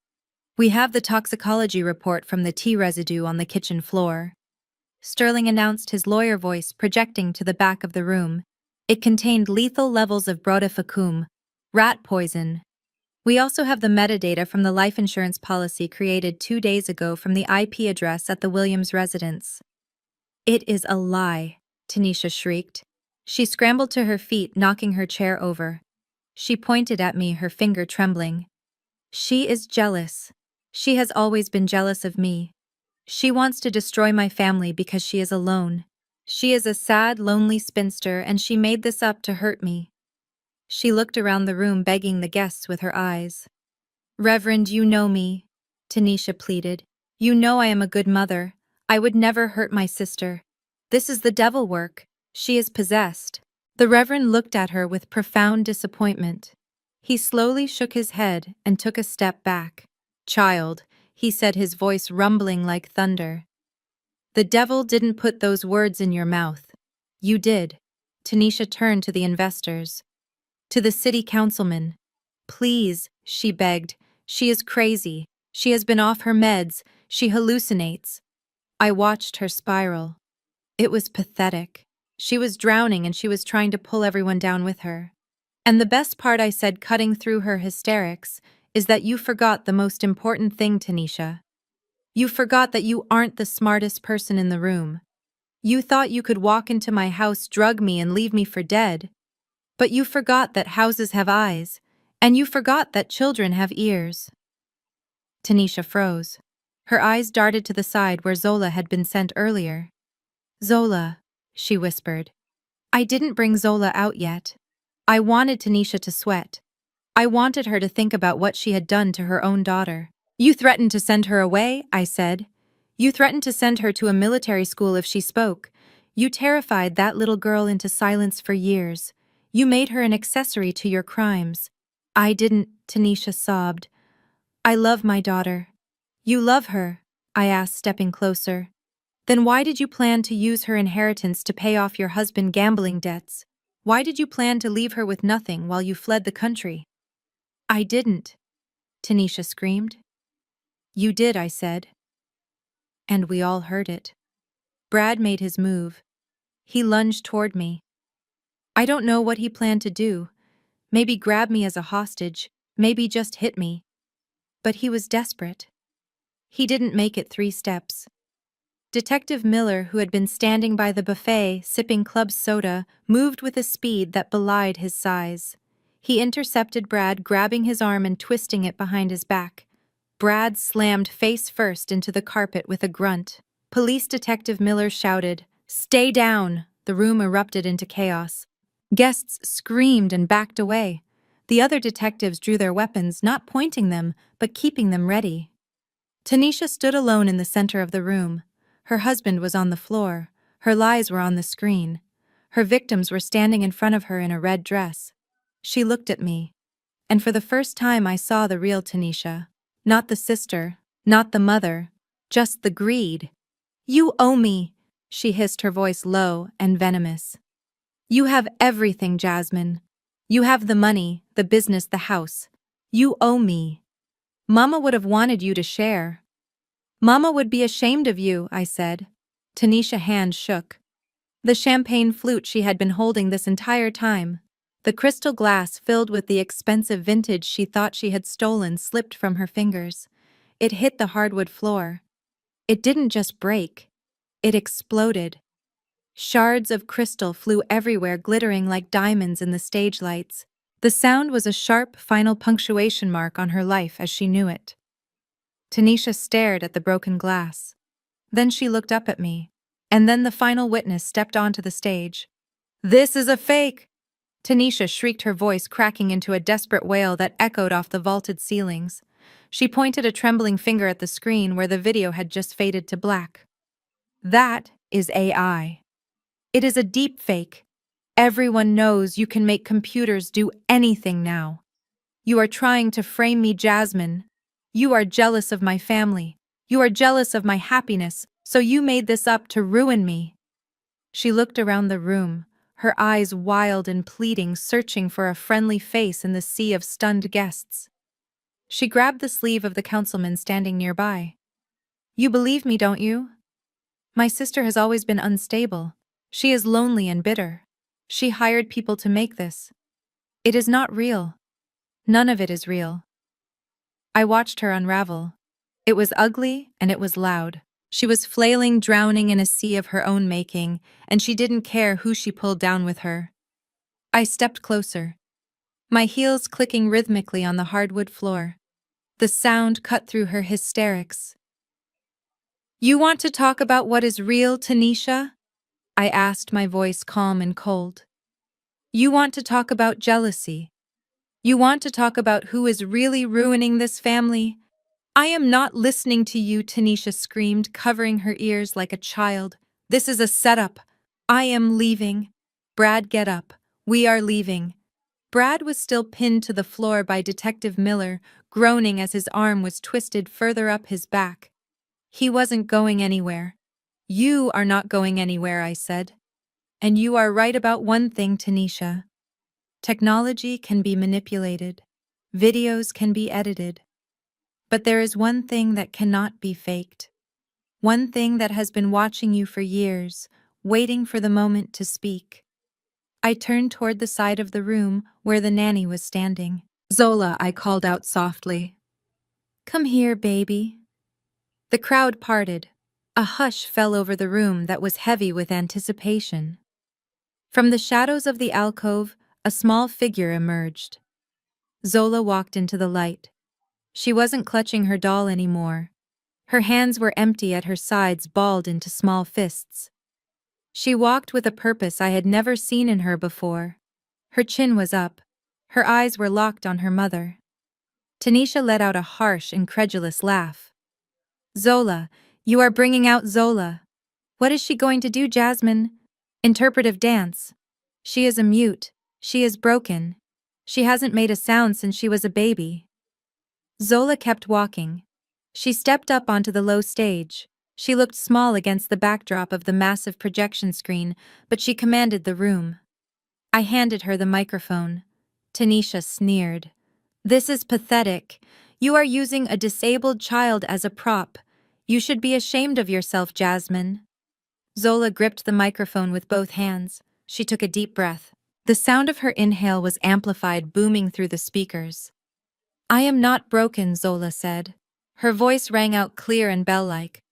We have the toxicology report from the tea residue on the kitchen floor. Sterling announced, his lawyer voice projecting to the back of the room. It contained lethal levels of brotifacum, rat poison. We also have the metadata from the life insurance policy created 2 days ago from the IP address at the Williams residence. It is a lie, Tanisha shrieked. She scrambled to her feet, knocking her chair over. She pointed at me, her finger trembling. She is jealous. She has always been jealous of me. She wants to destroy my family because she is alone. She is a sad, lonely spinster, and she made this up to hurt me. She looked around the room, begging the guests with her eyes. Reverend, you know me, Tanisha pleaded. You know I am a good mother. I would never hurt my sister. This is the devil work. She is possessed. The Reverend looked at her with profound disappointment. He slowly shook his head and took a step back. Child, he said, his voice rumbling like thunder. The devil didn't put those words in your mouth. You did. Tanisha turned to the investors. To the city councilman. Please, she begged. She is crazy. She has been off her meds. She hallucinates. I watched her spiral. It was pathetic. She was drowning and she was trying to pull everyone down with her. And the best part, I said, cutting through her hysterics, is that you forgot the most important thing, Tanisha. You forgot that you aren't the smartest person in the room. You thought you could walk into my house, drug me, and leave me for dead. But you forgot that houses have eyes, and you forgot that children have ears. Tanisha froze. Her eyes darted to the side where Zola had been sent earlier. Zola, she whispered. I didn't bring Zola out yet. I wanted Tanisha to sweat. I wanted her to think about what she had done to her own daughter. You threatened to send her away, I said. You threatened to send her to a military school if she spoke. You terrified that little girl into silence for years. You made her an accessory to your crimes. I didn't, Tanisha sobbed. I love my daughter. You love her, I asked, stepping closer. Then why did you plan to use her inheritance to pay off your husband's gambling debts? Why did you plan to leave her with nothing while you fled the country? I didn't, Tanisha screamed. You did, I said. And we all heard it. Brad made his move. He lunged toward me. I don't know what he planned to do. Maybe grab me as a hostage, maybe just hit me. But he was desperate. He didn't make it 3 steps. Detective Miller, who had been standing by the buffet, sipping club soda, moved with a speed that belied his size. He intercepted Brad, grabbing his arm and twisting it behind his back. Brad slammed face first into the carpet with a grunt. Police Detective Miller shouted, "Stay down!" The room erupted into chaos. Guests screamed and backed away. The other detectives drew their weapons, not pointing them, but keeping them ready. Tanisha stood alone in the center of the room. Her husband was on the floor. Her lies were on the screen. Her victims were standing in front of her in a red dress. She looked at me. And for the first time I saw the real Tanisha. Not the sister, not the mother, just the greed. You owe me, she hissed, her voice low and venomous. You have everything, Jasmine. You have the money, the business, the house. You owe me. Mama would have wanted you to share. Mama would be ashamed of you, I said. Tanisha's hand shook. The champagne flute she had been holding this entire time, the crystal glass filled with the expensive vintage she thought she had stolen, slipped from her fingers. It hit the hardwood floor. It didn't just break. It exploded. Shards of crystal flew everywhere, glittering like diamonds in the stage lights. The sound was a sharp, final punctuation mark on her life as she knew it. Tanisha stared at the broken glass. Then she looked up at me. And then the final witness stepped onto the stage. "This is a fake!" Tanisha shrieked, her voice cracking into a desperate wail that echoed off the vaulted ceilings. She pointed a trembling finger at the screen where the video had just faded to black. "That is AI. It is a deep fake. Everyone knows you can make computers do anything now. You are trying to frame me, Jasmine. You are jealous of my family. You are jealous of my happiness, so you made this up to ruin me." She looked around the room, her eyes wild and pleading, searching for a friendly face in the sea of stunned guests. She grabbed the sleeve of the councilman standing nearby. "You believe me, don't you? My sister has always been unstable. She is lonely and bitter. She hired people to make this. It is not real. None of it is real." I watched her unravel. It was ugly and it was loud. She was flailing, drowning in a sea of her own making, and she didn't care who she pulled down with her. I stepped closer, my heels clicking rhythmically on the hardwood floor. The sound cut through her hysterics. "You want to talk about what is real, Tanisha?" I asked, my voice calm and cold. "You want to talk about jealousy? You want to talk about who is really ruining this family?" "I am not listening to you," Tanisha screamed, covering her ears like a child. "This is a setup. I am leaving. Brad, get up. We are leaving." Brad was still pinned to the floor by Detective Miller, groaning as his arm was twisted further up his back. He wasn't going anywhere. "You are not going anywhere," I said. "And you are right about one thing, Tanisha. Technology can be manipulated. Videos can be edited. But there is one thing that cannot be faked. One thing that has been watching you for years, waiting for the moment to speak." I turned toward the side of the room where the nanny was standing. "Zola," I called out softly. "Come here, baby." The crowd parted. A hush fell over the room that was heavy with anticipation. From the shadows of the alcove, a small figure emerged. Zola walked into the light. She wasn't clutching her doll anymore. Her hands were empty at her sides, balled into small fists. She walked with a purpose I had never seen in her before. Her chin was up. Her eyes were locked on her mother. Tanisha let out a harsh, incredulous laugh. "Zola, you are bringing out Zola. What is she going to do, Jasmine?" "Interpretive dance. She is a mute. She is broken. She hasn't made a sound since she was a baby." Zola kept walking. She stepped up onto the low stage. She looked small against the backdrop of the massive projection screen, but she commanded the room. I handed her the microphone. Tanisha sneered. "This is pathetic. You are using a disabled child as a prop. You should be ashamed of yourself, Jasmine." Zola gripped the microphone with both hands. She took a deep breath. The sound of her inhale was amplified, booming through the speakers. "I am not broken," Zola said. Her voice rang out clear and bell-like.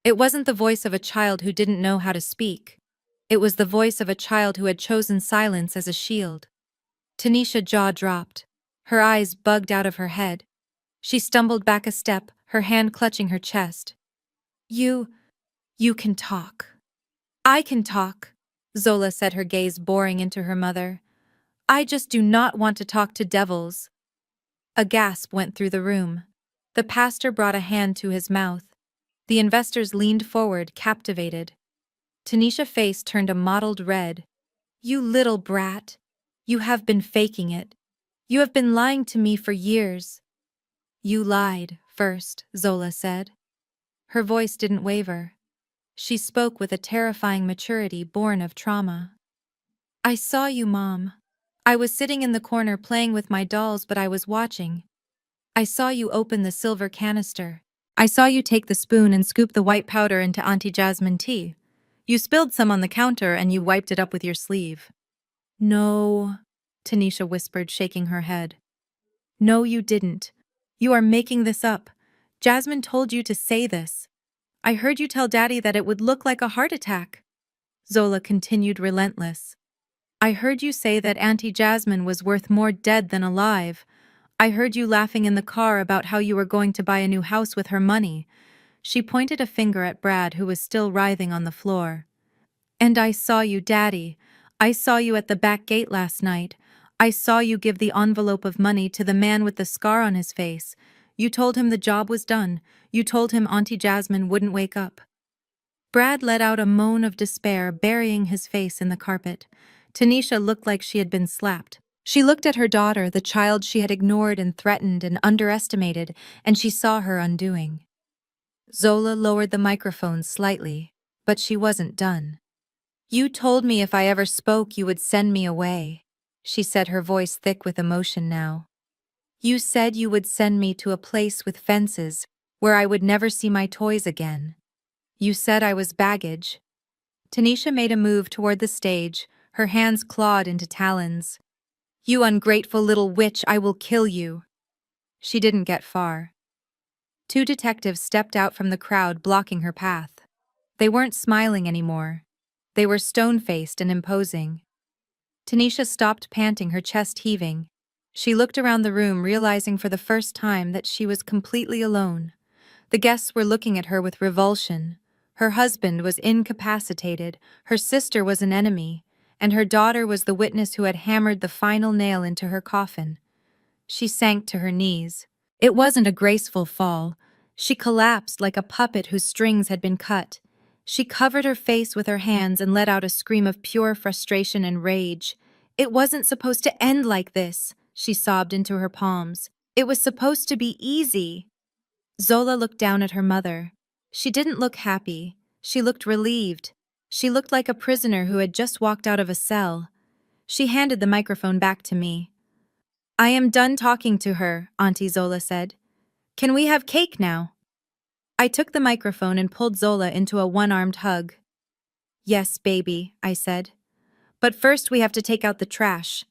It wasn't the voice of a child who didn't know how to speak. It was the voice of a child who had chosen silence as a shield. Tanisha's jaw dropped. Her eyes bugged out of her head. She stumbled back a step, her hand clutching her chest. You can talk." "I can talk," Zola said, her gaze boring into her mother. "I just do not want to talk to devils." A gasp went through the room. The pastor brought a hand to his mouth. The investors leaned forward, captivated. Tanisha's face turned a mottled red. "You little brat. You have been faking it. You have been lying to me for years." "You lied first," Zola said. Her voice didn't waver. She spoke with a terrifying maturity born of trauma. "I saw you, Mom. I was sitting in the corner playing with my dolls, but I was watching. I saw you open the silver canister. I saw you take the spoon and scoop the white powder into Auntie Jasmine tea. You spilled some on the counter and you wiped it up with your sleeve." "No," Tanisha whispered, shaking her head. "No, you didn't. You are making this up. Jasmine told you to say this. I heard you tell Daddy that it would look like a heart attack." Zola continued relentless. I heard you say that Auntie Jasmine was worth more dead than alive. I heard you laughing in the car about how you were going to buy a new house with her money. She pointed a finger at Brad, who was still writhing on the floor. And I saw you, Daddy. I saw you at the back gate last night. I saw you give the envelope of money to the man with the scar on his face. You told him the job was done. You told him Auntie Jasmine wouldn't wake up. Brad let out a moan of despair, burying his face in the carpet. Tanisha looked like she had been slapped. She looked at her daughter, the child she had ignored and threatened and underestimated, and she saw her undoing. Zola lowered the microphone slightly, but she wasn't done. You told me if I ever spoke you would send me away, she said, her voice thick with emotion now. You said you would send me to a place with fences, where I would never see my toys again. You said I was baggage. Tanisha made a move toward the stage, her hands clawed into talons. You ungrateful little witch, I will kill you. She didn't get far. Two detectives stepped out from the crowd, blocking her path. They weren't smiling anymore. They were stone-faced and imposing. Tanisha stopped, panting, her chest heaving. She looked around the room, realizing for the first time that she was completely alone. The guests were looking at her with revulsion. Her husband was incapacitated, her sister was an enemy, and her daughter was the witness who had hammered the final nail into her coffin. She sank to her knees. It wasn't a graceful fall. She collapsed like a puppet whose strings had been cut. She covered her face with her hands and let out a scream of pure frustration and rage. It wasn't supposed to end like this, she sobbed into her palms. It was supposed to be easy. Zola looked down at her mother. She didn't look happy. She looked relieved. She looked like a prisoner who had just walked out of a cell. She handed the microphone back to me. I am done talking to her, Auntie Zola said. Can we have cake now? I took the microphone and pulled Zola into a one-armed hug. Yes, baby, I said. But first we have to take out the trash.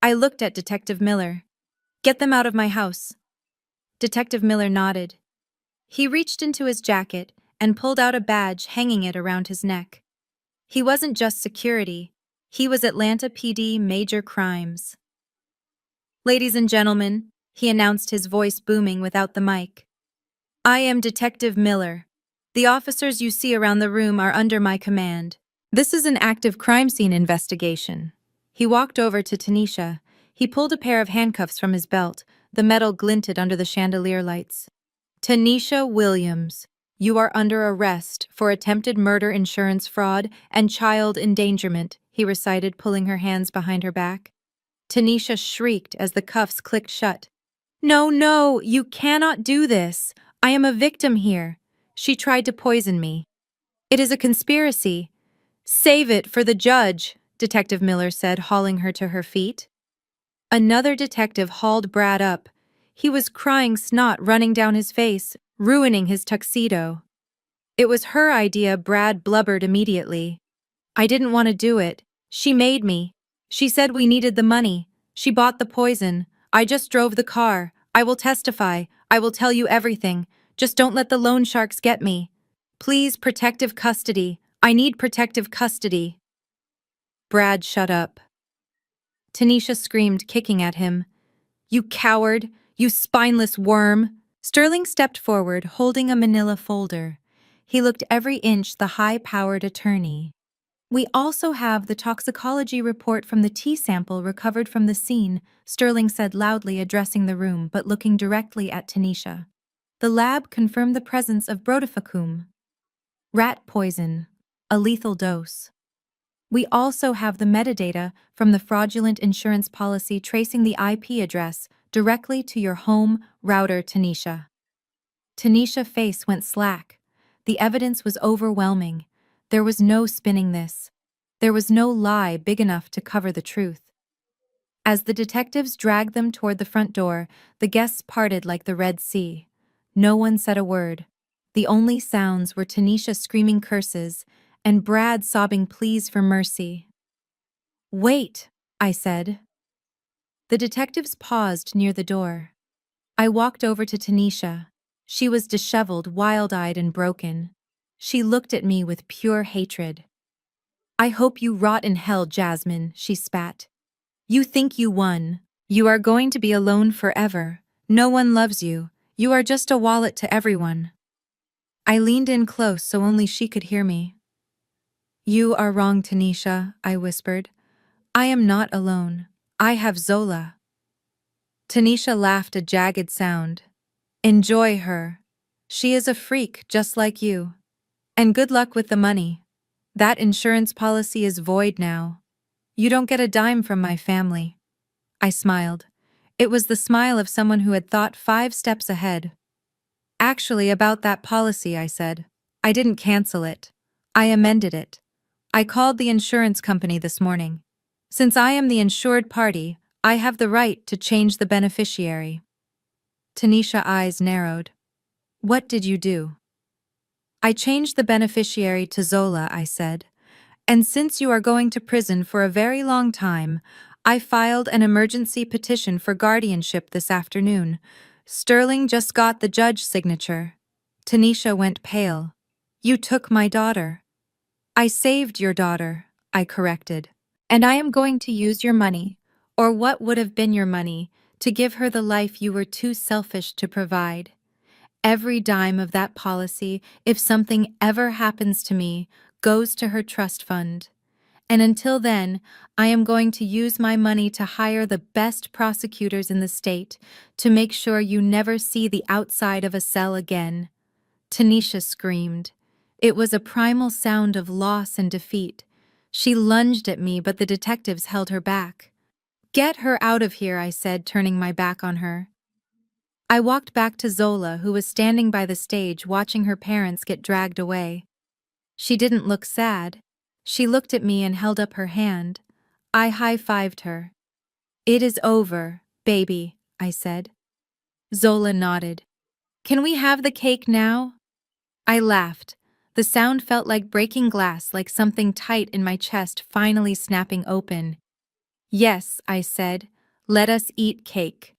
I looked at Detective Miller. Get them out of my house. Detective Miller nodded. He reached into his jacket and pulled out a badge, hanging it around his neck. He wasn't just security. He was Atlanta PD Major Crimes. Ladies and gentlemen, he announced, his voice booming without the mic. I am Detective Miller. The officers you see around the room are under my command. This is an active crime scene investigation. He walked over to Tanisha. He pulled a pair of handcuffs from his belt. The metal glinted under the chandelier lights. Tanisha Williams, you are under arrest for attempted murder, insurance fraud, and child endangerment, he recited, pulling her hands behind her back. Tanisha shrieked as the cuffs clicked shut. No, no, you cannot do this. I am a victim here. She tried to poison me. It is a conspiracy. Save it for the judge, Detective Miller said, hauling her to her feet. Another detective hauled Brad up. He was crying, snot running down his face, ruining his tuxedo. It was her idea, Brad blubbered immediately. I didn't want to do it. She made me. She said we needed the money. She bought the poison. I just drove the car. I will testify. I will tell you everything. Just don't let the loan sharks get me. Please, protective custody. I need protective custody. Brad shut up. Tanisha screamed, kicking at him. You coward! You spineless worm! Sterling stepped forward, holding a manila folder. He looked every inch the high-powered attorney. We also have the toxicology report from the tea sample recovered from the scene, Sterling said loudly, addressing the room but looking directly at Tanisha. The lab confirmed the presence of brodifacoum, rat poison, a lethal dose. We also have the metadata from the fraudulent insurance policy tracing the IP address directly to your home router, Tanisha. Tanisha's face went slack. The evidence was overwhelming. There was no spinning this. There was no lie big enough to cover the truth. As the detectives dragged them toward the front door, the guests parted like the Red Sea. No one said a word. The only sounds were Tanisha screaming curses and Brad sobbing pleas for mercy. Wait, I said. The detectives paused near the door. I walked over to Tanisha. She was disheveled, wild-eyed, and broken. She looked at me with pure hatred. I hope you rot in hell, Jasmine, she spat. You think you won. You are going to be alone forever. No one loves you. You are just a wallet to everyone. I leaned in close so only she could hear me. You are wrong, Tanisha, I whispered. I am not alone. I have Zola. Tanisha laughed a jagged sound. Enjoy her. She is a freak just like you. And good luck with the money. That insurance policy is void now. You don't get a dime from my family. I smiled. It was the smile of someone who had thought 5 steps ahead. Actually, about that policy, I said. I didn't cancel it. I amended it. I called the insurance company this morning. Since I am the insured party, I have the right to change the beneficiary. Tanisha's eyes narrowed. What did you do? I changed the beneficiary to Zola, I said. And since you are going to prison for a very long time, I filed an emergency petition for guardianship this afternoon. Sterling just got the judge's signature. Tanisha went pale. You took my daughter. I saved your daughter, I corrected. And I am going to use your money, or what would have been your money, to give her the life you were too selfish to provide. Every dime of that policy, if something ever happens to me, goes to her trust fund. And until then, I am going to use my money to hire the best prosecutors in the state to make sure you never see the outside of a cell again. Tanisha screamed. It was a primal sound of loss and defeat. She lunged at me, but the detectives held her back. Get her out of here, I said, turning my back on her. I walked back to Zola, who was standing by the stage watching her parents get dragged away. She didn't look sad. She looked at me and held up her hand. I high-fived her. It is over, baby, I said. Zola nodded. Can we have the cake now? I laughed. The sound felt like breaking glass, like something tight in my chest finally snapping open. Yes, I said. Let us eat cake.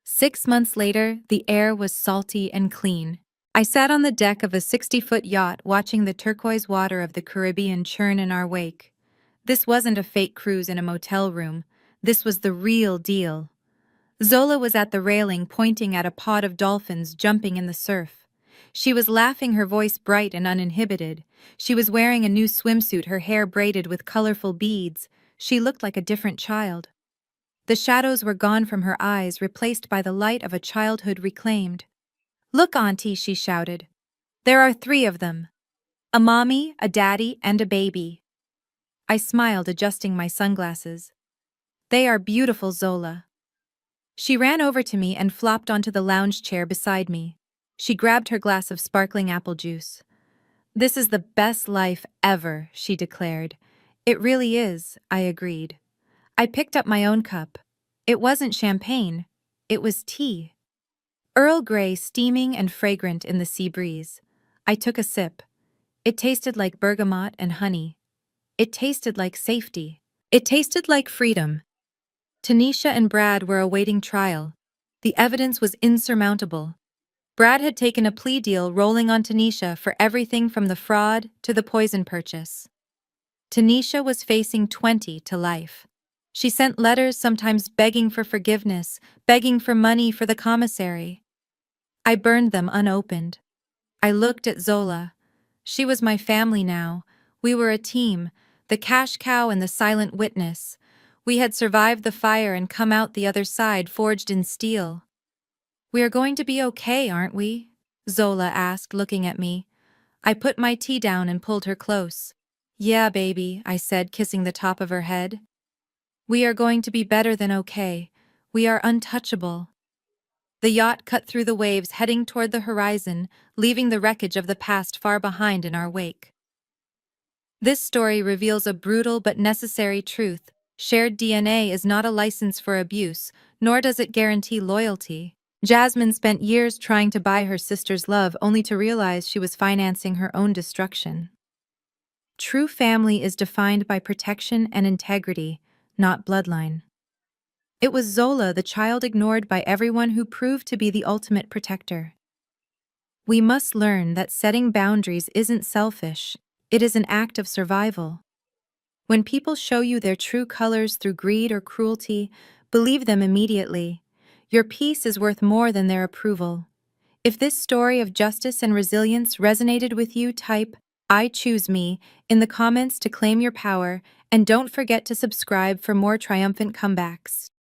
6 months later, the air was salty and clean. I sat on the deck of a 60-foot yacht watching the turquoise water of the Caribbean churn in our wake. This wasn't a fake cruise in a motel room. This was the real deal. Zola was at the railing pointing at a pod of dolphins jumping in the surf. She was laughing, her voice bright and uninhibited. She was wearing a new swimsuit, her hair braided with colorful beads. She looked like a different child. The shadows were gone from her eyes, replaced by the light of a childhood reclaimed. Look, Auntie, she shouted. There are 3 of them. A mommy, a daddy, and a baby. I smiled, adjusting my sunglasses. They are beautiful, Zola. She ran over to me and flopped onto the lounge chair beside me. She grabbed her glass of sparkling apple juice. This is the best life ever, she declared. It really is, I agreed. I picked up my own cup. It wasn't champagne. It was tea. Earl Grey, steaming and fragrant in the sea breeze. I took a sip. It tasted like bergamot and honey. It tasted like safety. It tasted like freedom. Tanisha and Brad were awaiting trial. The evidence was insurmountable. Brad had taken a plea deal, rolling on Tanisha for everything from the fraud to the poison purchase. Tanisha was facing 20 to life. She sent letters, sometimes begging for forgiveness, begging for money for the commissary. I burned them unopened. I looked at Zola. She was my family now. We were a team, the cash cow and the silent witness. We had survived the fire and come out the other side forged in steel. We are going to be okay, aren't we? Zola asked, looking at me. I put my tea down and pulled her close. Yeah, baby, I said, kissing the top of her head. We are going to be better than okay. We are untouchable. The yacht cut through the waves, heading toward the horizon, leaving the wreckage of the past far behind in our wake. This story reveals a brutal but necessary truth. Shared DNA is not a license for abuse, nor does it guarantee loyalty. Jasmine spent years trying to buy her sister's love, only to realize she was financing her own destruction. True family is defined by protection and integrity, not bloodline. It was Zola, the child ignored by everyone, who proved to be the ultimate protector. We must learn that setting boundaries isn't selfish, It is an act of survival. When people show you their true colors through greed or cruelty, believe them immediately. Your peace is worth more than their approval. If this story of justice and resilience resonated with you, type "I choose me" in the comments to claim your power, and don't forget to subscribe for more triumphant comebacks.